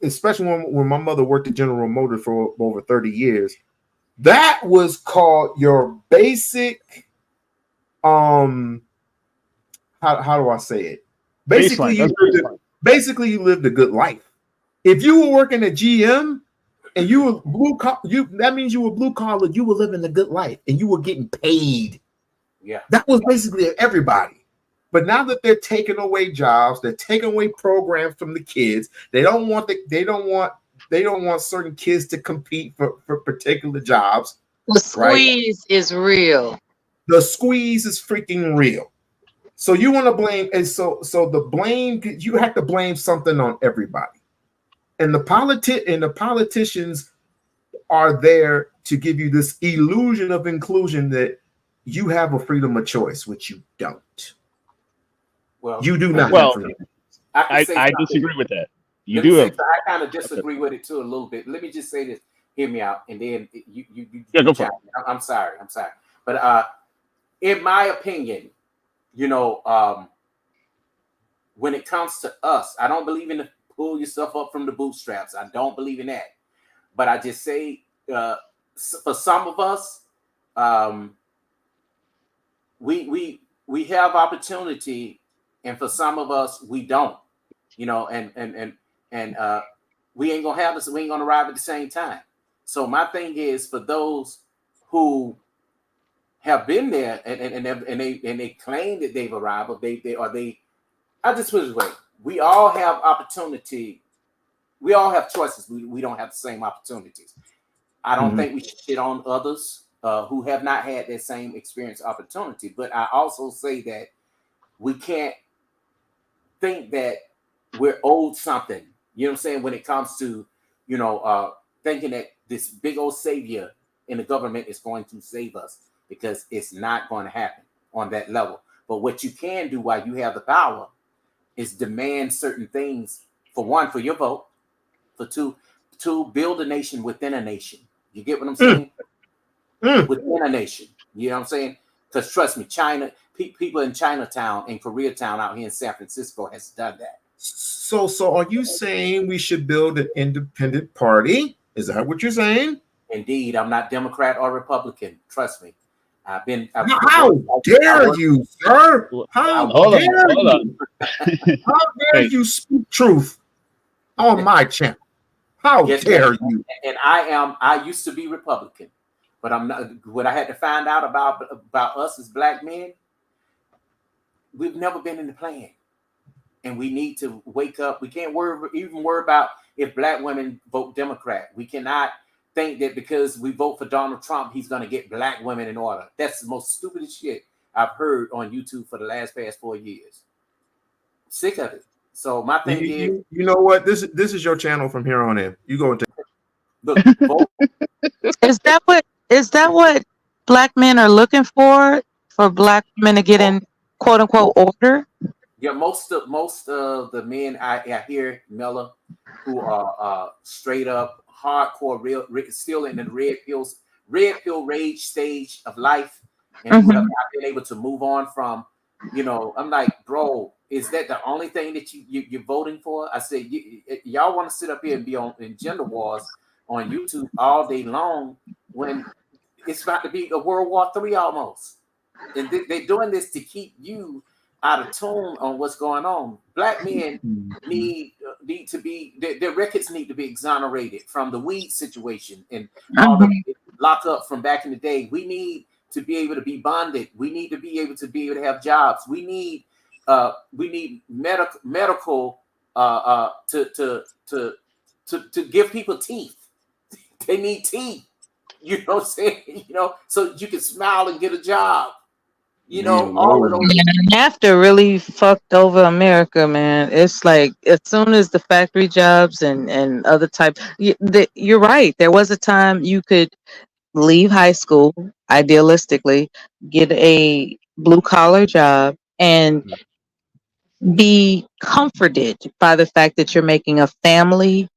Speaker 2: especially when my mother worked at General Motors for over 30 years, that was called your basic, how do I say it? Basically, you lived a good life. If you were working at GM and you were blue collar, that means you were blue collar. You were living a good life and you were getting paid.
Speaker 4: Yeah,
Speaker 2: that was basically everybody. But now that they're taking away jobs, they're taking away programs from the kids. They don't want certain kids to compete for particular jobs.
Speaker 8: The squeeze is real.
Speaker 2: The squeeze is freaking real. So you want to blame, and so the blame, you have to blame something on everybody. And the politicians are there to give you this illusion of inclusion that you have a freedom of choice, which you don't.
Speaker 4: Well,
Speaker 2: you do not.
Speaker 6: Well,
Speaker 4: I
Speaker 6: disagree with that. You do have.
Speaker 4: I kind of disagree with it too a little bit. Let me just say this. Hear me out, and then you
Speaker 6: go for it.
Speaker 4: I'm sorry, but in my opinion, when it comes to us, I don't believe in the pull yourself up from the bootstraps. I don't believe in that. But I just say, for some of us, we have opportunity, and for some of us, we don't. And we ain't gonna have this. We ain't gonna arrive at the same time. So my thing is, for those who have been there and they claim that they've arrived, or they. I just put it this way: we all have opportunity. We all have choices. We don't have the same opportunities. I don't think we should shit on others who have not had that same experience opportunity. But I also say that we can't think that we're owed something. You know what I'm saying? When it comes to, thinking that this big old savior in the government is going to save us, because it's not going to happen on that level. But what you can do while you have the power is demand certain things. For one, for your vote. For two, build a nation within a nation. You get what I'm saying? Within a nation. You know what I'm saying? Because trust me, China, people in Chinatown and Koreatown out here in San Francisco has done that.
Speaker 2: So are you saying we should build an independent party? Is that what you're saying?
Speaker 4: Indeed, I'm not Democrat or Republican. Trust me. How
Speaker 2: dare you, sir? How dare you speak truth on my channel? How dare you?
Speaker 4: And I used to be Republican, but I'm not. What I had to find out about us as black men, we've never been in the plan. And we need to wake up. We can't even worry about if black women vote Democrat. We cannot think that because we vote for Donald Trump, he's going to get black women in order. That's the most stupidest shit I've heard on YouTube for the past 4 years. Sick of it. So my thing is,
Speaker 2: you know what? This is your channel from here on in. You go and take.
Speaker 4: Look,
Speaker 8: is that what black men are looking for black women to get in quote unquote order?
Speaker 4: Yeah, most of the men I hear, Miller, who are straight up hardcore, real still in the red pill rage stage of life, and who have not been able to move on from. I'm like, bro, is that the only thing that you're voting for? I said, y'all want to sit up here and be in gender wars on YouTube all day long when it's about to be a World War III almost, and they're doing this to keep you out of tune on what's going on. Black men
Speaker 6: Mhm.
Speaker 4: need to be their records need to be exonerated from the weed situation and all
Speaker 8: Mhm.
Speaker 4: the lockup from back in the day. We need to be able to be bonded. We need to be able to have jobs. We need medical to give people teeth. They need teeth. You know what I'm saying? You know, so you can smile and get a job. You know, all of those.
Speaker 8: Yeah, NAFTA really fucked over America, man. It's like as soon as the factory jobs and other type, you're right. There was a time you could leave high school, idealistically, get a blue collar job, and be comforted by the fact that you're making a family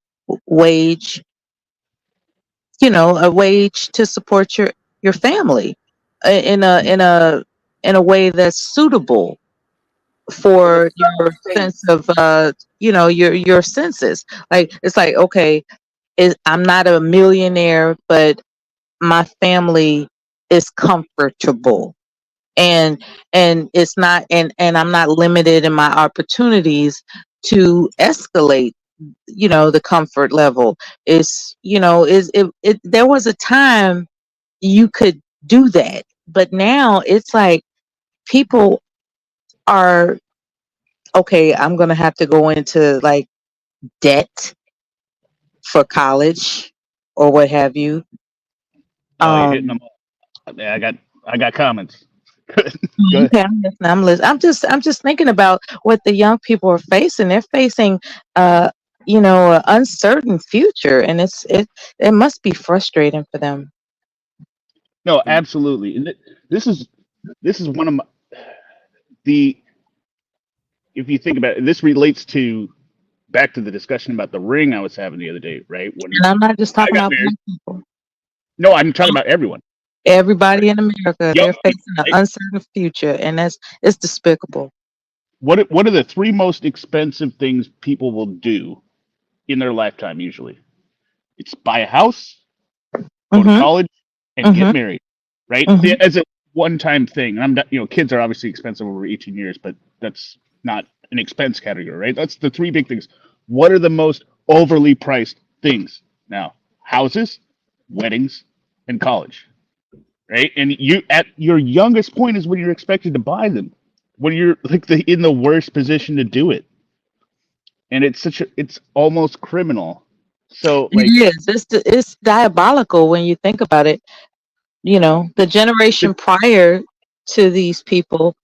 Speaker 8: wage, a wage to support your family in a way that's suitable
Speaker 4: But the
Speaker 8: for
Speaker 4: southern
Speaker 8: your sense
Speaker 4: states,
Speaker 8: of your senses. Like it's like, okay, I'm not a millionaire, but my family is comfortable, and it's not, and I'm not limited in my opportunities to escalate, the comfort level. Is there was a time you could do that, but now it's like people are, okay, I'm gonna have to go into like debt for college or what have you.
Speaker 6: Oh, you're hitting them
Speaker 8: um
Speaker 6: up. Yeah, I got comments. Good.
Speaker 8: okay, I'm listening. I'm just thinking about what the young people are facing. They're facing an uncertain future, and it must be frustrating for them.
Speaker 6: No, absolutely. And this is one of the if you think about it, this relates to back to the discussion about the ring I was having the other day, right? When
Speaker 8: And I'm not just
Speaker 6: I
Speaker 8: talking
Speaker 6: got
Speaker 8: about
Speaker 6: married.
Speaker 8: black people.
Speaker 6: No, I'm talking about everyone,
Speaker 8: Everybody
Speaker 6: right?
Speaker 8: in America,
Speaker 6: Young
Speaker 8: they're
Speaker 6: people,
Speaker 8: facing an
Speaker 6: right?
Speaker 8: uncertain future, and it's despicable.
Speaker 6: What are the three most expensive things people will do in their lifetime usually? It's buy a house, go to
Speaker 8: Mhm.
Speaker 6: college, and get
Speaker 8: Mhm.
Speaker 6: married, right?
Speaker 8: Mhm.
Speaker 6: As a one-time thing. And I'm not, kids are obviously expensive over 18 years, but that's not an expense category, right? That's the three big things. What are the most overly priced things now? Houses, weddings, and college, right? And you at your youngest point is when you're expected to buy them, when you're like in the worst position to do it, and it's almost criminal. So like
Speaker 8: It is. It's diabolical when you think about it. The
Speaker 6: the
Speaker 8: generation prior to these people,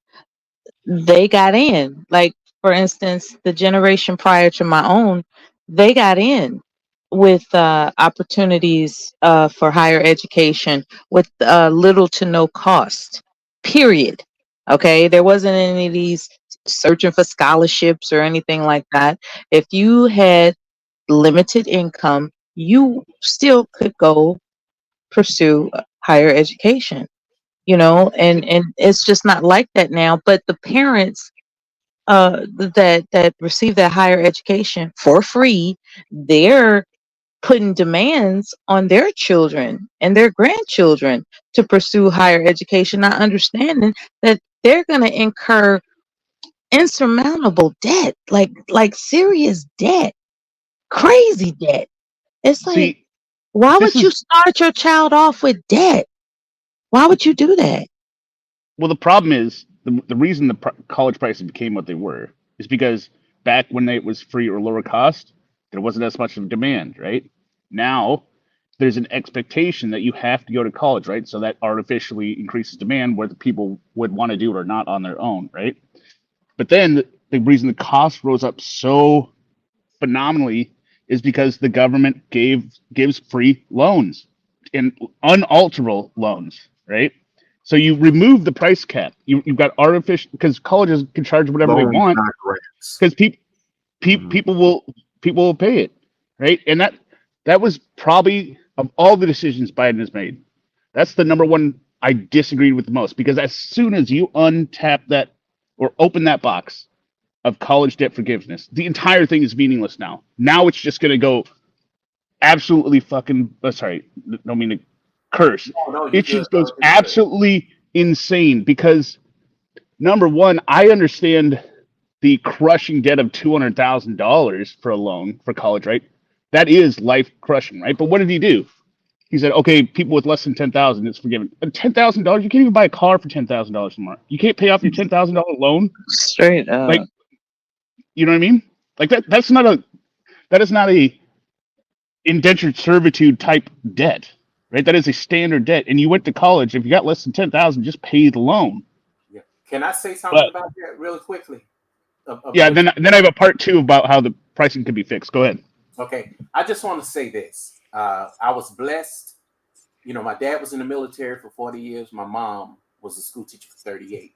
Speaker 8: they got in. Like, for instance, the generation prior to my own, they got in with opportunities for higher education with little to no cost, period. Okay. There wasn't any of these searching for scholarships or anything like that. If you had limited income, you still could go pursue higher education, and it's just not like that now. But the parents that receive that higher education for free, they're putting demands on their children and their grandchildren to pursue higher education, not understanding that they're going to incur insurmountable debt, like serious debt, crazy debt. It's like,
Speaker 6: see
Speaker 8: why
Speaker 6: this
Speaker 8: would you
Speaker 6: is
Speaker 8: start your child off with debt? Why would you do that?
Speaker 6: well, the problem is the reason college prices became what they were is because back when it was free or lower cost, there wasn't as much of demand, right? Now there's an expectation that you have to go to college, right? So that artificially increases demand, whether people would want to do it or not on their own, right? But then the reason the cost rose up so phenomenally is because the government gives free loans and unalterable loans, right? So you remove the price cap. You've got artificial because colleges can charge whatever they
Speaker 2: Loans,
Speaker 6: want
Speaker 2: not grants.
Speaker 6: because
Speaker 2: Mhm.
Speaker 6: people will pay it, right? And that was probably of all the decisions Biden has made, that's the number one I disagreed with the most because as soon as you untap that or open that box of college debt forgiveness, the entire thing is meaningless now. Now it's just going to go absolutely fucking. Sorry, don't mean to curse.
Speaker 4: no, you
Speaker 6: It
Speaker 4: good,
Speaker 6: just
Speaker 4: brother.
Speaker 6: goes
Speaker 4: It's good.
Speaker 6: absolutely insane because number one, I understand the crushing debt of $200,000 for a loan for college, right? That is life crushing, right? But what did he do? He said, okay, people with less than 10,000, it's forgiven. $10,000, you can't even buy a car for $10,000 tomorrow. You can't pay off your $10,000 loan.
Speaker 8: Straight up.
Speaker 6: Like, you know what I mean? Like that is not a indentured servitude type debt, right? That is a standard debt. And you went to college, if you got less than 10,000, just pay the loan.
Speaker 4: Yeah. Can I say something
Speaker 6: But
Speaker 4: about that really quickly?
Speaker 6: yeah, then I have a part two about how the pricing can be fixed. Go ahead.
Speaker 4: Okay, I just want to say this. I was blessed. You know, my dad was in the military for 40 years. My mom was a school teacher for 38.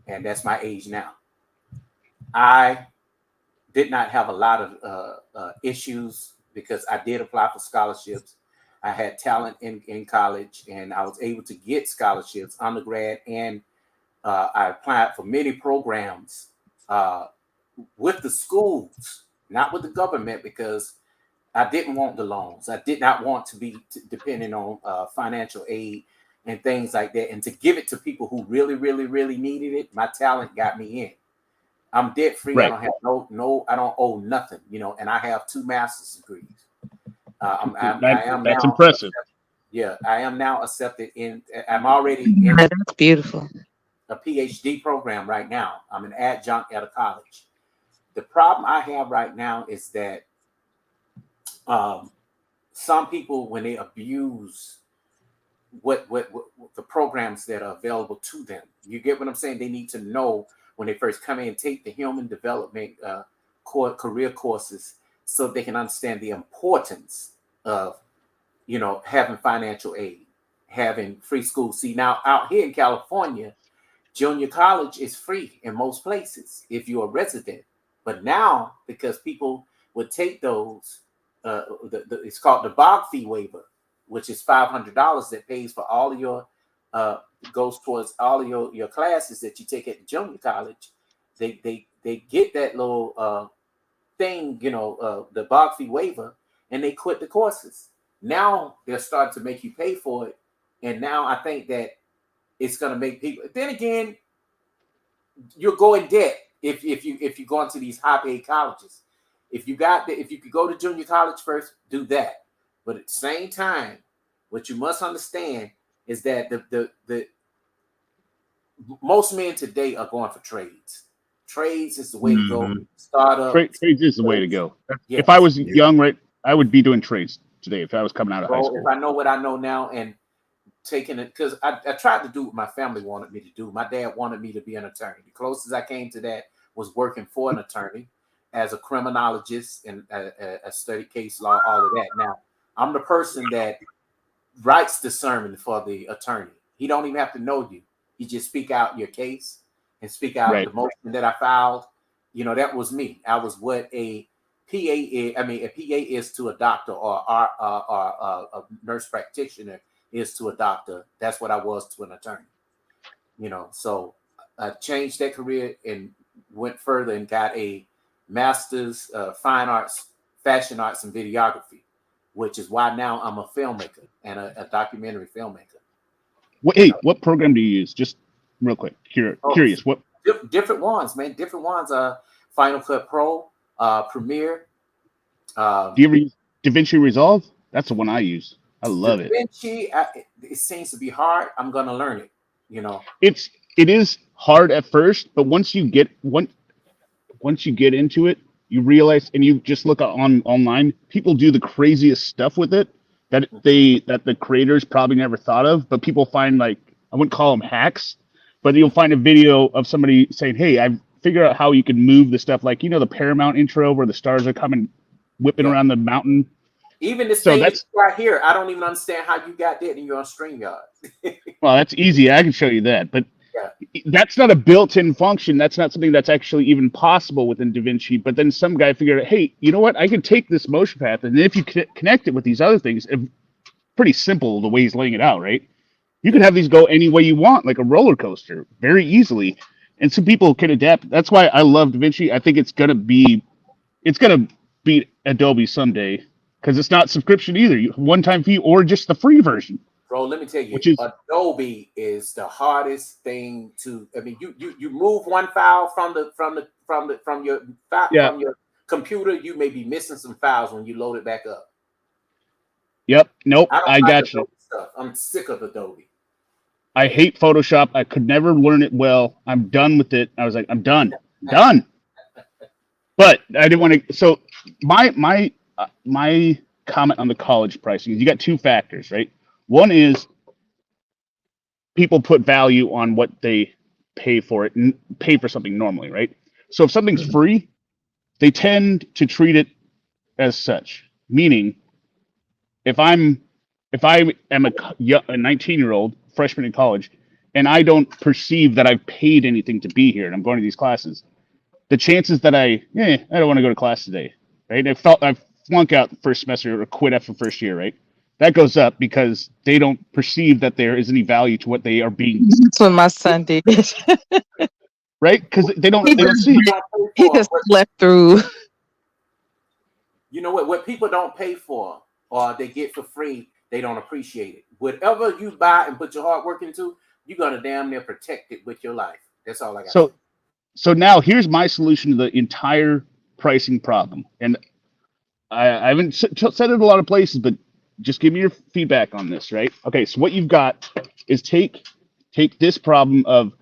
Speaker 4: And that's my age now. I did not have a lot of issues because I did apply for scholarships. I had talent in college, and I was able to get scholarships, undergrad, and I applied for many programs with the schools, not with the government, because I didn't want the loans. I did not want to be dependent on financial aid and things like that. And to give it to people who really, really, really needed it, my talent got me in. I'm debt free.
Speaker 6: Right.
Speaker 4: I don't have I don't owe nothing, you know, and I have 2 master's degrees.
Speaker 6: That's impressive.
Speaker 4: Yeah, I am now accepted I'm already in
Speaker 8: That's beautiful.
Speaker 4: a PhD program right now. I'm an adjunct at a college. The problem I have right now is that some people, when they abuse what the programs that are available to them, you get what I'm saying? They need to know when they first come in and take the human development career courses, so they can understand the importance of, you know, having financial aid, having free school. See, now out here in California, junior college is free in most places if you're a resident. But now, because people would take those, it's called the bog fee waiver, which is $500 that pays for all of your, goes towards all of your classes that you take at the junior college. They get that little thing, you know, the bog fee waiver, and they quit the courses. Now they're starting to make you pay for it. And now I think that it's going to make people, then again, you'll go in debt if you go into these high paid colleges. If you could go to junior college first, do that. But at the same time, what you must understand is that the most men today are going for trades. Trades is the way to go. Startup.
Speaker 6: Trades is the way to go.
Speaker 4: Yes.
Speaker 6: If I was young, right, I would be doing trades today if I was coming out of high school.
Speaker 4: If I know what I know now and taking it, because I tried to do what my family wanted me to do. My dad wanted me to be an attorney. The closest I came to that was working for an attorney as a criminologist and a study case law, all of that. Now, I'm the person that writes the sermon for the attorney. He don't even have to know you. You just speak out your case and speak out the motion that I filed. You know, that was me. I was what a PA is. I mean, a PA is to a doctor, or a nurse practitioner is to a doctor. That's what I was to an attorney. You know, so I changed that career and went further and got a master's fine arts, fashion arts, and videography, which is why now I'm a filmmaker and a documentary filmmaker.
Speaker 6: What program do you use? Just real quick, curious. What
Speaker 4: different ones, man? Different ones. Final Cut Pro, Premiere.
Speaker 6: Do you ever use DaVinci Resolve? That's the one I use. I love it.
Speaker 4: DaVinci, it seems to be hard. I'm gonna learn it. You know,
Speaker 6: it is hard at first, but once you get into it, you realize, and you just look online, people do the craziest stuff with it that the creators probably never thought of. But people find, like, I wouldn't call them hacks, but you'll find a video of somebody saying, "Hey, I've figured out how you can move the stuff, like, you know, the Paramount intro where the stars are coming whipping around the mountain."
Speaker 4: Even this thing right here, I don't even understand how you got that and you're on StreamYard.
Speaker 6: Well, that's easy. I can show you that, but that's not a built-in function. That's not something that's actually even possible within DaVinci. But then some guy figured out, hey, you know what? I can take this motion path, and if you connect it with these other things, pretty simple the way he's laying it out, right? You can have these go any way you want, like a roller coaster, very easily. And some people can adapt. That's why I love DaVinci. I think it's gonna beat Adobe someday, because it's not subscription either. One-time fee or just the free version.
Speaker 4: Bro, let me tell you,
Speaker 6: which is
Speaker 4: Adobe is the hardest thing to. I mean, you move one file from
Speaker 6: yeah.
Speaker 4: your computer, you may be missing some files when you load it back up.
Speaker 6: Yep. Nope.
Speaker 4: I don't
Speaker 6: I
Speaker 4: like
Speaker 6: got you.
Speaker 4: Adobe stuff. I'm sick of Adobe.
Speaker 6: I hate Photoshop. I could never learn it well. I'm done with it. I was like, I'm done. Done. But I didn't want to. So my comment on the college pricing is you got two factors, right? One is people put value on what they pay for it and pay for something normally, right? So if something's free, they tend to treat it as such. Meaning, if I am a 19-year-old freshman in college and I don't perceive that I've paid anything to be here and I'm going to these classes, the chances that I don't want to go to class today, right? I flunk out the first semester or quit after the first year, right? That goes up because they don't perceive that there is any value to what they are being,
Speaker 8: That's what my son did.
Speaker 6: right? Because they don't
Speaker 8: He
Speaker 6: see.
Speaker 8: he just slept through.
Speaker 4: You know what people don't pay for or they get for free, they don't appreciate it. Whatever you buy and put your hard work into, you're gonna damn near protect it with your life. That's all I got.
Speaker 6: So now here's my solution to the entire pricing problem, and I haven't said it in a lot of places, but just give me your feedback on this, right? Okay, so what you've got is take this problem of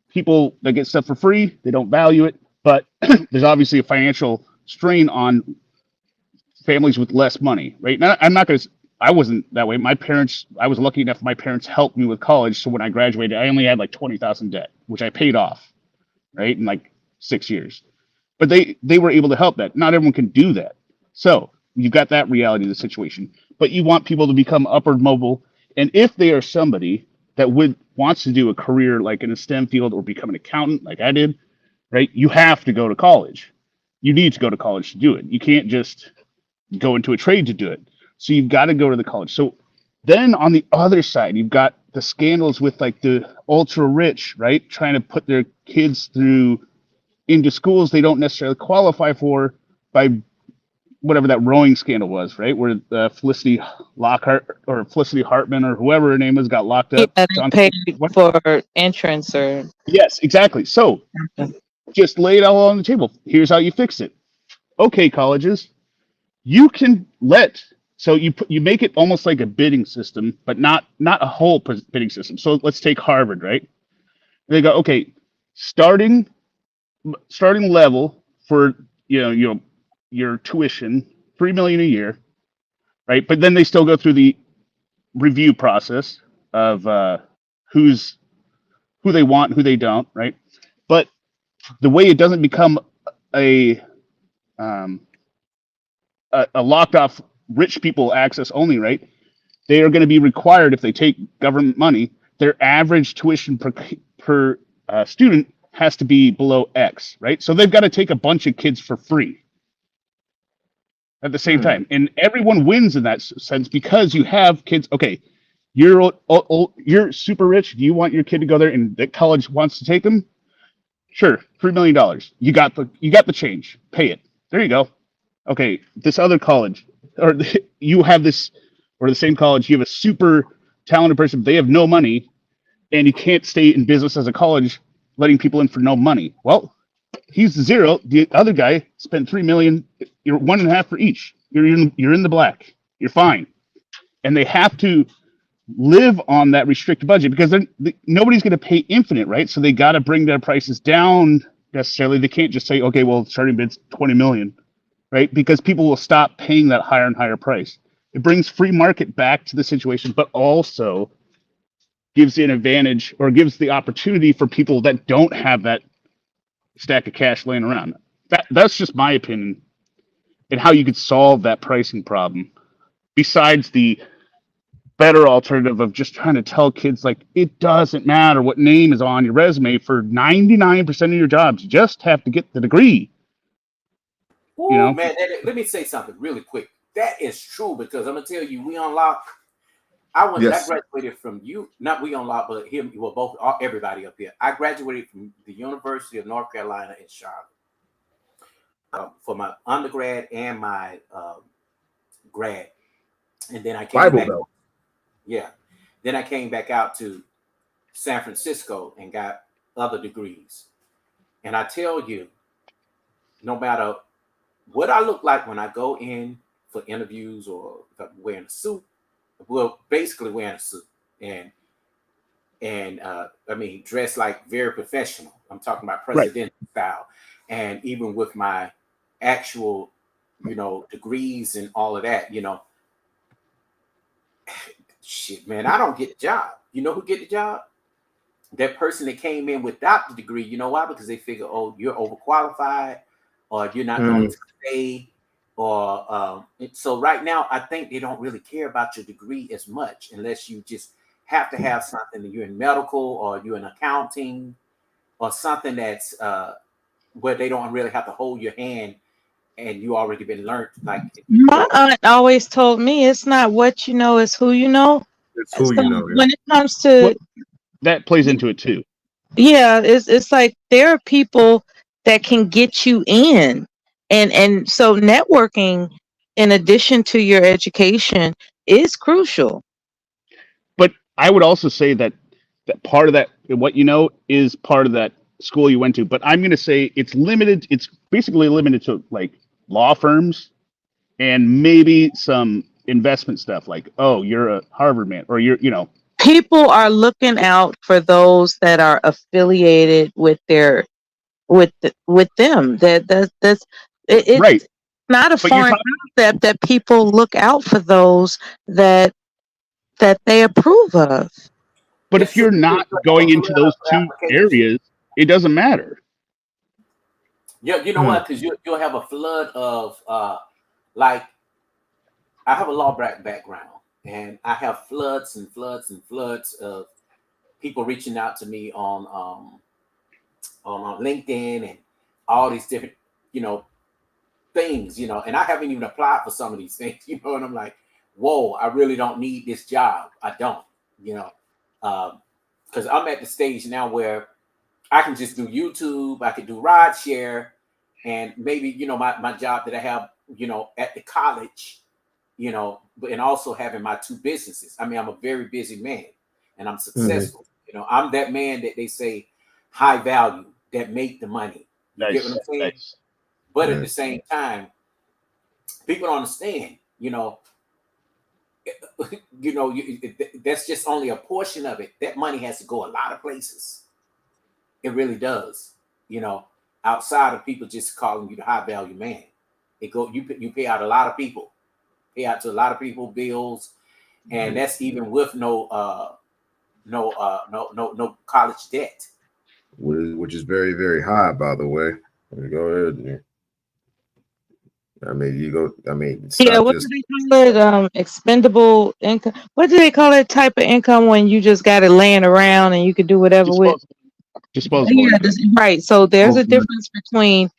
Speaker 6: people that get stuff for free, they don't value it, but there's obviously a financial strain on families with less money, right? Now, I wasn't that way. I was lucky enough my parents helped me with college, so when I graduated, I only had like 20,000 debt, which I paid off, right, in like 6 years. But they were able to help that. Not everyone can do that. So you've got that reality of the situation. But you want people to become upward mobile. And if they are somebody that wants to do a career like in a STEM field or become an accountant like I did, right? You have to go to college. You need to go to college to do it. You can't just go into a trade to do it. So you've got to go to the college. So then on the other side, you've got the scandals with like the ultra rich, right? Trying to put their kids into schools they don't necessarily qualify for by whatever that rowing scandal was, right? Where Felicity Lockhart or Felicity Hartman or whoever her name was got locked up.
Speaker 8: Yeah,
Speaker 6: John,
Speaker 8: they paid
Speaker 6: what?
Speaker 8: for entrance or
Speaker 6: Yes, exactly. So just lay it all on the table. Here's how you fix it. Okay, colleges, you can you make it almost like a bidding system, but not a whole bidding system. So let's take Harvard, right? They go, okay, starting level for your tuition, $3 million a year, right? But then they still go through the review process of who they want, who they don't, right? But the way it doesn't become a locked off rich people access only, right? They are going to be required, if they take government money, their average tuition per student has to be below X, right? So they've got to take a bunch of kids for free at the same time, and everyone wins in that sense because you have kids. Okay, you're super rich. Do you want your kid to go there, and the college wants to take them? Sure, $3 million. You got the change. Pay it. There you go. Okay, this other college, you have this, or the same college, you have a super talented person. They have no money, and you can't stay in business as a college, letting people in for no money. Well, he's zero. The other guy spent $3 million. You're 1.5 for each. You're in the black. You're fine. And they have to live on that restricted budget because nobody's going to pay infinite, right? So they got to bring their prices down necessarily. They can't just say, okay, well, starting bid's 20 million, right? Because people will stop paying that higher and higher price. It brings free market back to the situation, but also gives an advantage or gives the opportunity for people that don't have that stack of cash laying around. That's just my opinion and how you could solve that pricing problem. Besides the better alternative of just trying to tell kids like it doesn't matter what name is on your resume for 99% of your jobs, you just have to get the degree.
Speaker 4: Ooh, man, let me say something really quick. That is true because I'm gonna tell you, We-On-Loc. I graduated from not We-On-Loc, but him. Well, both everybody up here. I graduated from the University of North Carolina in Charlotte for my undergrad and my grad, and then I came back.
Speaker 2: Belt.
Speaker 4: Yeah, Then I came back out to San Francisco and got other degrees. And I tell you, no matter what I look like when I go in for interviews or if I'm wearing a suit, well, basically wearing a suit and I mean, dressed like very professional. I'm talking about presidential style. And even with my actual, degrees and all of that, shit, man, I don't get the job. You know who get the job? That person that came in without the degree. You know why? Because they figure, oh, you're overqualified, or you're not going to stay, or so right now, I think they don't really care about your degree as much, unless you just have to have something that you're in medical or you're in accounting or something that's where they don't really have to hold your hand and you already been learned. Like
Speaker 8: My aunt always told me it's not what you know, it's who you know.
Speaker 2: It's who
Speaker 8: So
Speaker 2: you know. Yeah.
Speaker 8: when it comes to
Speaker 6: That plays into it too.
Speaker 8: yeah, it's like there are people that can get you in. And so networking in addition to your education is crucial.
Speaker 6: But I would also say that part of that, what you know, is part of that school you went to. But I'm going to say it's limited. It's basically limited to like law firms and maybe some investment stuff. Like, oh, you're a Harvard man, or
Speaker 8: People are looking out for those that are affiliated with their with them. That's
Speaker 6: right.
Speaker 8: it's not a
Speaker 6: But you're
Speaker 8: foreign
Speaker 6: talking.
Speaker 8: concept that people look out for those that they approve of.
Speaker 6: But if you're not going into those two areas, it doesn't matter.
Speaker 4: Yeah, you know what? Because you'll have a flood of like I have a law background, and I have floods and floods and floods of people reaching out to me on LinkedIn and all these different things, and I haven't even applied for some of these things, and I'm like, whoa, I really don't need this job. I don't, because I'm at the stage now where I can just do YouTube, I can do ride share, and maybe my job that I have at the college, but and also having my two businesses. I mean, I'm a very busy man and I'm successful. I'm that man that they say high value that make the money. You get what I'm saying?
Speaker 6: Nice.
Speaker 4: But at the same time, people don't understand, that's just only a portion of it. That money has to go a lot of places. It really does, outside of people just calling you the high value man. You pay out a lot of people, pay out to a lot of people bills, and that's even with no college debt.
Speaker 2: Which is very, very high, by the way. Go ahead. I mean,
Speaker 8: Yeah, what do they call it? Expendable income. What do they call that type of income when you just got it laying around and you could do whatever with?
Speaker 6: Disposable
Speaker 8: Yeah,
Speaker 6: income.
Speaker 8: right. So there's a difference between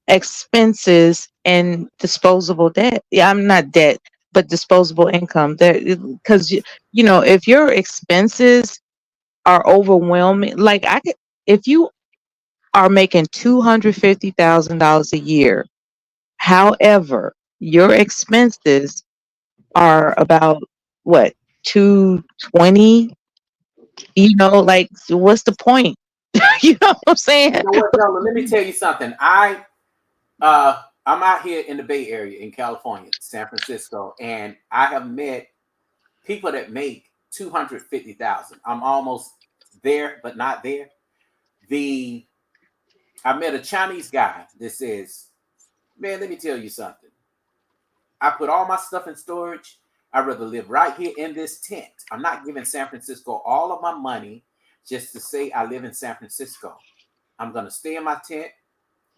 Speaker 8: expenses and disposable debt. Yeah, I'm not debt, but disposable income. Because if your expenses are overwhelming, like if you are making $250,000 a year, however, your expenses are about what 220. Like what's the point? You know what I'm saying?
Speaker 4: You know what, Bella, let me tell you something. I'm out here in the Bay Area in California, San Francisco, and I have met people that make 250,000. I'm almost there, but not there. I met a Chinese guy that says, man, let me tell you something. I put all my stuff in storage. I'd rather live right here in this tent. I'm not giving San Francisco all of my money just to say I live in San Francisco. I'm going to stay in my tent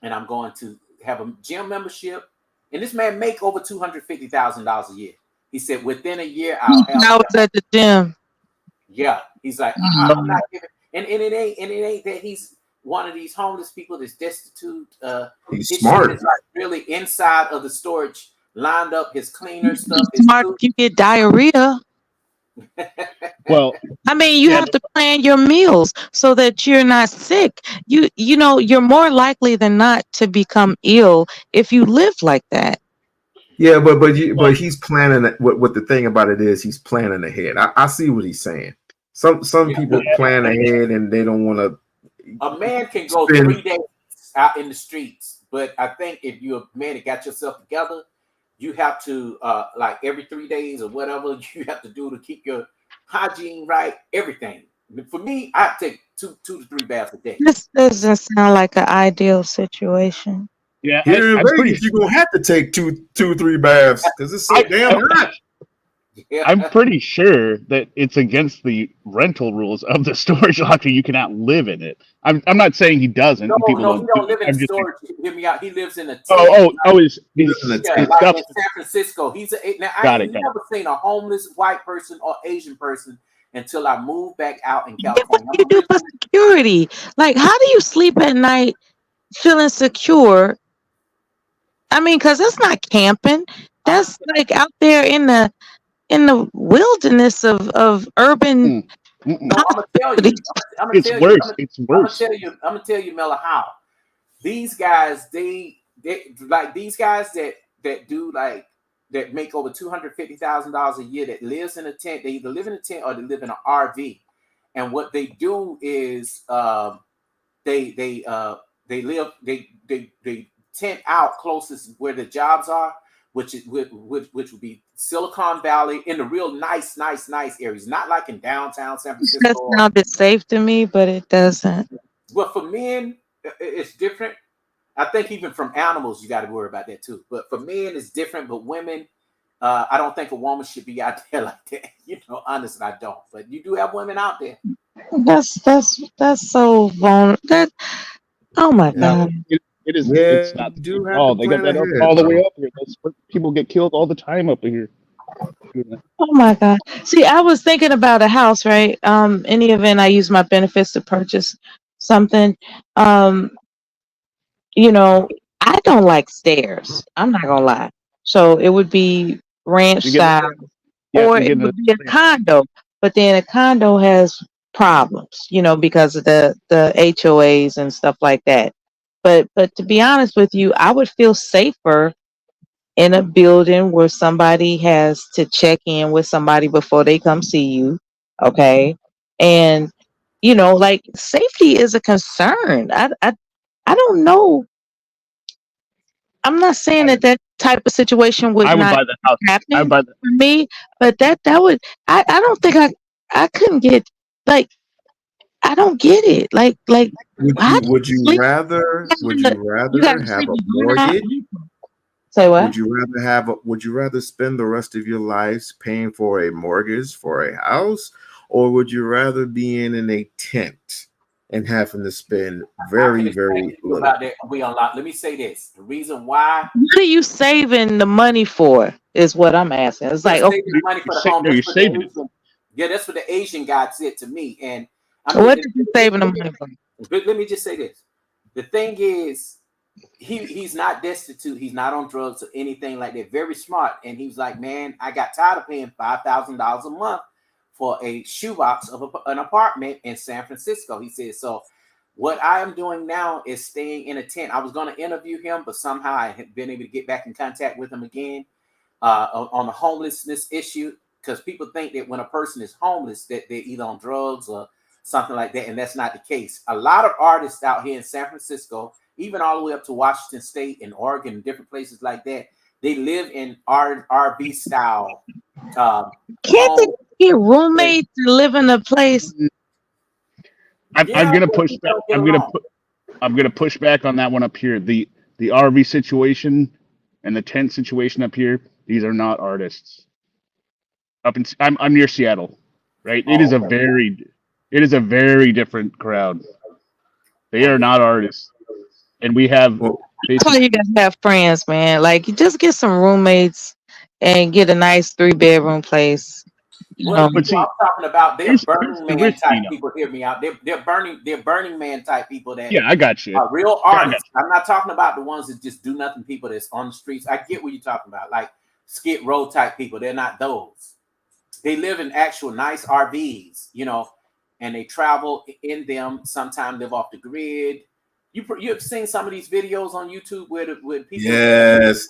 Speaker 4: and I'm going to have a gym membership. And this man make over $250,000 a year. He said within a year I'll have.
Speaker 8: I was at the gym.
Speaker 4: Yeah, he's like, I'm not giving, and it ain't that he's one of these homeless people that's destitute.
Speaker 2: He's smart.
Speaker 4: Is like really inside of the storage, lined up his cleaner stuff.
Speaker 8: Smart if you get diarrhea.
Speaker 6: Well,
Speaker 8: I mean, you have to plan your meals so that you're not sick. You're more likely than not to become ill if you live like that.
Speaker 2: Yeah, but he's planning. What the thing about it is, he's planning ahead. I see what he's saying. Some
Speaker 4: Yeah,
Speaker 2: people plan ahead and they don't want to
Speaker 4: a man can go
Speaker 2: spend.
Speaker 4: 3 days out in the streets, but I think if you're a man that got yourself together, you have to like every 3 days or whatever you have to do to keep your hygiene right, everything. For me, I take two to three baths a day.
Speaker 8: This doesn't sound like an ideal situation.
Speaker 6: Yeah,
Speaker 2: Here in
Speaker 6: I'm pretty
Speaker 2: Vegas, you're gonna have to take two, 3 baths because it's so
Speaker 6: I,
Speaker 2: damn hot.
Speaker 4: Yeah.
Speaker 6: I'm pretty sure that it's against the rental rules of the storage locker. You cannot live in it. I'm not saying he doesn't.
Speaker 4: No,
Speaker 6: And people
Speaker 4: no, he
Speaker 6: don't do
Speaker 4: don't
Speaker 6: it.
Speaker 4: live in
Speaker 6: I'm
Speaker 4: the
Speaker 6: just saying,
Speaker 4: storage. Hear me out. He lives in a tent.
Speaker 6: is
Speaker 2: He lives in a
Speaker 4: Yeah,
Speaker 2: tent.
Speaker 4: like
Speaker 6: stuff?
Speaker 4: in San Francisco. He's a now. I
Speaker 6: Got
Speaker 4: ain't
Speaker 6: it.
Speaker 4: never seen a homeless white person or Asian person until I moved back out in
Speaker 8: Yeah, what
Speaker 4: California.
Speaker 8: do you do for security? Like, how do you sleep at night feeling secure? I mean, because that's not camping. That's like out there in the wilderness of urban
Speaker 4: No, I'm gonna tell you.
Speaker 8: hospitalities.
Speaker 4: I'm gonna
Speaker 6: It's
Speaker 4: tell you.
Speaker 6: worse. It's
Speaker 4: I'm gonna
Speaker 6: worse.
Speaker 4: tell you. I'm gonna tell you, Mella, how these guys they like these guys that do like that make over $250,000 a year that lives in a tent. They either live in a tent or they live in an RV. And what they do is they live they tent out closest where the jobs are, which would be Silicon Valley in the real nice areas, not like in downtown San
Speaker 8: That
Speaker 4: Francisco.
Speaker 8: sounded safe to me, but it doesn't.
Speaker 4: But for men, it's different. I think even from animals, you got to worry about that too. But for men, it's different. But women, I don't think a woman should be out there like that. You know, honestly, I don't. But you do have women out there.
Speaker 8: That's so vulnerable. That oh my
Speaker 2: Yeah,
Speaker 8: god.
Speaker 6: It is.
Speaker 2: yeah,
Speaker 6: It's not
Speaker 2: you
Speaker 6: the same
Speaker 2: do
Speaker 6: at
Speaker 2: have to
Speaker 6: all. They got
Speaker 2: plan
Speaker 6: that up
Speaker 2: ahead,
Speaker 6: all the way
Speaker 2: bro.
Speaker 6: up here. That's where people get killed all the time up here.
Speaker 8: Oh my god. See, I was thinking about a house, right? Any event I use my benefits to purchase something. Um, you know, I don't like stairs. I'm not gonna lie. So it would be ranch
Speaker 6: You get
Speaker 8: style,
Speaker 6: yeah.
Speaker 8: or
Speaker 6: You
Speaker 8: it
Speaker 6: get
Speaker 8: would be a condo. But then a condo has problems, because of the HOAs and stuff like that. But to be honest with you, I would feel safer in a building where somebody has to check in with somebody before they come see you. Okay. And like safety is a concern. I don't know. I'm not saying that type of situation would
Speaker 6: I would
Speaker 8: not
Speaker 6: buy the house. I would
Speaker 8: happen
Speaker 6: buy the.
Speaker 8: for me, but that would I don't think I couldn't get, like, I don't get it. Like how do
Speaker 2: Would
Speaker 8: you
Speaker 2: you
Speaker 8: sleep
Speaker 2: rather
Speaker 8: you gotta
Speaker 2: have
Speaker 8: sleep
Speaker 2: a
Speaker 8: with doorknob?
Speaker 2: mortgage?
Speaker 8: Say what?
Speaker 2: Would you rather spend the rest of your lives paying for a mortgage for a house, or would you rather be in a tent and having to spend
Speaker 4: I can
Speaker 2: very,
Speaker 4: explain
Speaker 2: very
Speaker 4: to you
Speaker 2: little?
Speaker 4: about that. We unlock. Let me say this: the reason why
Speaker 8: What are you saving the money for? Is what I'm asking. It's
Speaker 4: you're
Speaker 8: like, okay,
Speaker 4: saving money for the home.
Speaker 6: No,
Speaker 4: That's
Speaker 6: you're
Speaker 4: what the
Speaker 6: saving it.
Speaker 4: Asian. Yeah, that's what the Asian guy said to me. And I'm
Speaker 8: what
Speaker 4: just
Speaker 8: are you saving the money for?
Speaker 4: let me just say this: the thing is, he's not destitute. He's not on drugs or anything like that. Very smart. And he was like, man, I got tired of paying $5,000 a month for a shoebox of an apartment in San Francisco. He said, so what I am doing now is staying in a tent. I was going to interview him, but somehow I have been able to get back in contact with him again on the homelessness issue, because people think that when a person is homeless that they're either on drugs or something like that, and that's not the case. A lot of artists out here in San Francisco, even all the way up to Washington State and Oregon and different places like that, they live in RV style
Speaker 8: Can't they
Speaker 4: homes.
Speaker 8: get roommates to live in a place?
Speaker 6: I'm
Speaker 4: Yeah,
Speaker 6: gonna
Speaker 4: but
Speaker 6: push
Speaker 4: people
Speaker 6: back.
Speaker 4: don't get along.
Speaker 6: I'm gonna push back on that one up here. The RV situation and the tent situation up here. These are not artists. I'm near Seattle, right?
Speaker 4: Oh,
Speaker 6: It is a very different crowd. They
Speaker 4: oh
Speaker 6: are
Speaker 4: yeah.
Speaker 6: not artists, and we have
Speaker 2: Well,
Speaker 8: That's why
Speaker 6: basically.
Speaker 8: you gotta have friends, man. Like, you just get some roommates and get a nice 3 bedroom place. You
Speaker 4: Well, the
Speaker 8: know,
Speaker 6: But
Speaker 4: people
Speaker 6: see,
Speaker 4: I'm talking about, they're
Speaker 6: here's
Speaker 4: Burning
Speaker 6: the
Speaker 4: Man
Speaker 6: risk,
Speaker 4: type
Speaker 6: Nino.
Speaker 4: people. Hear me out. They're Burning Man type people that
Speaker 6: Yeah, I got you.
Speaker 4: are real
Speaker 6: I got
Speaker 4: artists. I'm not talking about the ones that just do nothing, people that's on the streets. I get what you're talking about, like Skid Row type people. They're not those. They live in actual nice RVs, and they travel in them. Sometimes live off the grid. You've seen some of these videos on YouTube where people.
Speaker 2: yes,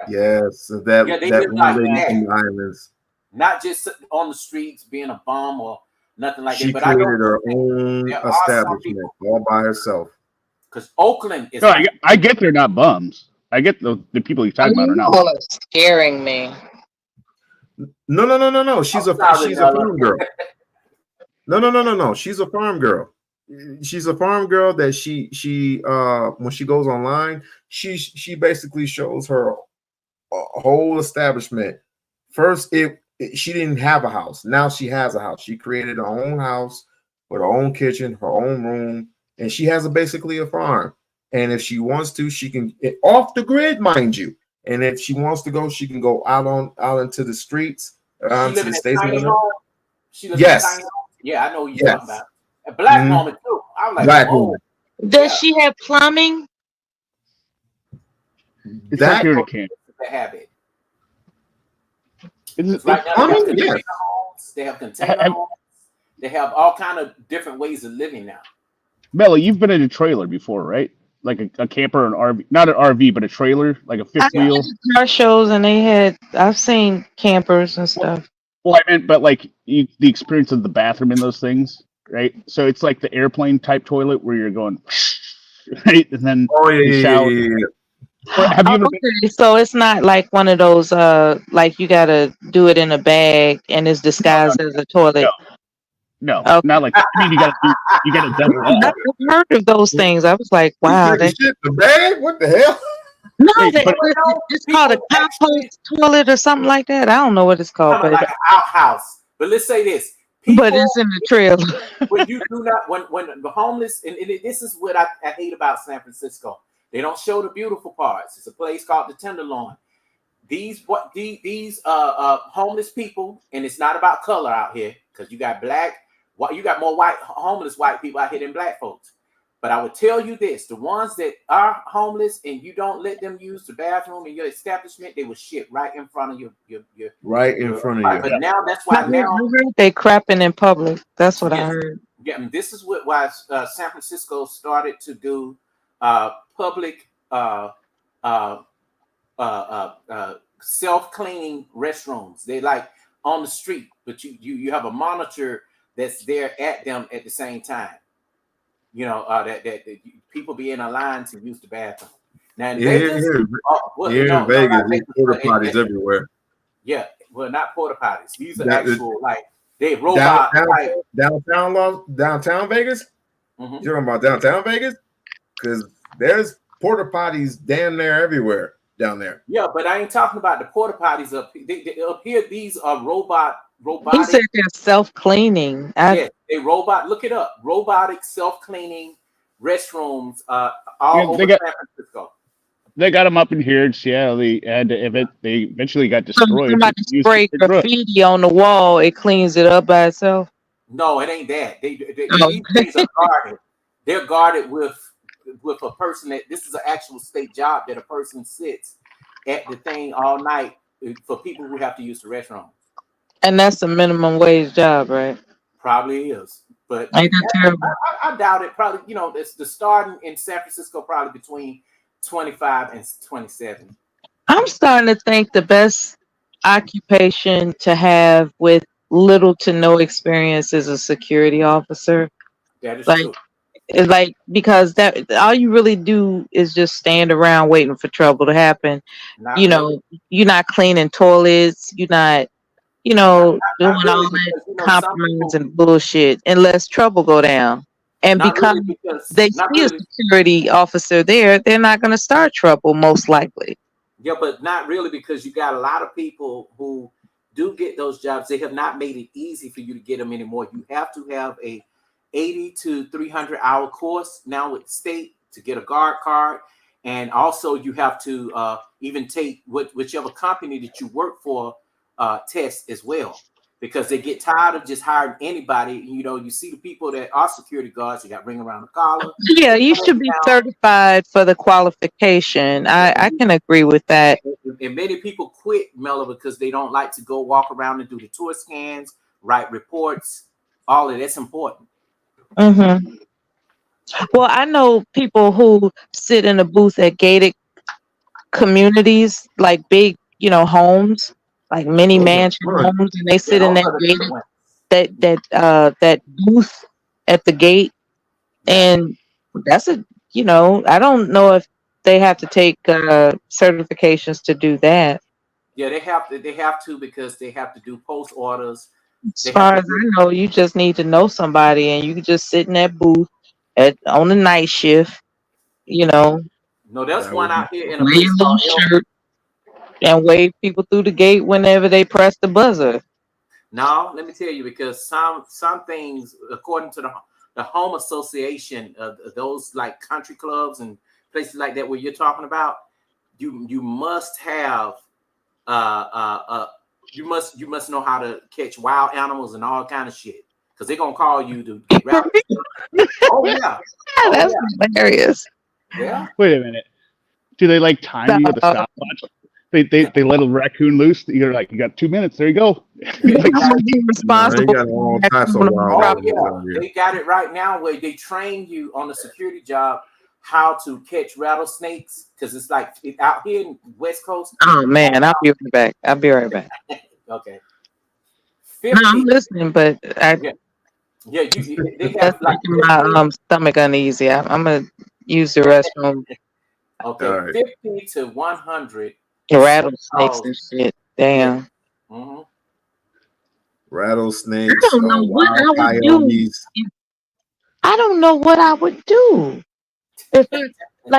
Speaker 2: Yes,
Speaker 4: Yeah, they
Speaker 2: that
Speaker 4: live
Speaker 2: one
Speaker 4: like
Speaker 2: lady
Speaker 4: that.
Speaker 2: from the islands.
Speaker 4: Not just sitting on the streets being a bum or nothing like that.
Speaker 2: She
Speaker 4: But I don't
Speaker 2: created her
Speaker 4: think
Speaker 2: own
Speaker 4: there are some
Speaker 2: establishment
Speaker 4: people
Speaker 2: all by herself.
Speaker 4: because Oakland is
Speaker 6: No,
Speaker 4: like
Speaker 6: I get they're not bums. I get the people you're talking about are
Speaker 8: You
Speaker 6: not.
Speaker 8: all are scaring me.
Speaker 2: No.
Speaker 4: I'm sorry,
Speaker 2: She's a
Speaker 4: Nella.
Speaker 2: farm girl. No. She's a farm girl. She's a farm girl that she when she goes online, she basically shows her whole establishment. First, she didn't have a house. Now she has a house. She created her own house with her own kitchen, her own room, and she has basically a farm. And if she wants to, she can off the grid, mind you. And if she wants to go, she can go out into the streets,
Speaker 4: She
Speaker 2: to
Speaker 4: live
Speaker 2: the
Speaker 4: in a
Speaker 2: states.
Speaker 4: tiny home. She lives in a
Speaker 2: Yes,
Speaker 4: tiny home. Yeah, I know what you're talking
Speaker 2: yes.
Speaker 4: about. A black
Speaker 2: Mhm.
Speaker 4: woman too. I was like,
Speaker 2: Black
Speaker 4: whoa.
Speaker 2: woman.
Speaker 8: Does
Speaker 4: Yeah.
Speaker 8: she have plumbing?
Speaker 6: It's like
Speaker 2: That
Speaker 6: here in a camp.
Speaker 4: They have it.
Speaker 6: It's,
Speaker 4: Right now, they have
Speaker 2: plumbing,
Speaker 4: container
Speaker 2: yes.
Speaker 4: homes. They have container
Speaker 6: have,
Speaker 4: homes. They have all kind of different ways of living now.
Speaker 6: Melly, you've been in a trailer before, right? Like a camper, an RV, not an RV, but a trailer, like a fifth
Speaker 8: I've been
Speaker 6: wheel.
Speaker 8: to car shows and I've seen campers and stuff.
Speaker 6: Well, I meant, but like the experience of the bathroom in those things, right? So it's like the airplane type toilet where you're going, right, and then
Speaker 2: Oh
Speaker 6: the shower.
Speaker 2: yeah.
Speaker 6: Or have you
Speaker 8: Oh,
Speaker 6: ever been?
Speaker 8: okay. So it's not like one of those like you gotta do it in a bag and it's disguised as a toilet.
Speaker 6: No,
Speaker 8: Okay.
Speaker 6: not like that. I mean, you gotta double
Speaker 8: I've
Speaker 6: up.
Speaker 8: heard of those things. I was like,
Speaker 2: You
Speaker 8: wow,
Speaker 2: taking shit in the bag? What the hell?
Speaker 8: no,
Speaker 6: Wait, but
Speaker 8: it's called a
Speaker 4: People actually
Speaker 8: compost toilet or something like that. I don't know what it's called,
Speaker 4: coming
Speaker 8: but
Speaker 4: like an outhouse. But let's say this: people,
Speaker 8: it's in the trailer.
Speaker 4: when you do not, when the homeless, and this is what I hate about San Francisco. They don't show the beautiful parts. It's a place called the Tenderloin. These homeless people, and it's not about color out here because you got you got more homeless white people out here than black folks. But I would tell you this: the ones that are homeless and you don't let them use the bathroom in your establishment, they will shit right in front of your
Speaker 2: Right in front of you.
Speaker 4: But now that's why now
Speaker 8: They crapping in public. That's what I
Speaker 4: yes,
Speaker 8: heard.
Speaker 4: yeah, and this is why San Francisco started to do public self-cleaning restrooms. They like on the street, but you have a monitor that's there at them at the same time. You know that people be in a line to use the bathroom. Now in Vegas,
Speaker 2: In Vegas, there's porta potties everywhere.
Speaker 4: Yeah, well, not porta potties. These are
Speaker 2: That is-
Speaker 4: actual like they robot type.
Speaker 2: Downtown Vegas.
Speaker 4: Mhm.
Speaker 2: You're talking about downtown Vegas? Because there's porta potties damn near everywhere down there.
Speaker 4: Yeah, but I ain't talking about the porta potties up. Up here, these are
Speaker 8: He
Speaker 4: robotic.
Speaker 8: said they're self-cleaning.
Speaker 4: Yeah, they robot. Look it up. Robotic self-cleaning restrooms all over San Francisco.
Speaker 6: They got them up in here in Seattle. They had to, they eventually got destroyed.
Speaker 8: Somebody spray graffiti on the wall, it cleans it up by itself.
Speaker 4: No, it ain't that. These
Speaker 8: Oh.
Speaker 4: things are guarded. They're guarded with a person that this is an actual state job that a person sits at the thing all night for people who have to use the restroom.
Speaker 8: And that's a minimum wage job, right?
Speaker 4: Probably is, but
Speaker 8: Ain't that terrible?
Speaker 4: I doubt it. Probably, it's the starting in San Francisco probably between 25 and 27.
Speaker 8: I'm starting to think the best occupation to have with little to no experience is a security officer.
Speaker 4: That is
Speaker 8: Like,
Speaker 4: true.
Speaker 8: it's like because that all you really do is just stand around waiting for trouble to happen.
Speaker 4: Not
Speaker 8: You're not cleaning toilets. You're not, doing
Speaker 4: really,
Speaker 8: all that compromise and bullshit unless trouble go down. And because they see a security officer there, they're not going to start trouble most likely.
Speaker 4: Yeah, but not really because you got a lot of people who do get those jobs. They have not made it easy for you to get them anymore. You have to have a 80 to 300 hour course now with the state to get a guard card. And also you have to even take whichever company that you work for test as well, because they get tired of just hiring anybody. You see the people that are security guards, you got ring around the collar.
Speaker 8: Yeah, you should be certified for the qualification. I can agree with that.
Speaker 4: And many people quit, Mella, because they don't like to go walk around and do the tour scans, write reports. All of that's important.
Speaker 8: Well, I know people who sit in a booth at gated communities, like big, homes, like mini
Speaker 2: Those are
Speaker 8: mansion
Speaker 2: fun.
Speaker 8: homes, and they
Speaker 4: Yeah,
Speaker 8: sit in
Speaker 4: those
Speaker 8: that
Speaker 4: are the
Speaker 8: gate,
Speaker 4: good ones.
Speaker 8: that booth at the gate,
Speaker 4: Yeah.
Speaker 8: and that's I don't know if they have to take certifications to do that.
Speaker 4: Yeah, they have to. They have to because they have to do post orders.
Speaker 8: As
Speaker 4: They have
Speaker 8: far
Speaker 4: to
Speaker 8: as
Speaker 4: do.
Speaker 8: I know, you just need to know somebody, and you can just sit in that booth on the night shift, you know,
Speaker 4: No, there's
Speaker 2: That
Speaker 4: one
Speaker 2: would be
Speaker 4: out here in a
Speaker 8: wear your
Speaker 4: place
Speaker 8: little
Speaker 4: called El.
Speaker 8: shirt and wave people through the gate whenever they press the buzzer.
Speaker 4: No, let me tell you, because some things, according to the home association, those like country clubs and places like that where you're talking about, you must have you must know how to catch wild animals and all kind of shit, because they're gonna call you to get
Speaker 8: For
Speaker 4: rattlesnakes. Oh yeah, oh
Speaker 8: That's
Speaker 4: yeah,
Speaker 8: hilarious.
Speaker 4: yeah.
Speaker 6: Wait a minute. Do they like time you with a
Speaker 8: So,
Speaker 6: stopwatch? They let a raccoon loose. You're like, you got 2 minutes. There you go.
Speaker 8: you're
Speaker 6: Like,
Speaker 8: gonna be
Speaker 2: Nah, you
Speaker 8: responsible
Speaker 2: got all
Speaker 8: for
Speaker 2: types of
Speaker 8: raccoon on
Speaker 2: wild
Speaker 8: the
Speaker 4: Oh
Speaker 8: property.
Speaker 2: animals
Speaker 4: yeah,
Speaker 2: out here.
Speaker 4: they got it right now where they train you on the security job how to catch rattlesnakes, because it's like out here in West Coast.
Speaker 8: Oh man, I'll be right back. I'll be right back.
Speaker 4: Okay,
Speaker 8: No, I'm
Speaker 4: 50.
Speaker 8: listening, but
Speaker 4: Yeah, yeah. They
Speaker 8: that's
Speaker 4: have like
Speaker 8: making my
Speaker 4: 50.
Speaker 8: stomach uneasy. I'm gonna use the restroom.
Speaker 2: All
Speaker 4: Okay,
Speaker 2: right.
Speaker 4: 50 to 100 snake
Speaker 8: Rattlesnakes
Speaker 4: calls.
Speaker 8: and shit.
Speaker 4: Yeah.
Speaker 8: Damn.
Speaker 4: hmm I
Speaker 8: I
Speaker 2: Rattlesnakes,
Speaker 8: don't know what
Speaker 2: wild
Speaker 8: I would do.
Speaker 2: coyotes.
Speaker 8: I don't know what I would do if if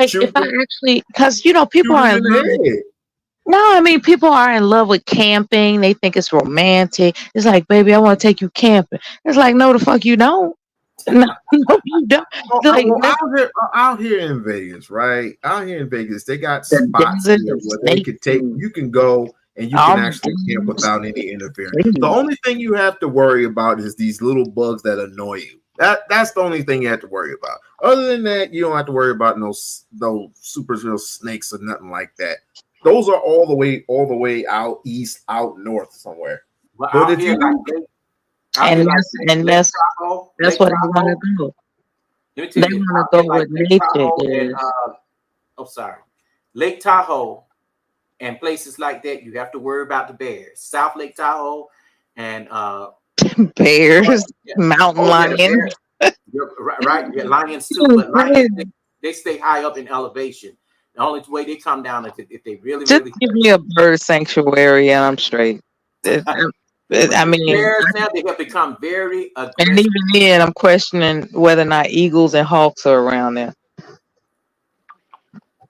Speaker 2: Shoot
Speaker 8: I
Speaker 2: them,
Speaker 8: actually, because
Speaker 2: shoot
Speaker 8: people are
Speaker 2: them
Speaker 8: in
Speaker 2: in
Speaker 8: love with.
Speaker 2: the head.
Speaker 8: No, I mean people are in love with camping. They think it's romantic. It's like, baby, I want to take you camping. It's like, no, the fuck you don't. No, no, you don't. Like
Speaker 2: Well,
Speaker 8: that's
Speaker 2: out here in Vegas, right? Out here in Vegas, they got
Speaker 8: the
Speaker 2: spots
Speaker 8: desert
Speaker 2: there
Speaker 8: of
Speaker 2: where they
Speaker 8: snakes
Speaker 2: could take.
Speaker 8: and
Speaker 2: You can go and you can actually camp
Speaker 8: Armadillos.
Speaker 2: without any interference. The
Speaker 8: Please.
Speaker 2: only thing you have to worry about is these little bugs that annoy you. That's the only thing you have to worry about. Other than that, you don't have to worry about no super real snakes or nothing like that. Those are all the way out east, out north somewhere.
Speaker 4: Well,
Speaker 2: But
Speaker 4: out
Speaker 2: if
Speaker 4: here
Speaker 2: you
Speaker 4: like out here
Speaker 8: And
Speaker 4: like
Speaker 8: that's
Speaker 4: Lake Tahoe,
Speaker 8: that's
Speaker 4: Lake
Speaker 8: what I want
Speaker 4: Tahoe.
Speaker 8: to go.
Speaker 4: Let me
Speaker 8: They
Speaker 4: tell you,
Speaker 8: want
Speaker 4: out
Speaker 8: to
Speaker 4: here
Speaker 8: go
Speaker 4: like
Speaker 8: where
Speaker 4: Lake
Speaker 8: nature
Speaker 4: Tahoe and
Speaker 8: is.
Speaker 4: sorry, Lake Tahoe and places like that, you have to worry about the bears. South Lake Tahoe and
Speaker 8: Bears,
Speaker 4: yeah.
Speaker 8: mountain
Speaker 4: Oh yeah, the
Speaker 8: lions.
Speaker 4: bears. You're right, yeah, lions too,
Speaker 8: Oh,
Speaker 4: but lions
Speaker 8: crazy.
Speaker 4: they stay high up in elevation. The only way they come down if they really
Speaker 8: Just
Speaker 4: really.
Speaker 8: give me a bird sanctuary and I'm straight.
Speaker 4: But
Speaker 8: I
Speaker 4: the
Speaker 8: mean,
Speaker 4: bears now they have become very
Speaker 8: and
Speaker 4: aggressive.
Speaker 8: even then, I'm questioning whether or not eagles and hawks are around there.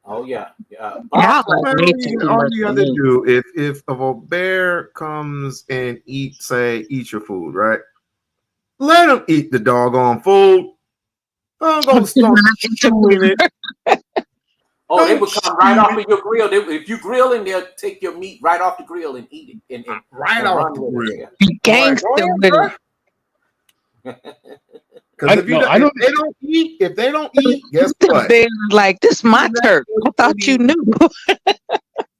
Speaker 4: Oh yeah, yeah.
Speaker 8: Y'all like
Speaker 2: well,
Speaker 8: nature too
Speaker 2: all
Speaker 8: much
Speaker 2: you
Speaker 8: for
Speaker 2: got to
Speaker 8: me.
Speaker 2: do if a bear comes and eat your food, right? Let him eat the doggone food. Don't go start chewing it.
Speaker 4: Oh, they
Speaker 2: Don't
Speaker 4: would come right
Speaker 2: chew
Speaker 4: off
Speaker 2: it
Speaker 4: of your grill. If you grill and they'll take your meat right off the grill and eat it
Speaker 2: right
Speaker 4: and
Speaker 2: off
Speaker 4: run
Speaker 2: the
Speaker 4: with
Speaker 2: grill.
Speaker 4: it.
Speaker 8: Be
Speaker 2: I'm like, go
Speaker 8: gangster
Speaker 2: ahead,
Speaker 8: with
Speaker 2: bro.
Speaker 8: it.
Speaker 2: Because if
Speaker 6: I don't.
Speaker 2: they don't eat, guess
Speaker 8: The
Speaker 2: what?
Speaker 8: bear is like, this my turf. I thought you knew.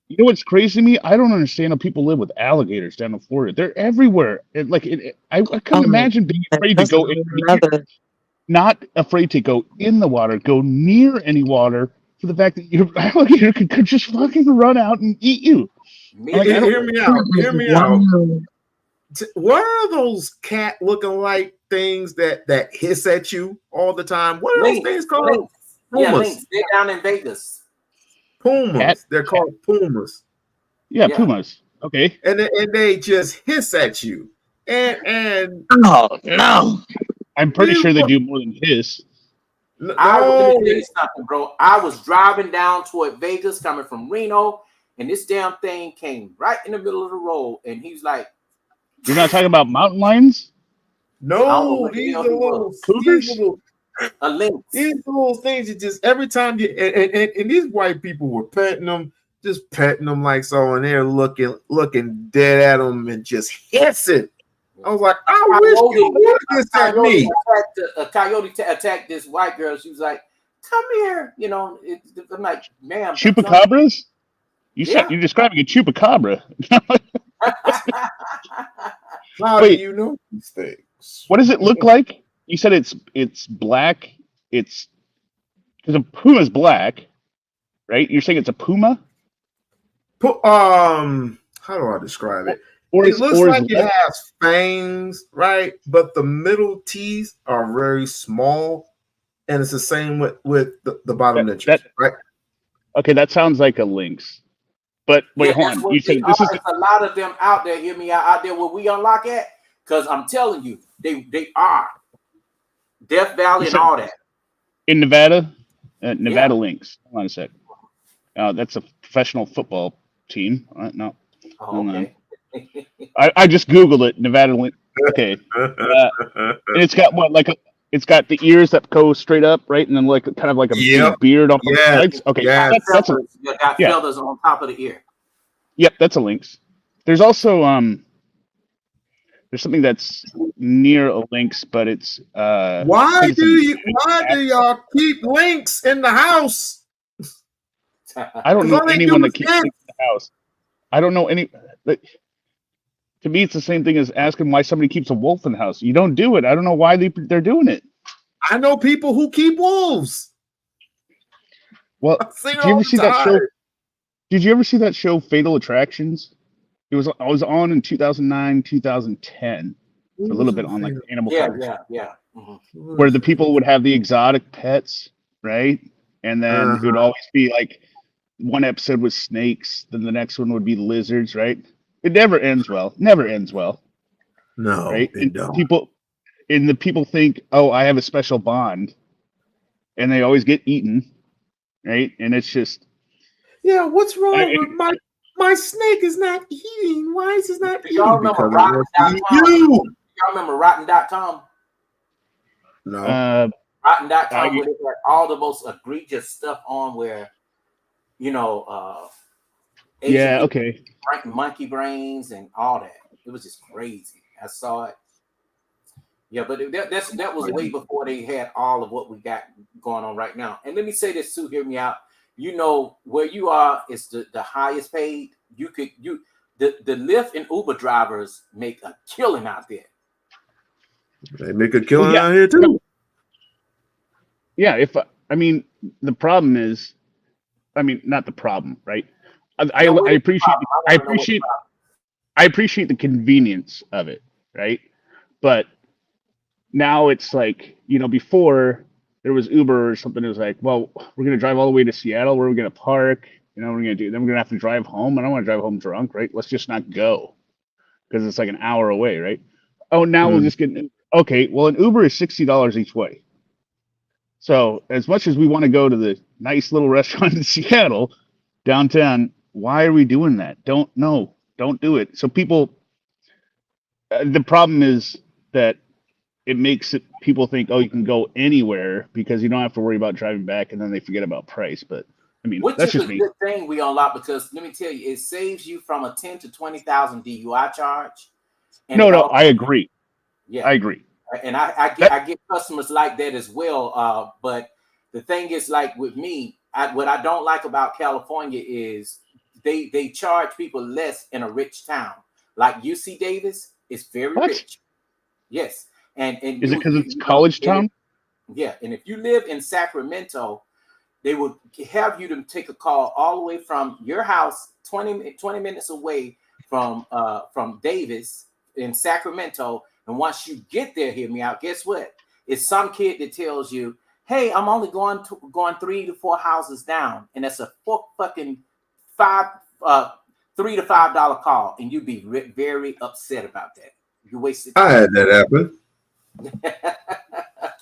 Speaker 6: You know what's crazy to me? I don't understand how people live with alligators down in Florida. They're everywhere. I couldn't
Speaker 8: Oh,
Speaker 6: imagine being afraid to
Speaker 8: that's a
Speaker 6: go
Speaker 8: whole
Speaker 6: near,
Speaker 8: nother.
Speaker 6: not afraid to go in the water, go near any water for the fact that your alligator could just fucking run out and eat you. I'm
Speaker 4: Me
Speaker 6: like, I don't.
Speaker 2: Hear me out. Hear me out.
Speaker 8: Wow.
Speaker 2: What are those cat looking like things that hiss at you all the time? What are those
Speaker 4: links,
Speaker 2: things called?
Speaker 4: links. Yeah,
Speaker 2: Pumas.
Speaker 4: links. They're down in Vegas.
Speaker 6: Cat,
Speaker 2: They're called pumas.
Speaker 6: yeah,
Speaker 4: Yeah.
Speaker 6: pumas. Okay.
Speaker 2: And they just hiss at you. And
Speaker 8: Oh no.
Speaker 6: I'm pretty
Speaker 2: you
Speaker 6: sure they do more than his.
Speaker 4: Let
Speaker 2: no,
Speaker 4: me tell you something, bro. I was driving down toward Vegas coming from Reno, and this damn thing came right in the middle of the road, and he's like,
Speaker 6: You're not talking about mountain lions,
Speaker 4: I don't know
Speaker 2: no,
Speaker 4: what the hell he was.
Speaker 6: cougars.
Speaker 4: A lynx.
Speaker 2: these little things. You just every time you and these white people were petting them, just petting them like so, and they're looking dead at them and just hissing. I was like, I wish you would hiss at me.
Speaker 4: A coyote attacked this white girl. She was like, "Come here," you know. I'm like, "Ma'am."
Speaker 6: Chupacabras?
Speaker 4: Yeah.
Speaker 6: You're describing a chupacabra.
Speaker 2: How
Speaker 6: Wait.
Speaker 2: do you know these things?
Speaker 6: What does it look like? You said it's black. It's because a puma's black, right? You're saying it's a puma?
Speaker 2: How do I describe it?
Speaker 6: Or
Speaker 2: It
Speaker 6: is
Speaker 2: looks
Speaker 6: or is
Speaker 2: like it
Speaker 6: left,
Speaker 2: has fangs, right? But the middle teeth are very small, and it's the same with the bottom
Speaker 6: that
Speaker 2: dentures, right?
Speaker 6: okay? That sounds like a lynx. But
Speaker 4: Yeah,
Speaker 6: wait, hold
Speaker 4: that's
Speaker 6: on.
Speaker 4: what
Speaker 6: You
Speaker 4: they
Speaker 6: said
Speaker 4: are.
Speaker 6: this is
Speaker 4: There's a lot of them out there. Hear me out there where we unlock at. Because I'm telling you, they are Death
Speaker 6: you
Speaker 4: Valley and
Speaker 6: said
Speaker 4: all that.
Speaker 6: in Nevada,
Speaker 4: Yeah.
Speaker 6: Nevada Lynx. Hold on a sec. That's a professional football team. No,
Speaker 4: Oh,
Speaker 6: hold on.
Speaker 4: okay.
Speaker 6: I just googled it. Nevada Lynx. Okay, and it's got what like a. It's got the ears that go straight up, right, and then like kind of like a
Speaker 2: Yep.
Speaker 6: big beard on both
Speaker 2: Yes.
Speaker 6: sides. Okay,
Speaker 2: Yes.
Speaker 6: that's a
Speaker 4: Feathers, you got
Speaker 6: yeah.
Speaker 4: feathers on top of the ear.
Speaker 6: Yep, that's a lynx. There's also there's something that's near a lynx, but it's I think it's an
Speaker 2: Why do y'all keep links in the house?
Speaker 6: I don't
Speaker 2: Because
Speaker 6: know
Speaker 2: all they
Speaker 6: anyone
Speaker 2: do
Speaker 6: that
Speaker 2: is
Speaker 6: keeps
Speaker 2: dance.
Speaker 6: lynx in the house. I don't know any. Like, to me, it's the same thing as asking why somebody keeps a wolf in the house. You don't do it. I don't know why they're doing it.
Speaker 2: I know people who keep wolves.
Speaker 6: Well,
Speaker 2: I see it
Speaker 6: did you
Speaker 2: all
Speaker 6: ever
Speaker 2: the
Speaker 6: see that
Speaker 2: time.
Speaker 6: show? Did you ever see that show Fatal Attractions? I was on in 2009, 2010 for a little bit on like Animal
Speaker 4: Yeah,
Speaker 6: Farm,
Speaker 4: yeah. Mhm.
Speaker 6: where the people would have the exotic pets, right? And then it would always be like one episode was snakes, then the next one would be lizards, right? It never ends well. Never ends well,
Speaker 2: No,
Speaker 6: right?
Speaker 2: it don't.
Speaker 6: And the people think, oh, I have a special bond, and they always get eaten, right? And it's just,
Speaker 2: Yeah, what's wrong
Speaker 6: I,
Speaker 2: with my snake is not eating? Why is it not
Speaker 4: Y'all
Speaker 2: eating?
Speaker 4: remember
Speaker 2: Because it wants to eat
Speaker 4: Rotten.com?
Speaker 2: you.
Speaker 4: Y'all remember Rotten.com?
Speaker 2: No.
Speaker 4: Rotten.com,
Speaker 6: I
Speaker 4: where they had all the most egregious stuff on where, Asian
Speaker 6: yeah,
Speaker 4: people
Speaker 6: okay,
Speaker 4: drank monkey brains and all that. It was just crazy. I saw it. Yeah, but that was way before they had all of what we got going on right now. And let me say this too, hear me out. You know where you are is the highest paid. The Lyft and Uber drivers make a killing out there.
Speaker 2: They make a
Speaker 6: well,
Speaker 2: killing
Speaker 6: yeah,
Speaker 2: out here too.
Speaker 6: yeah. If I mean, the problem is, I mean, not the problem, right?
Speaker 4: No, what
Speaker 6: I
Speaker 4: is the
Speaker 6: appreciate
Speaker 4: problem? I want to know what the problem.
Speaker 6: I appreciate the convenience of it, right? But now it's like, before there was Uber or something. It was like, well, we're gonna drive all the way to Seattle. Where we're gonna park. We're gonna do. Then we're gonna have to drive home. I don't want to drive home drunk, right? Let's just not go because it's like an hour away, right? Oh, now we'll just get. Okay, well, an Uber is $60 each way. So as much as we want to go to the nice little restaurant in Seattle, downtown, why are we doing that? Don't do it. So people, the problem is that it makes it people think, oh, you can go anywhere because you don't have to worry about driving back, and then they forget about price. But I mean,
Speaker 4: Which
Speaker 6: that's
Speaker 4: is a
Speaker 6: just me.
Speaker 4: good thing we unlock because let me tell you, it saves you from a 10 to 20,000 DUI charge. And
Speaker 6: No,
Speaker 4: it
Speaker 6: no,
Speaker 4: also,
Speaker 6: I agree.
Speaker 4: yeah.
Speaker 6: I agree.
Speaker 4: And I get
Speaker 6: That
Speaker 4: I get customers like that as well. But the thing is, like with me, what I don't like about California is they charge people less in a rich town. Like UC Davis is very
Speaker 6: what
Speaker 4: rich. Yes. And
Speaker 6: is it?
Speaker 4: you
Speaker 6: Because
Speaker 4: you,
Speaker 6: it's
Speaker 4: you know,
Speaker 6: college
Speaker 4: and
Speaker 6: town.
Speaker 4: yeah, and if you live in Sacramento, they would have you to take a call all the way from your house 20 minutes away from Davis in Sacramento. And once you get there, hear me out, guess what? It's some kid that tells you, hey, I'm only going 3 to 4 houses down. And that's a fucking five $3 to $5 call. And you'd be very upset about that. You wasted
Speaker 2: I
Speaker 4: time.
Speaker 2: had that happen. I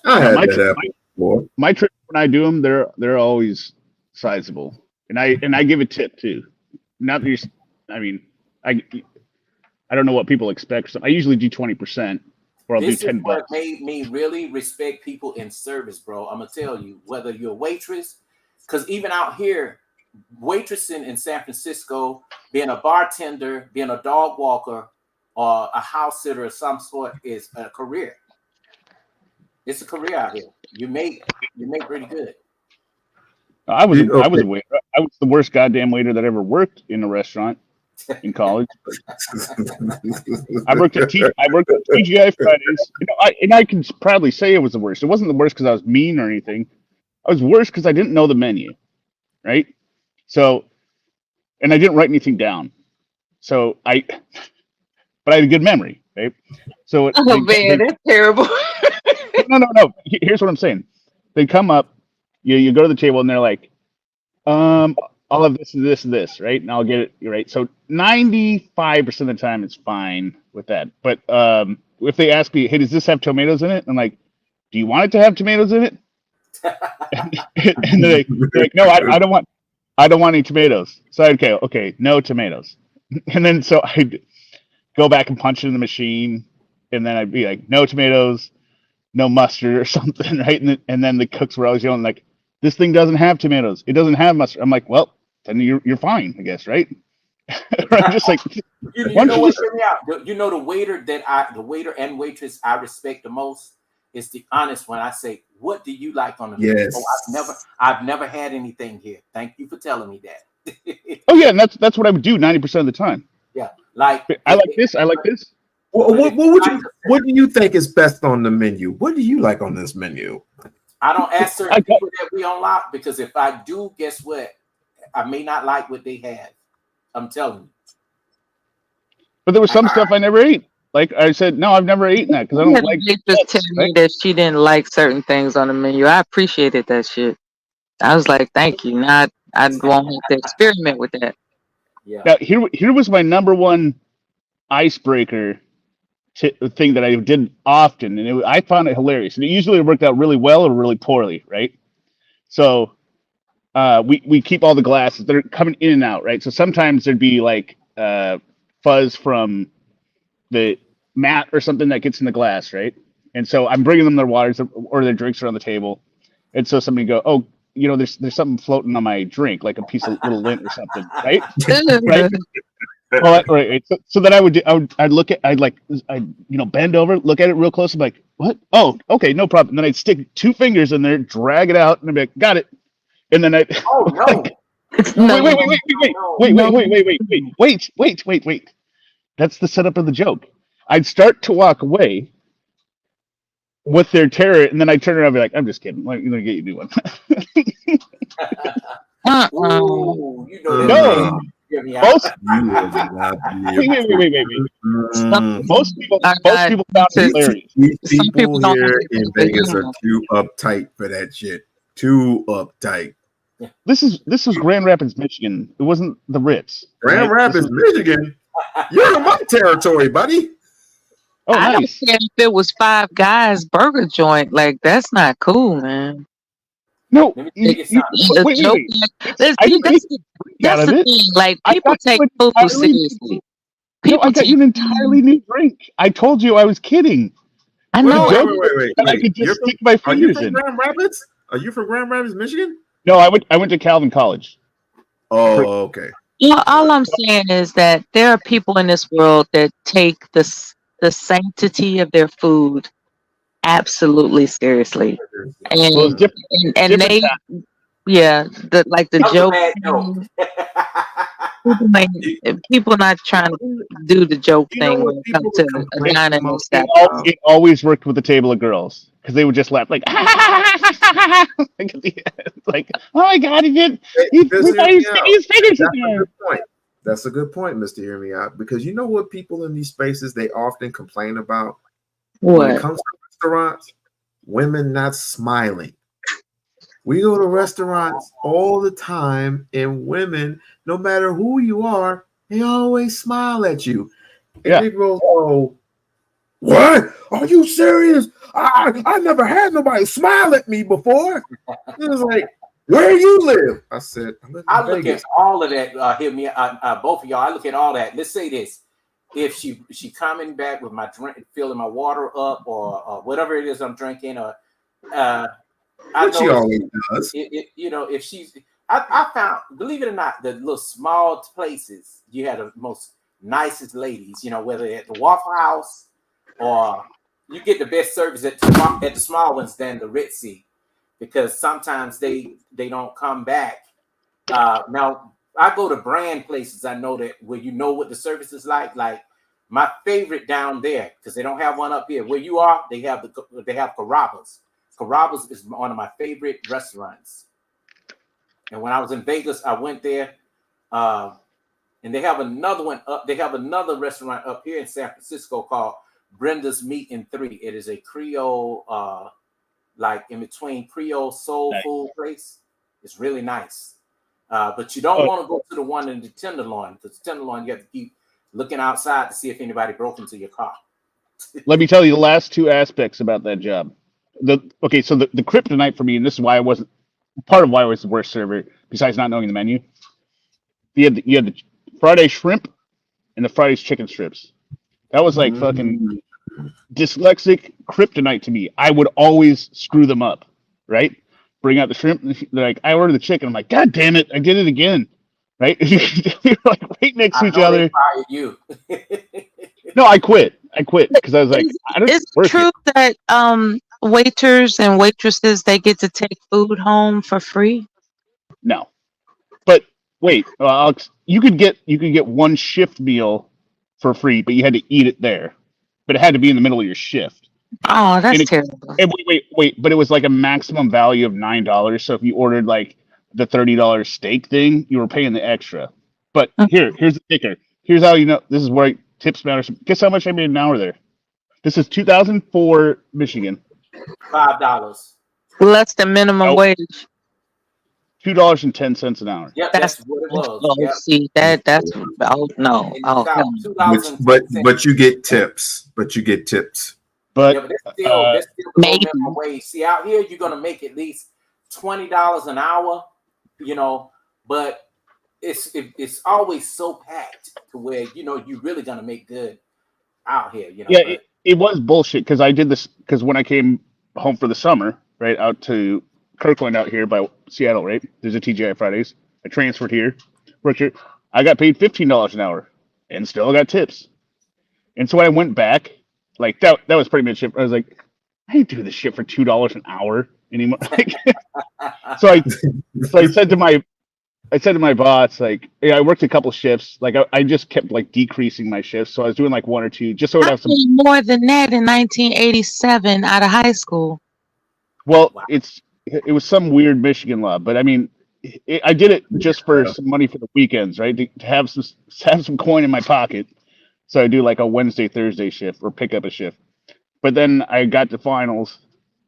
Speaker 6: No,
Speaker 2: had that happen before.
Speaker 6: my trips when I do them, they're always sizable, and I give a tip too. Not that you're, I mean, I don't know what people expect. So I usually do 20%, or I'll do
Speaker 4: This is
Speaker 6: 10
Speaker 4: what
Speaker 6: bucks.
Speaker 4: made me really respect people in service, bro. I'm gonna tell you, whether you're a waitress, because even out here, waitressing in San Francisco, being a bartender, being a dog walker, or a house sitter of some sort is a career. It's a career out here. You make pretty good.
Speaker 6: I was
Speaker 2: Okay.
Speaker 6: a waiter. I was the worst goddamn waiter that ever worked in a restaurant in college. I worked at TGI Fridays. I can proudly say it was the worst. It wasn't the worst because I was mean or anything. I was worse because I didn't know the menu, right? So and I didn't write anything down. So but I had a good memory, right? So
Speaker 8: Oh man, that's terrible.
Speaker 6: no. Here's what I'm saying. They come up, you go to the table, and they're like, I'll have this and this and this, right? And I'll get it right. So 95% of the time, it's fine with that. But if they ask me, hey, does this have tomatoes in it? I'm like, do you want it to have tomatoes in it? And they're like, no, I don't want any tomatoes. So okay, no tomatoes. And then so I'd go back and punch it in the machine, and then I'd be like, no tomatoes, no mustard or something, right? And then the cooks were always yelling like, this thing doesn't have tomatoes. It doesn't have mustard. I'm like, well, then you're fine, I guess, right? I'm just like,
Speaker 4: you know what? Hear me out. You know the waiter and waitress I respect the most is the honest one. I say, what do you like on the menu?
Speaker 2: Yes.
Speaker 4: Oh, I've never had anything here. Thank you for telling me that.
Speaker 6: oh yeah, and that's what I would do 90% of the time.
Speaker 4: Yeah, like
Speaker 6: I like this. I like this.
Speaker 2: What do you think is best on the menu? What do you like on this menu?
Speaker 4: I don't ask certain people that We-On-Loc because if I do, guess what? I may not like what they have. I'm telling you.
Speaker 6: But there was some stuff I never ate. Like I said, no, I've never eaten that because I don't like.
Speaker 8: Just tell me that she didn't like certain things on the menu. I appreciated that shit. I was like, thank you. Now I won't have to experiment with that.
Speaker 4: Yeah.
Speaker 6: Now here was my number one icebreaker thing that I did often, and I found it hilarious. And it usually worked out really well or really poorly, right? So we keep all the glasses. They're coming in and out, right? So sometimes there'd be like fuzz from the mat or something that gets in the glass, right? And so I'm bringing them their waters or their drinks are on the table, and so somebody go, oh, you know, there's something floating on my drink, like a piece of little lint or something, right? Right. Well, right. So then I'd bend over, look at it real close, and be like, what? Oh, okay, no problem. And then I'd stick 2 fingers in there, drag it out, and I'd be like, got it. And then I
Speaker 4: Oh no.
Speaker 6: Wait. That's the setup of the joke. I'd start to walk away with their terror, and then I'd turn around and be like, I'm just kidding. Let me get you a new one.
Speaker 4: Ooh, you know
Speaker 6: No. Most people found it hilarious.
Speaker 2: These people here in Vegas are too uptight for that shit. Too uptight.
Speaker 6: This was Grand Rapids, Michigan. It wasn't the Ritz.
Speaker 2: Grand Rapids, Michigan. You're in my territory, buddy.
Speaker 6: Oh,
Speaker 8: I don't
Speaker 6: nice.
Speaker 8: care if it was Five Guys burger joint. Like that's not cool, man.
Speaker 6: No,
Speaker 4: Let me tell you something.
Speaker 6: wait.
Speaker 8: That's the thing. Like people take food seriously.
Speaker 6: I got you an entirely new drink. I told you I was kidding.
Speaker 8: I know.
Speaker 2: Wait.
Speaker 6: I could just stick my fingers in.
Speaker 2: Grand Rapids? Are you from Grand Rapids, Michigan?
Speaker 6: No, I went to Calvin College.
Speaker 2: Oh, okay.
Speaker 8: Well, all I'm saying is that there are people in this world that take the sanctity of their food absolutely seriously, and they, the joke. People not trying to do the joke thing when it comes to a dining and stuff.
Speaker 6: It always worked with a table of girls because they would just laugh like, like, oh my god, he did. He's fingers in there.
Speaker 2: That's a good point, Mr. Hear Me Out, because you know what people in these spaces they often complain about when it comes to restaurants? Women not smiling. We go to restaurants all the time, and women, no matter who you are, they always smile at you. And they go, oh, what? Are you serious? I never had nobody smile at me before. It was like, where you live? I said,
Speaker 4: I look at all of that. Hear me, both of y'all. I look at all that. Let's say this: if she coming back with my drink, filling my water up, or whatever it is I'm drinking, or I know
Speaker 2: she always does.
Speaker 4: If she's, I found, believe it or not, the little small places you had the most nicest ladies. Whether at the Waffle House or you get the best service at the small ones than the Ritzy. Because sometimes they don't come back. Now I go to brand places. I know that where what the service is like. Like my favorite down there, because they don't have one up here. Where you are, they have Carrabba's. Carrabba's is one of my favorite restaurants. And when I was in Vegas, I went there. And they have another one up. They have another restaurant up here in San Francisco called Brenda's Meat and Three. It is a Creole, like in between Creole soul food place. It's really nice. But you don't want to go to the one in the Tenderloin, because Tenderloin you have to keep looking outside to see if anybody broke into your car.
Speaker 6: Let me tell you the last two aspects about that job. So the kryptonite for me, and this is why I wasn't part of why I was the worst server, besides not knowing the menu. You had the Friday shrimp and the Friday's chicken strips. That was like fucking dyslexic kryptonite to me. I would always screw them up, right? Bring out the shrimp, like I ordered the chicken. I'm like, God damn it, I did it again, right? You're like right next to each other.
Speaker 4: You.
Speaker 6: No, I quit because I was like,
Speaker 8: is it true that waiters and waitresses they get to take food home for free?
Speaker 6: No, but wait, you could get one shift meal for free, but you had to eat it there. But it had to be in the middle of your shift.
Speaker 8: Oh, that's terrible.
Speaker 6: And wait, but it was like a maximum value of $9. So if you ordered like the $30 steak thing, you were paying the extra. But here's the kicker. Here's how you know this is where tips matter. Guess how much I made an hour there? This is 2004 Michigan.
Speaker 4: $5.
Speaker 8: Less than minimum wage.
Speaker 6: $2.10 an hour.
Speaker 4: Yep, that's what it was.
Speaker 8: Oh,
Speaker 4: yep.
Speaker 8: see that's no.
Speaker 2: But you get tips. But
Speaker 6: But
Speaker 4: that's still maybe minimum wage. See, out here you're gonna make at least $20 an hour, but it's always so packed to where you're really gonna make good out here.
Speaker 6: Yeah, it was bullshit because I did this because when I came home for the summer, right, out to Kirkland out here by Seattle, right? There's a TGI Fridays. I transferred here, worked here. I got paid $15 an hour, and still got tips. And so when I went back, like that was pretty much it. I was like, I ain't doing this shit for $2 an hour anymore. So I said to my boss, like, yeah, I worked a couple shifts. Like I just kept like decreasing my shifts. So I was doing like one or two just so I would have some
Speaker 8: more than that in 1987 out of high school.
Speaker 6: Well, it was some weird Michigan law, but I mean, I did it just for some money for the weekends, right? To have some coin in my pocket. So I do like a Wednesday, Thursday shift or pick up a shift. But then I got to finals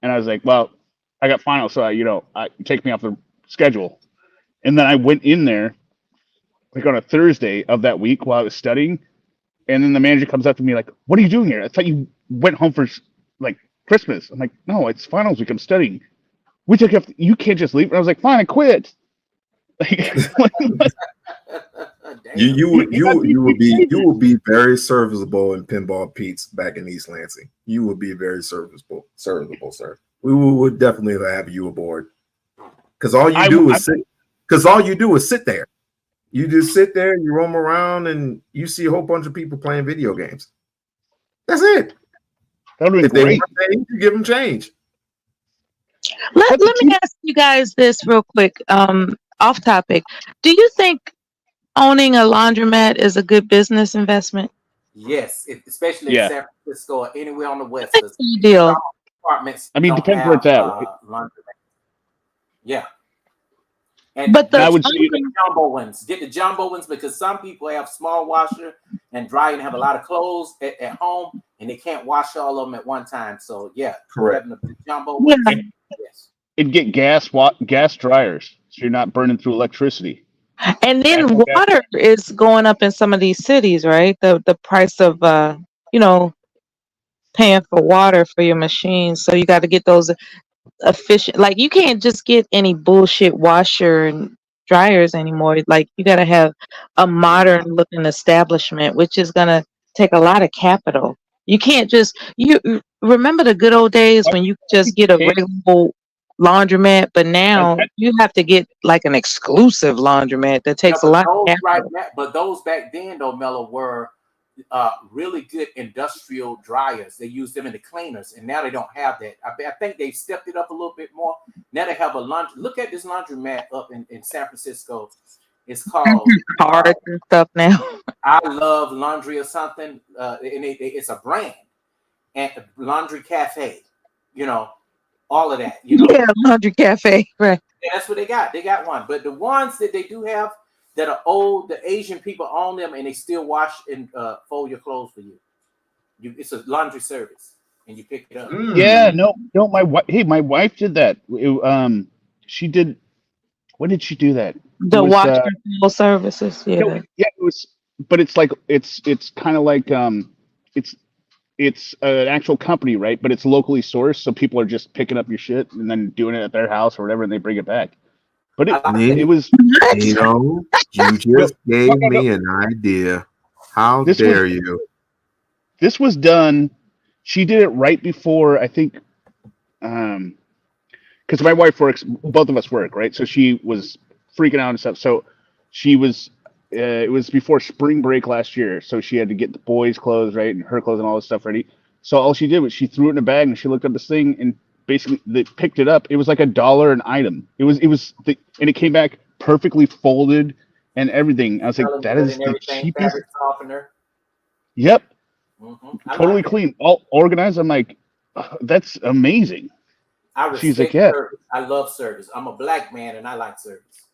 Speaker 6: and I was like, well, I got finals. So I take me off the schedule. And then I went in there like on a Thursday of that week while I was studying. And then the manager comes up to me like, what are you doing here? I thought you went home for like Christmas. I'm like, no, it's finals week. I'm studying. You can't just leave. And I was like, fine, I quit.
Speaker 2: You will be very serviceable in Pinball Pete's back in East Lansing. You will be very serviceable, sir. We would definitely have you aboard. Because all you do is sit there. You just sit there, you roam around, and you see a whole bunch of people playing video games. That's it. If they want change, you give them change.
Speaker 8: Let me ask you guys this real quick, off topic. Do you think owning a laundromat is a good business investment?
Speaker 4: Yes, especially in San Francisco or anywhere on the West.
Speaker 8: Deal.
Speaker 4: Apartments.
Speaker 6: I mean, depends where it's at. Right?
Speaker 4: Yeah.
Speaker 8: But
Speaker 4: get the jumbo ones. Get the jumbo ones because some people have small washer and dryer and have a lot of clothes at home and they can't wash all of them at one time. So
Speaker 2: correct.
Speaker 4: The jumbo ones. Yes.
Speaker 6: It'd get gas dryers, so you're not burning through electricity.
Speaker 8: And then water is going up in some of these cities, right? The price of paying for water for your machines. So you got to get those efficient. Like you can't just get any bullshit washer and dryers anymore. Like you got to have a modern looking establishment, which is gonna take a lot of capital. You can't just you remember the good old days when you just get a regular laundromat, but now you have to get like an exclusive laundromat that takes a lot of capital.
Speaker 4: But those back then though, Mello, were really good industrial dryers. They used them in the cleaners, and now they don't have that. I think they've stepped it up a little bit more. Now they have a laundry. Look at this laundromat up in San Francisco. It's called
Speaker 8: hard and stuff now.
Speaker 4: I Love Laundry or something. And it's a brand. And Laundry Cafe, all of that.
Speaker 8: Yeah, Laundry Cafe, right?
Speaker 4: Yeah, that's what they got. They got one. But the ones that they do have, that are old. The Asian people own them, and they still wash and fold your clothes for you. It's a laundry service, and you pick it up.
Speaker 6: Yeah, no, my wife. Hey, my wife did that. She did. When did she do that? It
Speaker 8: The
Speaker 6: was
Speaker 8: wash and fold services.
Speaker 6: no,
Speaker 8: Yeah.
Speaker 6: yeah, it was. But it's like it's kind of like it's an actual company, right? But it's locally sourced, so people are just picking up your shit and then doing it at their house or whatever, and they bring it back. But it
Speaker 2: Me,
Speaker 6: was
Speaker 2: you know, you
Speaker 6: no,
Speaker 2: just gave
Speaker 6: no.
Speaker 2: me an idea. How
Speaker 6: This
Speaker 2: dare
Speaker 6: was
Speaker 2: you?
Speaker 6: this was done. She did it right before, I think, because my wife works, both of us work, right? So she was freaking out and stuff. So she was, it was before spring break last year. So she had to get the boys' clothes, right? And her clothes and all this stuff ready. So all she did was she threw it in a bag and she looked up this thing and basically they picked it up. It was like $1 an item. And it came back perfectly folded and everything. I was like,
Speaker 4: Smelling
Speaker 6: that
Speaker 4: good
Speaker 6: is
Speaker 4: and
Speaker 6: the
Speaker 4: everything.
Speaker 6: cheapest.
Speaker 4: Fabric softener.
Speaker 6: Yep.
Speaker 4: I
Speaker 6: Totally
Speaker 4: like it.
Speaker 6: clean, all organized. I'm like, "Oh, that's amazing."
Speaker 4: I
Speaker 6: She's like,
Speaker 4: respect
Speaker 6: yeah,
Speaker 4: service. I love service. I'm a black man, and I like service.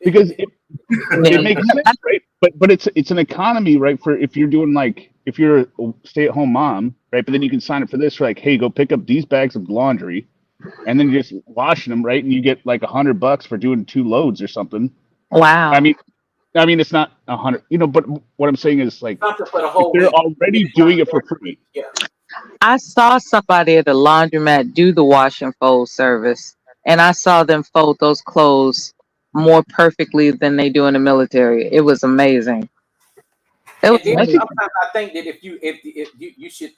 Speaker 6: because it
Speaker 8: Yeah.
Speaker 6: makes sense, right? But it's an economy, right? For if you're doing like if you're a stay-at-home mom, right? But then you can sign up for this, for like, hey, go pick up these bags of laundry, and then you're just washing them, right? And you get like $100 for doing 2 loads or something.
Speaker 8: Wow.
Speaker 6: I mean, it's not 100, but what I'm saying is like
Speaker 4: Something for the
Speaker 6: if
Speaker 4: whole
Speaker 6: they're
Speaker 4: week.
Speaker 6: already doing it for free.
Speaker 4: Yeah.
Speaker 8: I saw somebody at the laundromat do the wash and fold service, and I saw them fold those clothes more perfectly than they do in the military. It was amazing. It
Speaker 4: And
Speaker 8: was
Speaker 4: then
Speaker 6: I think
Speaker 8: amazing.
Speaker 4: sometimes I think that if you should,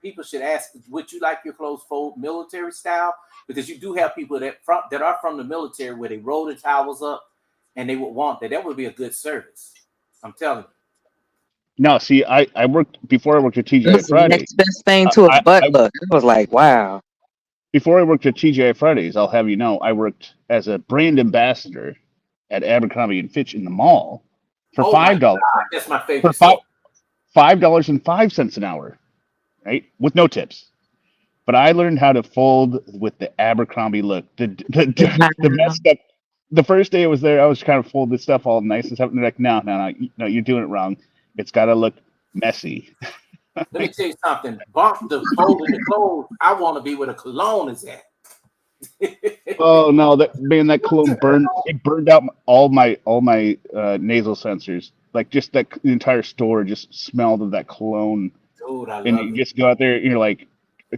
Speaker 4: people should ask, would you like your clothes fold military style? Because you do have people that are from the military where they roll the towels up, and they would want that. That would be a good service. I'm telling you.
Speaker 6: No, see, I worked before I worked at
Speaker 8: It
Speaker 6: TGI
Speaker 8: was the
Speaker 6: Friday.
Speaker 8: next best thing
Speaker 6: I,
Speaker 8: to a
Speaker 6: I,
Speaker 8: butt
Speaker 6: I
Speaker 8: look. It was like, wow.
Speaker 6: before I worked at TGI Fridays, I'll have you know, I worked as a brand ambassador at Abercrombie and Fitch in the mall for
Speaker 4: Oh my
Speaker 6: $5
Speaker 4: God, that's my
Speaker 6: for
Speaker 4: favorite store.
Speaker 6: $5.05 an hour, right? With no tips. But I learned how to fold with the Abercrombie look. The
Speaker 8: Wow.
Speaker 6: messed up. The first day I was there, I was trying to fold this stuff all nice and stuff. And they're like, no, you're doing it wrong. It's got to look messy.
Speaker 4: Let me tell you something. Bump the folding the clothes. I want to be where the cologne is at.
Speaker 6: Oh no, that cologne burned out all my nasal sensors. Like just that the entire store just smelled of that cologne.
Speaker 4: Dude, I
Speaker 6: And
Speaker 4: love
Speaker 6: you
Speaker 4: it.
Speaker 6: just go out there and you're like,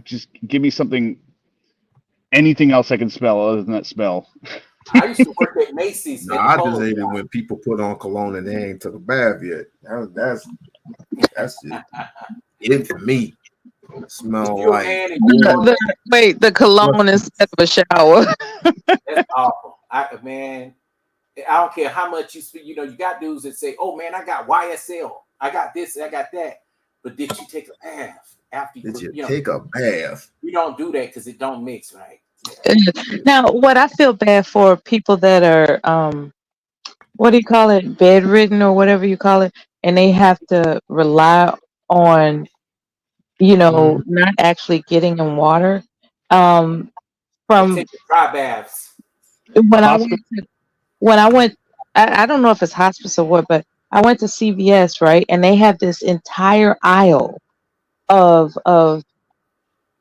Speaker 6: just give me something, anything else I can smell other than that smell.
Speaker 4: I used to work at Macy's
Speaker 2: No,
Speaker 4: at the
Speaker 2: I just
Speaker 4: polo
Speaker 2: hate it
Speaker 4: shop.
Speaker 2: when people put on cologne and they ain't took a bath yet. That's it for me.
Speaker 4: If
Speaker 2: Smell
Speaker 4: you're a
Speaker 2: like
Speaker 4: man and you want
Speaker 8: Wait, the cologne instead of a shower.
Speaker 4: that's awful. Man, I don't care how much you speak. You got dudes that say, "Oh man, I got YSL. I got this. I got that." But did you take a bath after
Speaker 2: did you
Speaker 4: you
Speaker 2: take a bath?
Speaker 4: You don't do that because it don't mix right.
Speaker 8: Now, what I feel bad for people that are what do you call it, bedridden or whatever you call it, and they have to rely on not actually getting in water.
Speaker 4: They
Speaker 8: From
Speaker 4: take the dry baths.
Speaker 8: when I
Speaker 6: Hospital.
Speaker 8: went to, when I went, I don't know if it's hospice or what, but I went to CVS, right, and they have this entire aisle of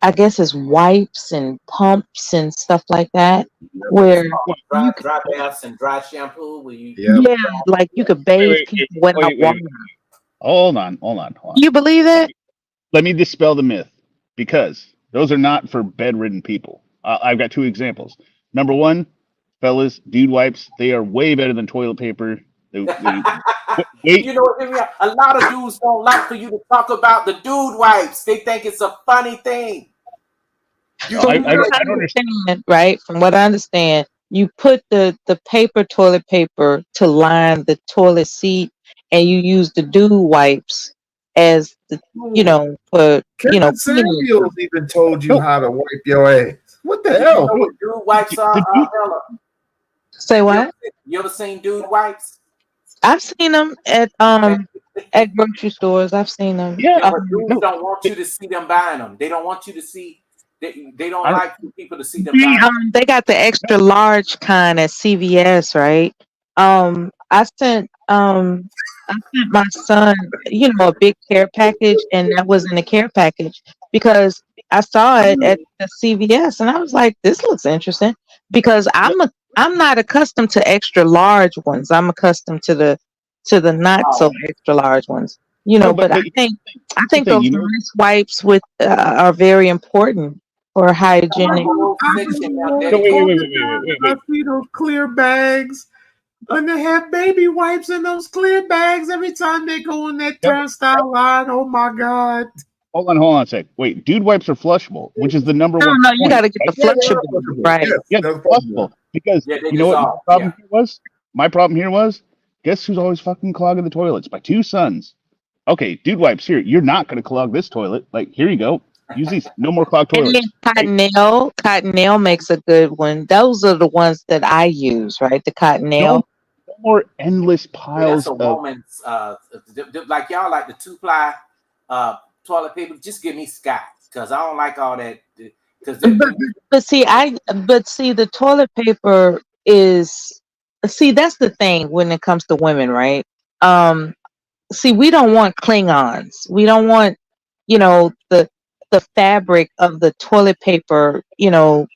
Speaker 8: I guess it's wipes and pumps and stuff like that, where
Speaker 4: Dry,
Speaker 8: you could,
Speaker 4: dry baths and dry shampoo. Where you
Speaker 2: Yep.
Speaker 8: yeah, like you could bathe people without water.
Speaker 6: Hold on.
Speaker 8: You believe that?
Speaker 6: Let me dispel the myth, because those are not for bedridden people. I've got 2 examples. Number one, fellas, dude wipes, they are way better than toilet paper. Wait,
Speaker 4: You know, a lot of dudes don't like for you to talk about the dude wipes. They think it's a funny thing.
Speaker 6: I don't understand.
Speaker 8: Right? From what I understand, you put the paper, toilet paper, to line the toilet seat, and you use the dude wipes as the for
Speaker 2: Kevin
Speaker 8: cleaning.
Speaker 2: Samuels even told you
Speaker 6: No,
Speaker 2: how to wipe your ass. What the
Speaker 4: You know
Speaker 2: hell?
Speaker 4: what dude wipes are,
Speaker 6: the dude,
Speaker 4: Ella?
Speaker 8: Say what?
Speaker 4: You ever seen dude wipes?
Speaker 8: I've seen them at grocery stores. I've seen them.
Speaker 6: yeah,
Speaker 4: Yeah, but dudes
Speaker 6: no,
Speaker 4: don't want you to see them buying them. They don't want you to see. They don't
Speaker 6: I don't,
Speaker 4: like for people to see them buying them.
Speaker 8: They got the extra large kind at CVS, right? I sent my son, a big care package, and that was in the care package because I saw it at the CVS, and I was like, "This looks interesting," because I'm not accustomed to extra large ones. I'm accustomed to the not so extra large ones,
Speaker 6: No,
Speaker 8: But
Speaker 6: but
Speaker 8: I
Speaker 6: the
Speaker 8: think
Speaker 6: thing,
Speaker 8: those
Speaker 6: you know,
Speaker 8: nice wipes with are very important for hygienic.
Speaker 2: I
Speaker 6: no,
Speaker 2: go
Speaker 6: wait, wait,
Speaker 2: all
Speaker 6: wait,
Speaker 2: the
Speaker 6: wait, wait,
Speaker 2: time
Speaker 6: wait,
Speaker 2: and I
Speaker 6: wait.
Speaker 2: see those clear bags, and they have baby wipes in those clear bags every time they go in that
Speaker 6: No,
Speaker 2: turnstile line. Oh my god!
Speaker 6: hold on a sec. Wait, dude wipes are flushable, which is the number
Speaker 8: No,
Speaker 6: one
Speaker 8: no, you got
Speaker 6: point,
Speaker 8: to get the
Speaker 6: right?
Speaker 2: Yeah, they are
Speaker 8: flushable,
Speaker 2: flushable.
Speaker 8: right?
Speaker 2: Yes,
Speaker 6: Yeah,
Speaker 2: that's
Speaker 6: they're
Speaker 2: flushable.
Speaker 6: flushable because
Speaker 4: Yeah, they
Speaker 6: you know what my
Speaker 4: dissolve.
Speaker 6: problem
Speaker 4: Yeah.
Speaker 6: here was? My problem here was, guess who's always fucking clogging the toilets? My two sons. Okay, dude wipes here. You're not going to clog this toilet. Like, here you go. Use these. No more clogged
Speaker 8: And then
Speaker 6: toilets. Right?
Speaker 8: Cottonelle makes a good one. Those are the ones that I use, right? The
Speaker 6: No,
Speaker 8: Cottonelle.
Speaker 6: no more endless
Speaker 4: Yeah, that's
Speaker 6: piles
Speaker 4: a
Speaker 6: of.
Speaker 4: woman's like y'all like the 2-ply toilet paper. Just give me Scott because I don't like all that. Because
Speaker 8: But see, the toilet paper is, see, that's the thing when it comes to women, right? Um, See, we don't want Klingons. We don't want, the fabric of the toilet paper,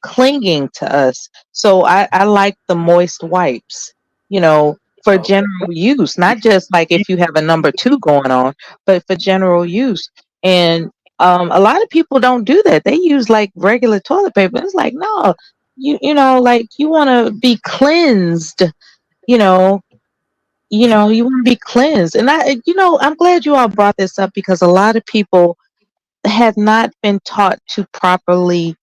Speaker 8: clinging to us. So I like the moist wipes, for
Speaker 4: okay,
Speaker 8: general use, not just like if you have a number two going on, but for general use. And a lot of people don't do that. They use like regular toilet paper. It's like, no, like you want to be cleansed, you know, you want to be cleansed. And I'm glad you all brought this up because a lot of people have not been taught to properly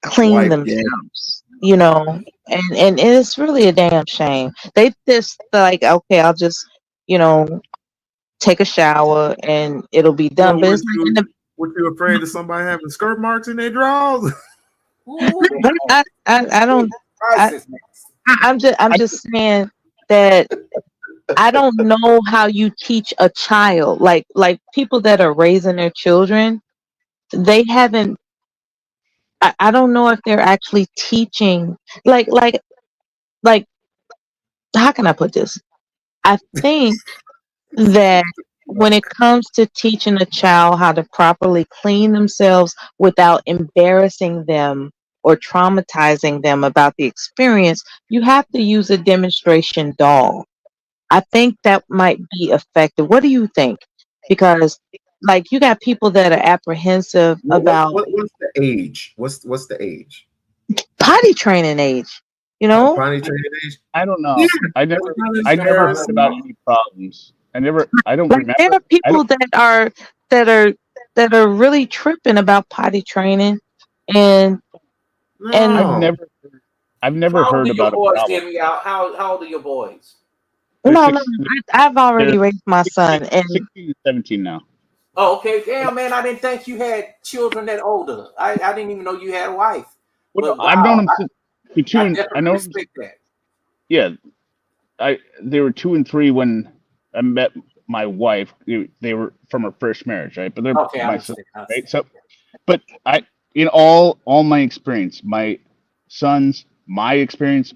Speaker 8: clean
Speaker 2: Wipe, yeah.
Speaker 8: themselves, and it's really a damn shame. They just like, okay, I'll just, you know, take a shower and it'll be done.
Speaker 2: Well,
Speaker 8: But it's like
Speaker 2: what you afraid of somebody having skirt marks in their drawers?
Speaker 4: ooh,
Speaker 8: but I don't, I,
Speaker 4: prices next.
Speaker 8: I'm just saying that I don't know how you teach a child, like people that are raising their children, they haven't, I don't know if they're actually teaching, like how can I put this? I think that when it comes to teaching a child how to properly clean themselves without embarrassing them or traumatizing them about the experience, you have to use a demonstration doll. I think that might be effective. What do you think? Because like you got people that are apprehensive about
Speaker 2: What's the age? What's the age?
Speaker 8: potty training age, you know?
Speaker 2: Potty training age?
Speaker 6: I don't
Speaker 2: Yeah,
Speaker 6: know.
Speaker 2: that's not
Speaker 6: I never heard
Speaker 2: embarrassing.
Speaker 6: about any problems. I don't
Speaker 8: Like there
Speaker 6: remember.
Speaker 8: are people that are that are really tripping about potty training and and
Speaker 6: I've
Speaker 2: No.
Speaker 6: never, I've never
Speaker 4: How old
Speaker 6: heard
Speaker 4: are your
Speaker 6: about a
Speaker 4: boys?
Speaker 6: problem.
Speaker 4: Hear me out. How old are your boys?
Speaker 6: They're
Speaker 8: no,
Speaker 6: six,
Speaker 8: I've
Speaker 6: they're
Speaker 8: already raised my
Speaker 6: 16,
Speaker 8: son and
Speaker 6: 16 and 17 now.
Speaker 4: Oh, okay. Damn, man, I didn't think you had children that older. I didn't even know you had a wife.
Speaker 6: Well, no,
Speaker 4: But
Speaker 6: I've known
Speaker 4: wow,
Speaker 6: them since they're two
Speaker 4: I
Speaker 6: and I
Speaker 4: definitely
Speaker 6: know them.
Speaker 4: respect that.
Speaker 6: Yeah, they were 2 and 3 when I met my wife. They were from her first marriage, right? But they're
Speaker 4: Okay, I
Speaker 6: my son,
Speaker 4: understand. I
Speaker 6: right?
Speaker 4: understand.
Speaker 6: So, but in all my experience, my sons, my experience,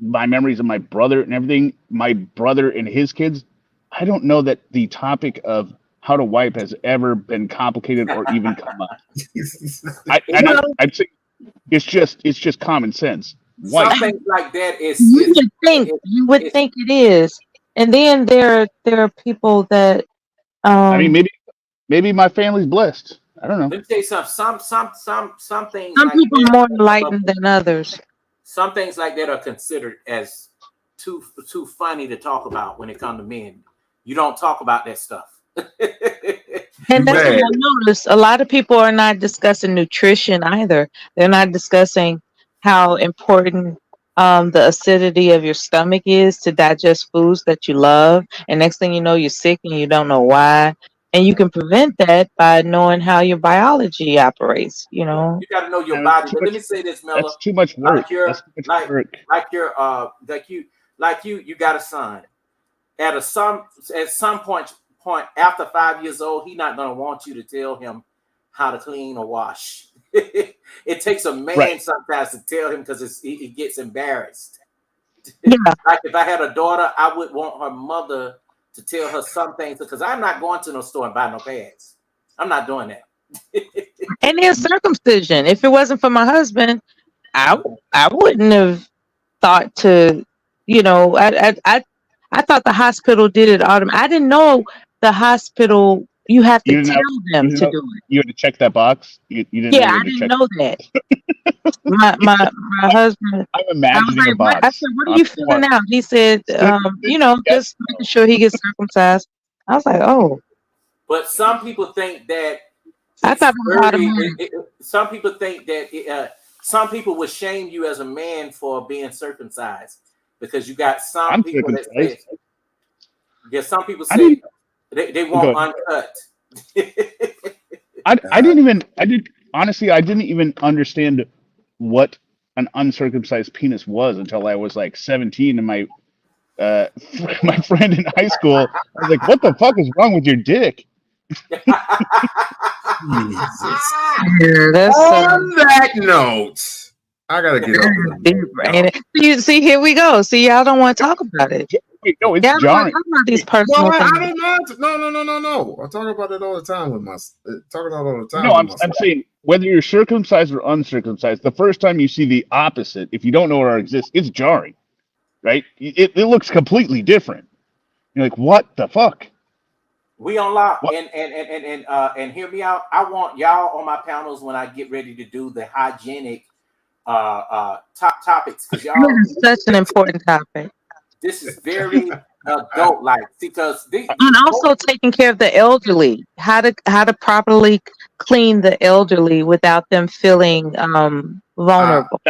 Speaker 6: my memories of my brother and everything, my brother and his kids, I don't know that the topic of how to wipe has ever been complicated or even come up. I'd say it's just common sense.
Speaker 4: Some
Speaker 6: Wipe.
Speaker 4: things like that
Speaker 8: you would
Speaker 4: is
Speaker 8: think it is. And then there are people that
Speaker 6: I mean,
Speaker 8: um
Speaker 6: maybe my family's blessed. I don't know.
Speaker 4: let me tell you something. Some things
Speaker 8: some
Speaker 4: like
Speaker 8: people are more enlightened than others.
Speaker 4: some things like that are considered as too funny to talk about when it comes to men. You don't talk about that stuff.
Speaker 8: And
Speaker 2: Too
Speaker 8: that's what
Speaker 2: bad.
Speaker 8: I noticed. A lot of people are not discussing nutrition either. They're not discussing how important the acidity of your stomach is to digest foods that you love. And next thing you know, you're sick and you don't know why. And you can prevent that by knowing how your biology operates,
Speaker 4: You got to know your
Speaker 6: I mean,
Speaker 4: body. But let me say this, Miller.
Speaker 6: that's too much work.
Speaker 4: Like you're
Speaker 6: That's too much
Speaker 4: like
Speaker 6: work.
Speaker 4: like you're you got a son. At some point after 5 years old, he's not gonna want you to tell him how to clean or wash. It takes a
Speaker 6: Right.
Speaker 4: man sometimes to tell him because he gets embarrassed.
Speaker 8: Yeah.
Speaker 4: Like if I had a daughter, I would want her mother to tell her some things because I'm not going to no store and buy no pads. I'm not doing that.
Speaker 8: And then circumcision. If it wasn't for my husband, I wouldn't have thought to, I thought the hospital did it I didn't know the hospital you have to
Speaker 6: You didn't
Speaker 8: tell
Speaker 6: have
Speaker 8: them
Speaker 6: you didn't
Speaker 8: to
Speaker 6: know
Speaker 8: do it.
Speaker 6: you had to check that box. You didn't know
Speaker 8: Yeah,
Speaker 6: you
Speaker 8: I
Speaker 6: had to
Speaker 8: didn't
Speaker 6: check.
Speaker 8: know that. My husband,
Speaker 6: I'm
Speaker 8: I was
Speaker 6: imagining a
Speaker 8: like, I
Speaker 6: box
Speaker 8: said, what are
Speaker 6: on
Speaker 8: you
Speaker 6: the corner.
Speaker 8: filling out? He said,
Speaker 6: Yes,
Speaker 8: just making sure he gets circumcised. I was like, oh,
Speaker 4: But some people think that
Speaker 8: I
Speaker 4: it's
Speaker 8: thought it was
Speaker 4: very.
Speaker 8: automatic.
Speaker 4: Some people think that some people would shame you as a man for being circumcised because you got some
Speaker 6: I'm
Speaker 4: people that
Speaker 6: circumcised.
Speaker 4: say. There's some people
Speaker 6: I
Speaker 4: say
Speaker 6: didn't
Speaker 4: they
Speaker 6: go
Speaker 4: want
Speaker 6: ahead.
Speaker 4: uncut.
Speaker 6: I didn't even understand what an uncircumcised penis was until I was like 17 and my my friend in high school, I was like, what the fuck is wrong with your dick?
Speaker 2: Jesus.
Speaker 8: Yeah, that's
Speaker 2: On that note, I gotta get up in the
Speaker 8: deep, ain't it? See, here we go. See, y'all don't want to talk about it.
Speaker 6: Wait, no, it's
Speaker 8: Y'all don't want to
Speaker 6: jarring.
Speaker 8: talk about these
Speaker 2: No,
Speaker 8: personal
Speaker 2: I
Speaker 8: things.
Speaker 2: don't mind. No. I talk about it all the time with my
Speaker 6: No, I'm
Speaker 2: son.
Speaker 6: saying whether you're circumcised or uncircumcised, the first time you see the opposite, if you don't know it exists, it's jarring, right? It looks completely different. You're like, what the fuck?
Speaker 4: We-On-Loc
Speaker 6: What?
Speaker 4: and hear me out. I want y'all on my panels when I get ready to do the hygienic top topics because y'all
Speaker 8: This is such an important topic.
Speaker 4: this is very adult like because
Speaker 8: And also taking care of the elderly, how to properly clean the elderly without them feeling vulnerable.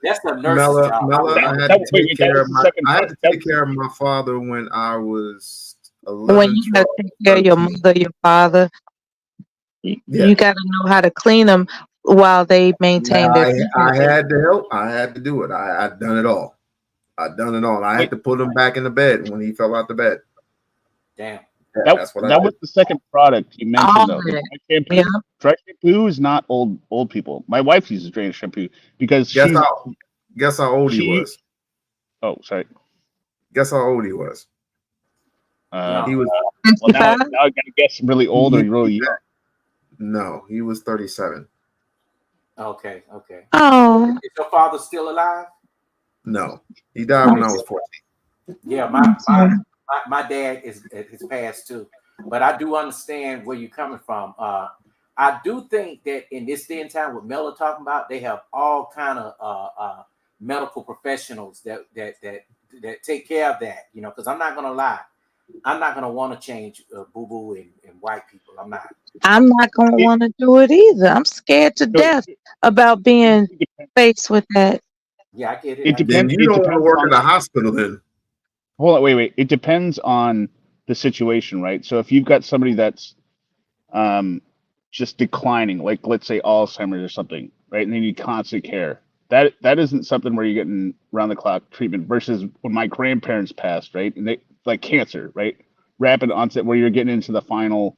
Speaker 4: that's a nurse's
Speaker 2: Mella,
Speaker 4: job.
Speaker 2: I had to take
Speaker 6: That
Speaker 2: care
Speaker 6: was
Speaker 2: of
Speaker 6: the
Speaker 2: my.
Speaker 6: second
Speaker 2: I had
Speaker 6: part.
Speaker 2: to take care of my father when I was
Speaker 8: When
Speaker 2: 11,
Speaker 8: you
Speaker 2: 12,
Speaker 8: got to take care of your
Speaker 2: 13.
Speaker 8: mother, your father,
Speaker 2: Yeah,
Speaker 8: you got to know how to clean them while they
Speaker 2: yeah.
Speaker 8: maintain their
Speaker 2: I
Speaker 8: dignity.
Speaker 2: had to help. I had to do it. I done it all. I done it all. I had
Speaker 6: Wait,
Speaker 2: to put him back in the bed when he fell out the bed.
Speaker 4: Damn.
Speaker 2: Yeah, that's what I
Speaker 6: that
Speaker 2: did.
Speaker 6: was the second product you
Speaker 8: All
Speaker 6: mentioned though.
Speaker 8: that.
Speaker 6: Dry
Speaker 8: Yeah.
Speaker 6: shampoo, dry shampoo is not old people. My wife uses dry shampoo because
Speaker 2: Guess how old he
Speaker 6: she
Speaker 2: was.
Speaker 6: oh sorry.
Speaker 2: Guess how old he was.
Speaker 4: Yeah.
Speaker 2: He was
Speaker 6: Well now
Speaker 8: 65?
Speaker 6: I gotta guess really old or really young.
Speaker 2: no, he was 37.
Speaker 4: Okay.
Speaker 8: Oh.
Speaker 4: Is your father still alive?
Speaker 2: No, he died when I was 14.
Speaker 4: Yeah, my dad is passed too, but I do understand where you're coming from. I do think that in this day and time, what Mel are talking about, they have all kind of medical professionals that take care of that. You know, because I'm not gonna lie, I'm not gonna want to change boo boo and white people. I'm not.
Speaker 8: I'm not going to
Speaker 6: It,
Speaker 8: want to do it either. I'm scared to
Speaker 6: no,
Speaker 8: death about being faced with that.
Speaker 4: Yeah, I get it.
Speaker 6: it
Speaker 4: I get
Speaker 2: Then
Speaker 6: depends
Speaker 4: it.
Speaker 2: you
Speaker 6: it
Speaker 2: don't want to
Speaker 6: depends
Speaker 2: work
Speaker 6: on
Speaker 2: at a hospital then.
Speaker 6: hold on, wait. It depends on the situation, right? So if you've got somebody that's just declining, like let's say Alzheimer's or something, right? And they need constant care. That isn't something where you're getting round the clock treatment versus when my grandparents passed, right? And they like cancer, right? Rapid onset where you're getting into the final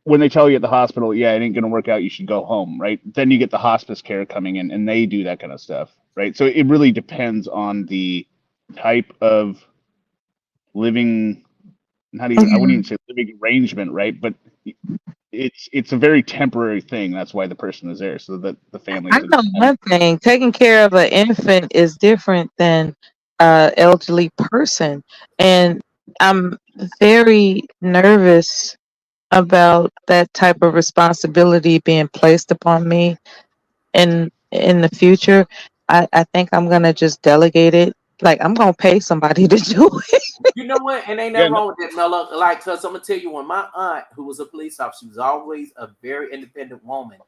Speaker 6: when they tell you at the hospital, yeah, it ain't gonna work out, you should go home, right? Then you get the hospice care coming in and they do that kind of stuff, right? So it really depends on the type of living not even I wouldn't even say living arrangement, right? But it's a very temporary thing. That's why the person is there, so that the family
Speaker 8: I
Speaker 6: can
Speaker 8: know
Speaker 6: have.
Speaker 8: one thing, taking care of an infant is different than elderly person. And I'm very nervous about that type of responsibility being placed upon me in the future. I think I'm gonna just delegate it. Like I'm gonna pay somebody to do it.
Speaker 4: You know what? And ain't
Speaker 6: Yeah,
Speaker 4: nothing
Speaker 6: no,
Speaker 4: wrong with that, Mella. Like, cause I'm gonna tell you, when my aunt, who was a police officer, she was always a very independent woman.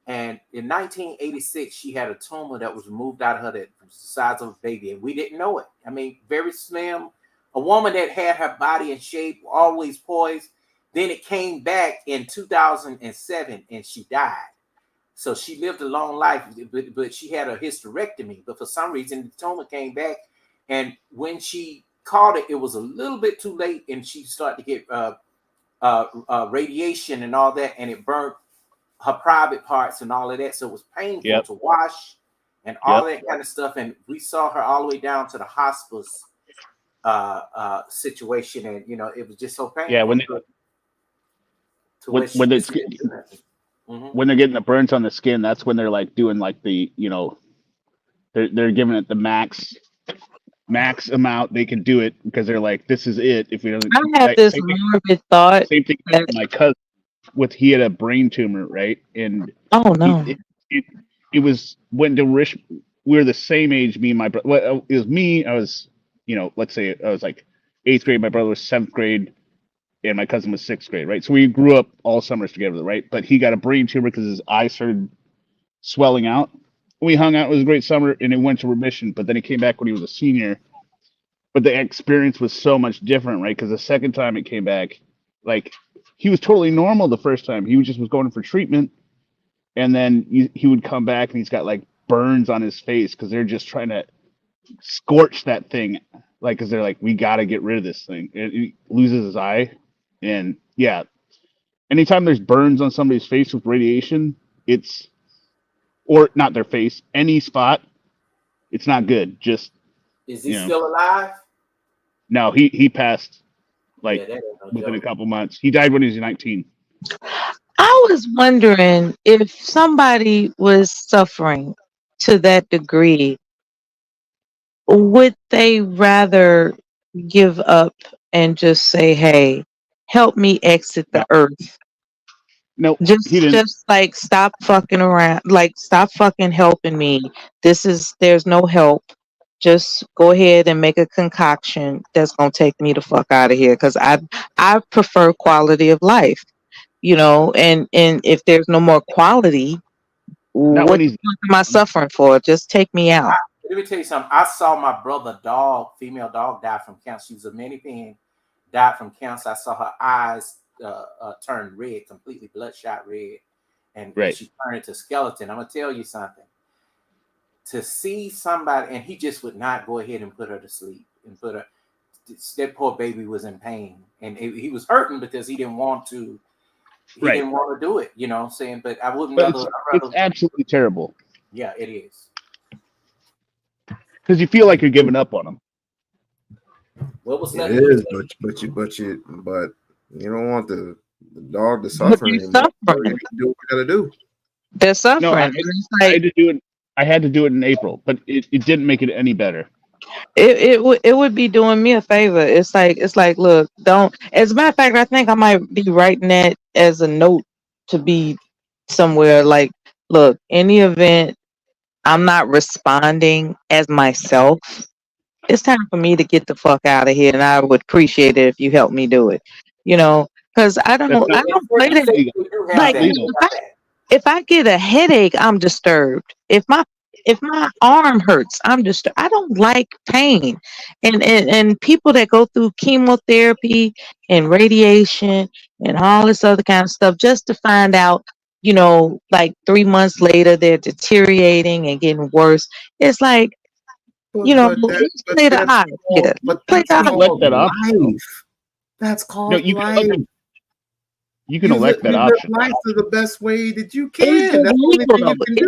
Speaker 4: And in 1986, she had a tumor that was removed out of her that was the size of a baby, and we didn't know it. I mean, very slim, a woman that had her body in shape, always poised. Then it came back in 2007, and she died. So she lived a long life, but she had a hysterectomy. But for some reason, the tumor came back, and when she caught it, it was a little bit too late, and she started to get radiation and all that, and it burnt her private parts and all of that. So it was painful
Speaker 6: yep.
Speaker 4: to wash and all that kind of stuff. And we saw her all the way down to the hospice situation, and it was just so painful.
Speaker 6: Yeah, when it's when they're getting the burns on the skin, that's when they're like doing like the they're giving it the max amount they can do it, because they're like, this is it. If we don't,
Speaker 8: I have this morbid thought.
Speaker 6: Same thing with my cousin. He had a brain tumor, right? And
Speaker 8: oh no,
Speaker 6: it was when we were the same age. Me and my brother. Well, it was me. I was, let's say I was like 8th grade. My brother was 7th grade, and my cousin was 6th grade, right? So we grew up all summers together, right? But he got a brain tumor because his eyes started swelling out. We hung out. It was a great summer, and it went to remission. But then he came back when he was a senior. But the experience was so much different, right? Because the second time it came back, like, he was totally normal the first time. He was going for treatment, and then he would come back and he's got like burns on his face because they're just trying to scorch that thing, like, because they're like, we got to get rid of this thing. It loses his eye, and yeah, anytime there's burns on somebody's face with radiation, or not their face, any spot, it's not good. Just
Speaker 4: is he still alive?
Speaker 6: No, he passed. Like, within a couple months. He died when he was 19.
Speaker 8: I was wondering if somebody was suffering to that degree, would they rather give up and just say, hey, help me exit the earth?
Speaker 6: No,
Speaker 8: just like, stop fucking around, like, stop fucking helping me. There's no help. Just go ahead and make a concoction that's gonna take me the fuck out of here, because I prefer quality of life, and if there's no more quality, what am I suffering for? Just take me out.
Speaker 4: Let me tell you something. I saw my brother female dog, die from cancer. She was a mini pin, died from cancer. I saw her eyes turn red, completely bloodshot red, and she turned into skeleton. I'm gonna tell you something. To see somebody, and he just would not go ahead and put her to sleep, and that poor baby was in pain, and he was hurting because he didn't want to. He didn't want to do it, you know what I'm saying? But I wouldn't.
Speaker 6: It's absolutely terrible.
Speaker 4: Yeah, it is.
Speaker 6: Because you feel like you're giving up on them.
Speaker 4: What was
Speaker 2: that? It is, but you don't want the dog to suffer anymore. You do what you gotta do.
Speaker 8: They're suffering.
Speaker 6: No, I had to do it in April, but it didn't make it any better.
Speaker 8: It would be doing me a favor. It's like, look, don't. As a matter of fact, I think I might be writing that as a note to be somewhere. Like, look, in the event I'm not responding as myself, it's time for me to get the fuck out of here, and I would appreciate it if you help me do it. Because I don't play that. Like, if I get a headache, I'm disturbed. If my arm hurts, I'm disturbed. I don't like pain, and people that go through chemotherapy and radiation and all this other kind of stuff just to find out, like 3 months later they're deteriorating and getting worse. It's like, play the odds.
Speaker 2: But that's called life. That's called life.
Speaker 6: You can elect that option.
Speaker 2: Life to the best way that you can. That's the only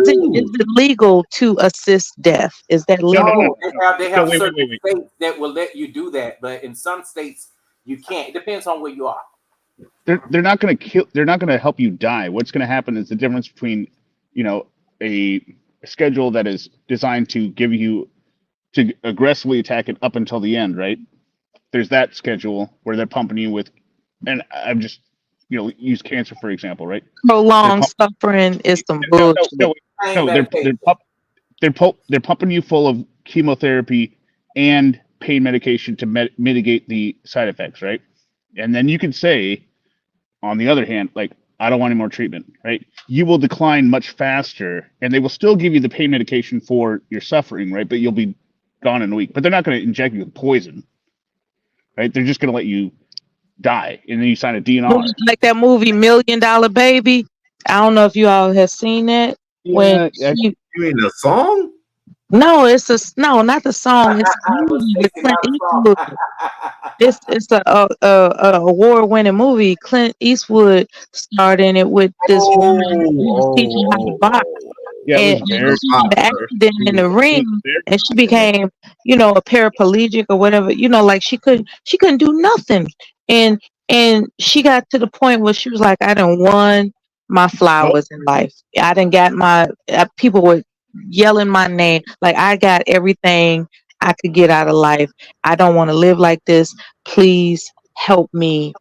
Speaker 2: thing you can do.
Speaker 8: Is it legal to assist death? Is that legal?
Speaker 4: No, they have certain states that will let you do that, but in some states you can't. It depends on where you are.
Speaker 6: They're not going to kill. They're not going to help you die. What's going to happen is the difference between, a schedule that is designed to give you to aggressively attack it up until the end, right? There's that schedule where they're pumping you with, and I'm just. Use cancer for example, right?
Speaker 8: Prolonged suffering is some bullshit.
Speaker 6: No, they're pumping you full of chemotherapy and pain medication to mitigate the side effects, right? And then you can say, on the other hand, like, I don't want any more treatment, right? You will decline much faster, and they will still give you the pain medication for your suffering, right? But you'll be gone in a week. But they're not going to inject you with poison, right? They're just going to let you die, and then you sign a DNR.
Speaker 8: Like that movie $1 Million Baby. I don't know if you all have seen it.
Speaker 2: You mean the song?
Speaker 8: No, not the song. It's a movie with Clint Eastwood. It's a award-winning movie. Clint Eastwood starred in it with this woman who's teaching how to box.
Speaker 6: Yeah, it was
Speaker 8: And
Speaker 6: very.
Speaker 8: she had an accident in the
Speaker 6: It
Speaker 8: ring,
Speaker 6: was very.
Speaker 8: and she became, a paraplegic or whatever. Like she couldn't do nothing. And she got to the point where she was like, I done won my
Speaker 6: Well,
Speaker 8: flowers in life. I done got my people were yelling my name. Like I got everything I could get out of life. I don't want to live like this. Please help me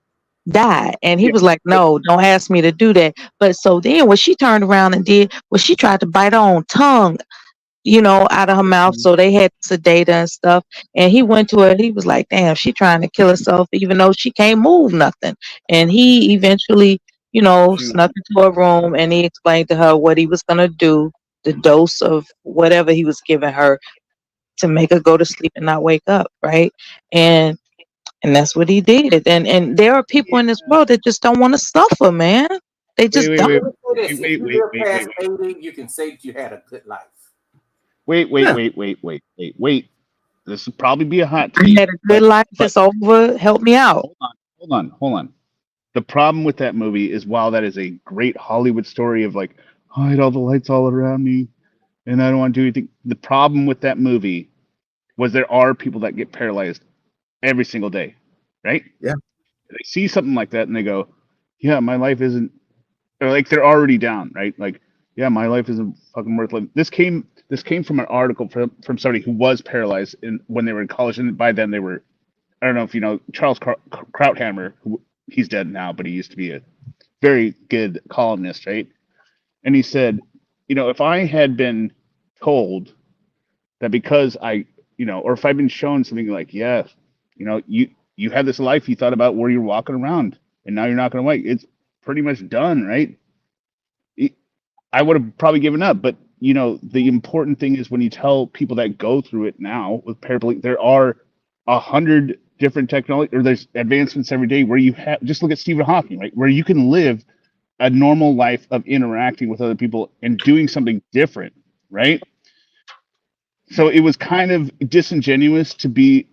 Speaker 8: die. And he
Speaker 6: yeah,
Speaker 8: was like,
Speaker 6: but
Speaker 8: no, don't ask me to do that. But so then what she turned around and did was she tried to bite her own tongue, out of her mouth. So they had to sedate her and stuff. And he went to her, he was like, damn, she trying to kill herself, even though she can't move nothing. And he eventually,
Speaker 2: She
Speaker 8: snuck into her room and he explained to her what he was gonna do, the dose of whatever he was giving her to make her go to sleep and not wake up, right? And that's what he did. And there are people in this world that just don't want to suffer, man. They
Speaker 6: wait,
Speaker 8: just
Speaker 6: wait,
Speaker 8: don't.
Speaker 6: wait,
Speaker 4: Let me say this:
Speaker 6: wait,
Speaker 4: if
Speaker 6: wait,
Speaker 4: you
Speaker 6: wait,
Speaker 4: live
Speaker 6: wait,
Speaker 4: past
Speaker 6: wait,
Speaker 4: 80, you can say that you had a good life.
Speaker 6: wait, wait,
Speaker 2: yeah.
Speaker 6: wait, wait, wait, wait, wait. This will probably be a hot
Speaker 8: I
Speaker 6: take,
Speaker 8: had a good
Speaker 6: but
Speaker 8: life.
Speaker 6: but
Speaker 8: It's over. Help me out.
Speaker 6: hold on. The problem with that movie is while that is a great Hollywood story of like, I had all the lights all around me and I don't want to do anything. The problem with that movie was there are people that get paralyzed every single day, right?
Speaker 2: Yeah.
Speaker 6: They see something like that and they go, yeah, my life isn't, or like they're already down, right? Like, yeah, my life isn't fucking worth living. This came from an article from somebody who was paralyzed when they were in college, and by then they were. I don't know if you know Charles Krauthammer, who he's dead now, but he used to be a very good columnist, right? And he said, if I had been told that because or if I'd been shown something like, yeah, you had this life, you thought about where you're walking around, and now you're not going to wait. It's pretty much done, right? I would have probably given up. But the important thing is when you tell people that go through it now with paraplegic, there are 100 different technology, or there's advancements every day where you have. Just look at Stephen Hawking, right, where you can live a normal life of interacting with other people and doing something different, right? So it was kind of disingenuous to be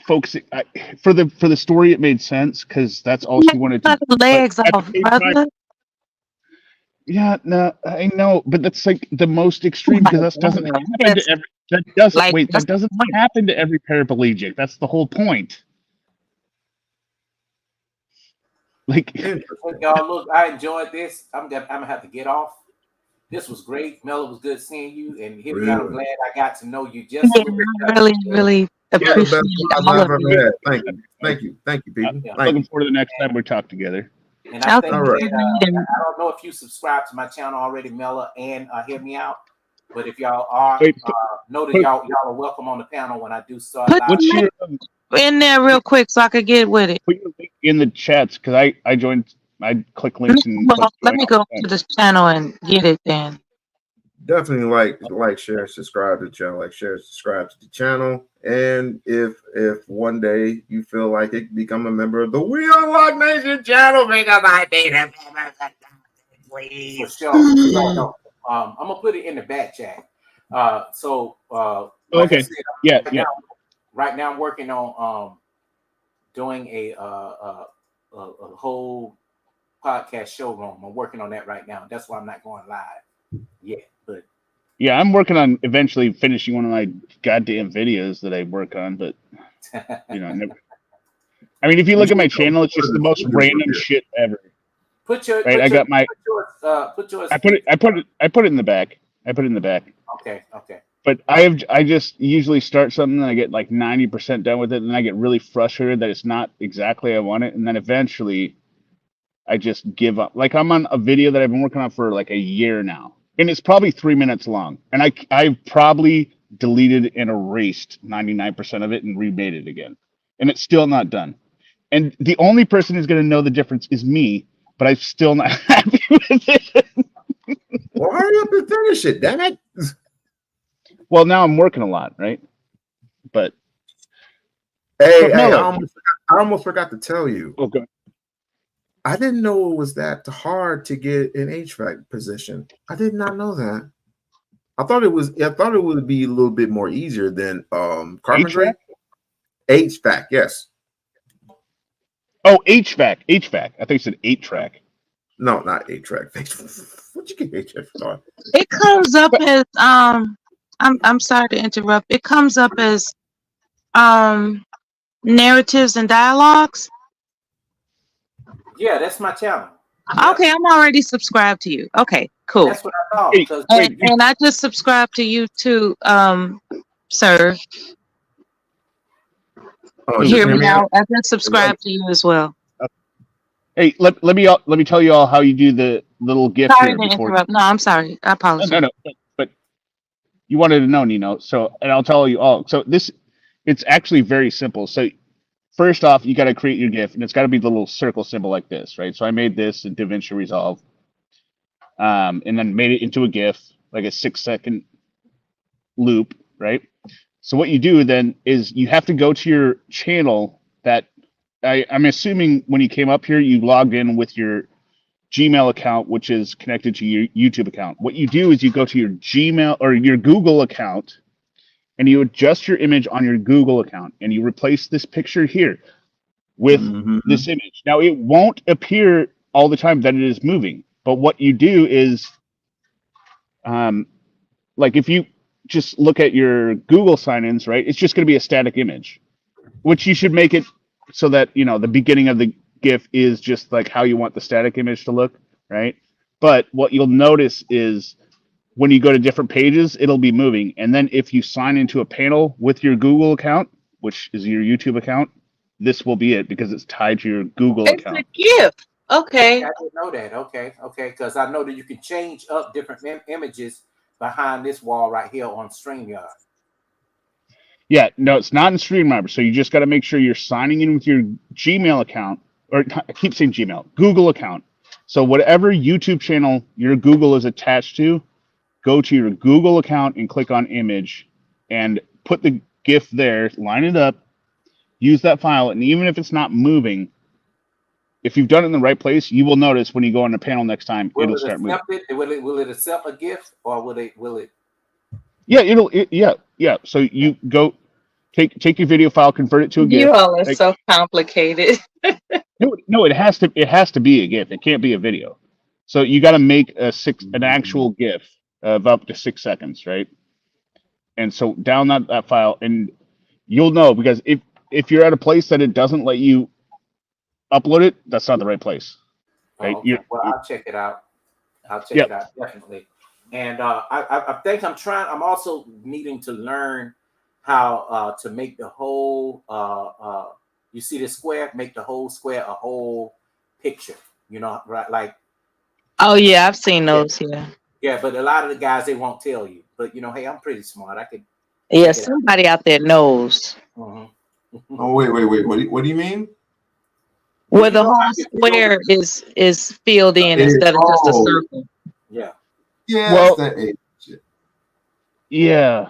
Speaker 6: focusing for the story. It made sense because that's all she wanted to
Speaker 8: Cut
Speaker 6: do.
Speaker 8: the
Speaker 6: But
Speaker 8: legs
Speaker 6: at the
Speaker 8: off,
Speaker 6: same time,
Speaker 8: brother.
Speaker 6: yeah, no, I know, but that's like the most
Speaker 8: Oh
Speaker 6: extreme
Speaker 8: my
Speaker 6: because that doesn't
Speaker 8: God.
Speaker 6: happen to
Speaker 8: Yes.
Speaker 6: every. That doesn't
Speaker 8: Like
Speaker 6: wait.
Speaker 8: that's
Speaker 6: That
Speaker 8: the
Speaker 6: doesn't
Speaker 8: point.
Speaker 6: happen to every paraplegic. That's the whole point. Like,
Speaker 4: Hey,
Speaker 2: Interesting.
Speaker 4: y'all, look, I enjoyed this. I'm gonna have to get off. This was great. Mel, it was good seeing you. And here we are. I'm
Speaker 2: Really.
Speaker 4: glad I got to know you just a
Speaker 8: Yeah,
Speaker 4: little bit
Speaker 8: I
Speaker 4: better.
Speaker 8: really, really
Speaker 2: One of the best
Speaker 8: appreciate
Speaker 2: lives
Speaker 8: all
Speaker 2: I've
Speaker 8: of
Speaker 2: ever
Speaker 8: it.
Speaker 2: had. Thank you. Thank you. Thank you, people.
Speaker 4: Yeah.
Speaker 2: Thank
Speaker 6: looking
Speaker 2: you.
Speaker 6: forward to the next time we talk together.
Speaker 4: And I
Speaker 8: Okay,
Speaker 4: think
Speaker 2: All right.
Speaker 4: that
Speaker 8: great. And
Speaker 4: I don't know if you subscribe to my channel already, Mela, and hear me out. But if y'all are,
Speaker 6: Wait,
Speaker 4: know that
Speaker 6: put,
Speaker 4: y'all are welcome on the panel when I do start
Speaker 8: put
Speaker 4: live.
Speaker 6: what's
Speaker 8: the
Speaker 6: your
Speaker 8: link in there real quick so I could get with it.
Speaker 6: put your link in the chats because I joined. I click links and
Speaker 8: Well,
Speaker 6: click
Speaker 8: let
Speaker 6: join
Speaker 8: me
Speaker 6: all
Speaker 8: go
Speaker 6: the
Speaker 8: to
Speaker 6: time.
Speaker 8: this channel and get it then.
Speaker 2: Definitely like, share, subscribe to the channel. Like, share, subscribe to the channel. And if one day you feel like it, become a member of the We-On-Loc Nation channel because I need a member.
Speaker 4: For
Speaker 2: Please.
Speaker 4: sure. No. I'm gonna put it in the back chat. Like I
Speaker 6: Okay.
Speaker 4: said,
Speaker 6: Yeah.
Speaker 4: right
Speaker 6: Yeah.
Speaker 4: now, I'm working on doing a whole podcast showroom. I'm working on that right now. That's why I'm not going live yet. But
Speaker 6: Yeah. I'm working on eventually finishing one of my goddamn videos that I work on, but never. I mean, if you
Speaker 2: You
Speaker 6: look at
Speaker 2: should
Speaker 6: my
Speaker 2: come
Speaker 6: channel, it's
Speaker 2: for
Speaker 6: just the
Speaker 2: the
Speaker 6: most
Speaker 2: singers up
Speaker 6: random
Speaker 2: here.
Speaker 6: shit ever.
Speaker 4: put your
Speaker 6: Right? I got my.
Speaker 4: put yours.
Speaker 6: I put it in the back. I put it in the back.
Speaker 4: Okay.
Speaker 6: But I just usually start something and I get like 90% done with it, and I get really frustrated that it's not exactly how I want it, and then eventually I just give up. Like I'm on a video that I've been working on for like a year now, and it's probably 3 minutes long, and I've probably deleted and erased 99% of it and remade it again, and it's still not done. And the only person who's going to know the difference is me, but I'm still not happy with it.
Speaker 2: Well, hurry up and finish it, damn it.
Speaker 6: Well, now I'm working a lot, right? But
Speaker 2: Hey, I
Speaker 6: Mello,
Speaker 2: almost forgot to tell you.
Speaker 6: okay.
Speaker 2: I didn't know it was that hard to get an HVAC position. I did not know that. I thought it would be a little bit more easier than carpentry.
Speaker 6: HVAC?
Speaker 2: HVAC, yes.
Speaker 6: Oh, HVAC. I think you said 8-track.
Speaker 2: No, not 8-track. What you get 8-track for?
Speaker 8: It comes up as I'm sorry to interrupt. It comes up as narratives and dialogues.
Speaker 4: Yeah, that's my channel.
Speaker 8: Okay, I'm already subscribed to you. Okay, cool.
Speaker 4: That's what I thought.
Speaker 3: Hey,
Speaker 8: And I just subscribed to you too, sir.
Speaker 2: Oh,
Speaker 3: Who?
Speaker 2: just
Speaker 8: Hear
Speaker 2: hear
Speaker 8: me
Speaker 2: me
Speaker 8: out.
Speaker 2: out.
Speaker 8: I just subscribed to you as well.
Speaker 3: Hey, let me tell you all how you do the little gift
Speaker 8: Sorry
Speaker 3: here
Speaker 8: to
Speaker 3: before.
Speaker 8: interrupt. No, I'm sorry. I apologize.
Speaker 3: No, but you wanted to know, Nino. So, and I'll tell you all. So it's actually very simple. So first off, you got to create your GIF, and it's got to be the little circle symbol like this, right? So I made this in DaVinci Resolve, and then made it into a GIF, like a 6-second loop, right? So what you do then is you have to go to your channel that I'm assuming when you came up here, you logged in with your Gmail account, which is connected to your YouTube account. What you do is you go to your Gmail or your Google account and you adjust your image on your Google account and you replace this picture here with this image. Now, it won't appear all the time that it is moving, but what you do is, like if you just look at your Google sign-ins, right, it's just going to be a static image, which you should make it so that, you know, the beginning of the GIF is just like how you want the static image to look, right? But what you'll notice is when you go to different pages, it'll be moving. And then if you sign into a panel with your Google account, which is your YouTube account, this will be it because it's tied to your Google
Speaker 8: It's
Speaker 3: account.
Speaker 8: a gift. Okay.
Speaker 4: I didn't know that. Okay, because I know that you can change up different images behind this wall right here on StreamYard.
Speaker 3: Yeah, no, it's not in StreamYard. So you just got to make sure you're signing in with your Gmail account, or I keep saying Gmail, Google account. So whatever YouTube channel your Google is attached to, go to your Google account and click on image and put the GIF there, line it up, use that file, and even if it's not moving, if you've done it in the right place, you will notice when you go on the panel next time, it'll start moving.
Speaker 4: Will it accept a GIF or will it?
Speaker 3: Yeah, yeah. So you go take your video file, convert it to a GIF.
Speaker 8: You all are so complicated.
Speaker 3: No, it has to be a GIF. It can't be a video. So you got to make an actual GIF of up to 6 seconds, right? And so download that file, and you'll know, because if you're at a place that it doesn't let you upload it, that's not the right place. Right?
Speaker 4: Oh, okay. Well, I'll check it out. It out definitely. And I think I'm also needing to learn how to make the whole you see the square, make the whole square a whole picture, you know, right? Like,
Speaker 8: oh yeah, I've seen those. Yeah,
Speaker 4: but a lot of the guys, they won't tell you, but you know, hey, I'm pretty smart, I could.
Speaker 8: Yeah, somebody out there knows.
Speaker 2: Oh, wait. What do you mean?
Speaker 8: Where the whole square is filled in instead of just a circle.
Speaker 4: Yeah.
Speaker 3: Well, yeah.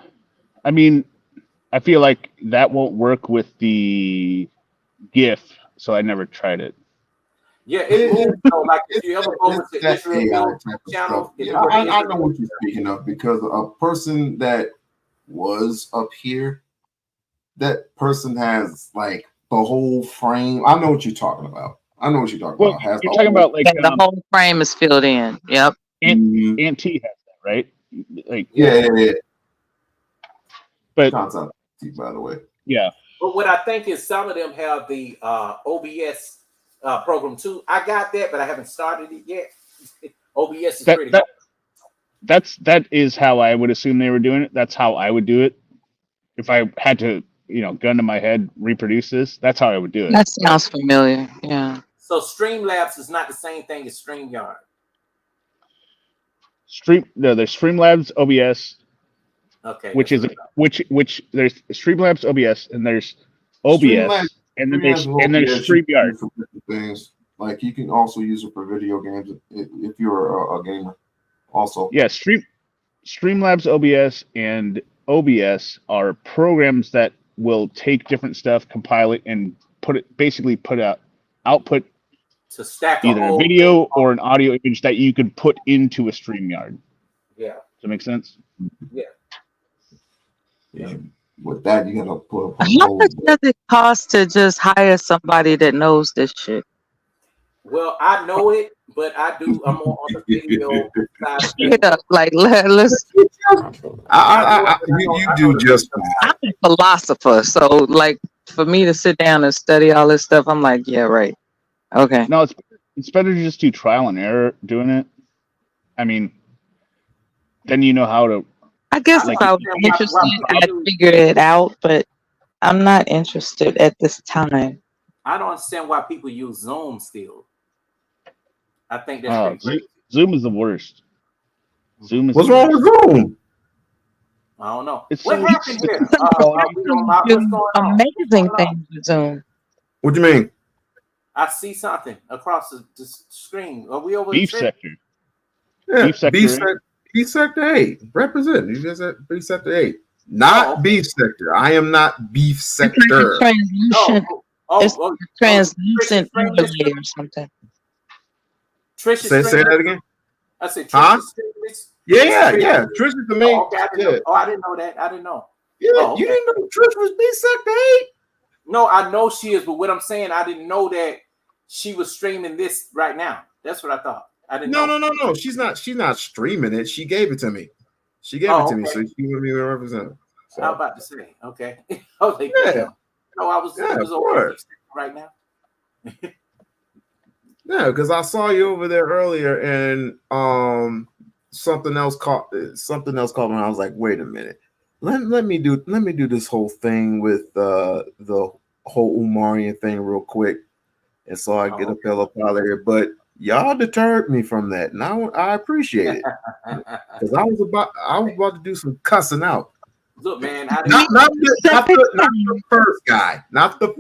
Speaker 3: I mean, I feel like that won't work with the GIF, so I never tried it.
Speaker 4: Yeah, like if you ever go over to Israel channel,
Speaker 2: I know what you're speaking of, because a person that was up here, that person has like the whole frame. I know what you're talking about. About.
Speaker 3: You're talking about like
Speaker 8: the whole frame is filled in. Yep.
Speaker 3: Aunt T has that, right? Like
Speaker 2: yeah.
Speaker 3: But
Speaker 2: content, by the way.
Speaker 3: Yeah.
Speaker 4: But what I think is some of them have the OBS program too. I got that, but I haven't started it yet. OBS is pretty good.
Speaker 3: That is how I would assume they were doing it. That's how I would do it. If I had to, gun to my head, reproduce this, that's how I would do it.
Speaker 8: That sounds familiar. Yeah.
Speaker 4: So Streamlabs is not the same thing as StreamYard.
Speaker 3: There's Streamlabs OBS.
Speaker 4: Okay.
Speaker 3: Which there's Streamlabs OBS and there's OBS and then there's StreamYard.
Speaker 2: Things like you can also use it for video games if you're a gamer. Also,
Speaker 3: yeah, Streamlabs OBS and OBS are programs that will take different stuff, compile it, and put out output
Speaker 4: to stack
Speaker 3: either a video or an audio image that you could put into a StreamYard.
Speaker 4: Yeah.
Speaker 3: Does that make sense?
Speaker 4: Yeah.
Speaker 2: Yeah. With that, you gotta put.
Speaker 8: How much does it cost to just hire somebody that knows this shit?
Speaker 4: Well, I know it, but I'm more on the video side of things.
Speaker 8: Yeah, like let's.
Speaker 2: You do just fine.
Speaker 8: I'm a philosopher, so like for me to sit down and study all this stuff, I'm like, yeah, right, okay.
Speaker 6: No, it's better to just do trial and error doing it. I mean, then you know how to.
Speaker 8: I guess
Speaker 6: Like,
Speaker 8: if I was interested, I'd figure it out, but I'm not interested at this time.
Speaker 4: I don't understand why people use Zoom still. I think that's
Speaker 6: Oh,
Speaker 4: pretty crazy.
Speaker 6: Zoom is the worst. Zoom is.
Speaker 2: What's
Speaker 6: the
Speaker 2: wrong
Speaker 6: worst.
Speaker 2: with Zoom?
Speaker 4: I don't know.
Speaker 6: It's
Speaker 4: What
Speaker 6: so
Speaker 4: happened here?
Speaker 8: You
Speaker 4: What's going on?
Speaker 8: amazing things with Zoom.
Speaker 2: What do you mean?
Speaker 4: I see something across the screen. Are we over
Speaker 6: beef
Speaker 4: the trip?
Speaker 6: sector.
Speaker 2: Yeah,
Speaker 6: Beef sector.
Speaker 2: beef sector 8. Represent. You just said beef sector 8. Not beef sector. I am not beef sector.
Speaker 8: Translucent. It's translucent overlay or something.
Speaker 4: Trisha,
Speaker 2: Say that again.
Speaker 4: I said,
Speaker 2: Huh? Yeah.
Speaker 4: Trish
Speaker 2: is the main.
Speaker 4: I didn't know that. I didn't know.
Speaker 2: Yeah,
Speaker 4: okay.
Speaker 2: You didn't know Trish was beef sector 8?
Speaker 4: No, I know she is, but what I'm saying, I didn't know that she was streaming this right now. That's what I thought. I didn't know.
Speaker 2: No. She's not streaming it. She gave it to me. She gave it to me, so she wanted me to represent her. So.
Speaker 4: I was about to say, okay. I was like,
Speaker 2: yeah.
Speaker 4: No, I was over right now.
Speaker 2: Yeah, because I saw you over there earlier, and something else caught me. And I was like, wait a minute, let me do this whole thing with the whole Umarian thing real quick, and so I get a pillow out of here. But y'all deterred me from that, and I appreciate it because I was about to do some cussing out.
Speaker 4: Look, man,
Speaker 2: not the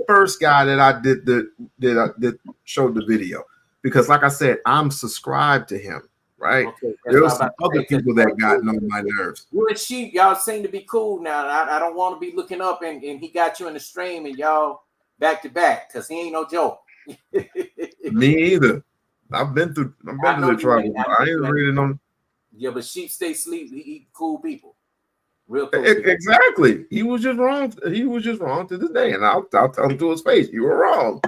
Speaker 2: first guy that I did showed the video, because like I said, I'm subscribed to him, right?
Speaker 4: Okay,
Speaker 2: there were some other people that got on my nerves.
Speaker 4: You and she, y'all seem to be cool now. I don't want to be looking up and he got you in the stream and y'all back to back, because he ain't no joke.
Speaker 2: Me either. I've been to the trouble. I ain't reading them.
Speaker 4: Yeah, but sheep stay sleep. He cool people. Real cool.
Speaker 2: Exactly. He was just wrong. He was just wrong to this day, and I'll tell him to his face, you were wrong.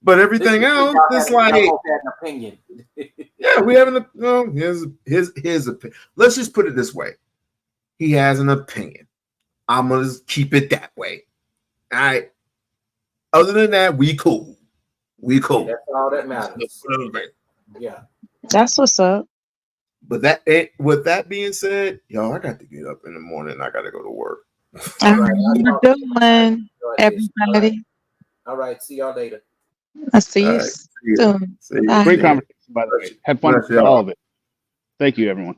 Speaker 2: But everything else, it's like,
Speaker 4: an opinion.
Speaker 2: Yeah, we have his opinion. Let's just put it this way: he has an opinion. I'm gonna keep it that way. All right. Other than that, we cool. We cool.
Speaker 4: That's all that matters. Yeah.
Speaker 8: That's what's up.
Speaker 2: But with that being said, y'all, I got to get up in the morning. I got to go to work.
Speaker 8: How you doing, everybody?
Speaker 4: All right. See y'all later.
Speaker 8: I'll see you soon.
Speaker 6: Great conversation, by the way. Had fun with all of it. Thank you, everyone.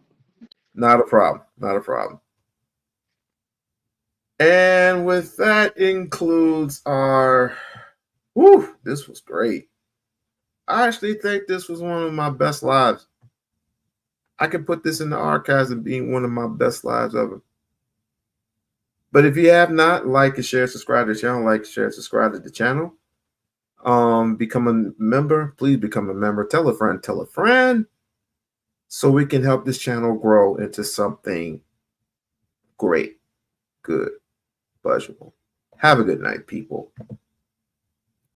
Speaker 2: Not a problem. Not a problem. And with that includes our. Whew, this was great. I actually think this was one of my best lives. I can put this in the archives of being one of my best lives ever. But if you have not, like and share, subscribe to the channel, subscribe to the channel. Become a member. Please become a member. Tell a friend, so we can help this channel grow into something great, good, pleasurable. Have a good night, people.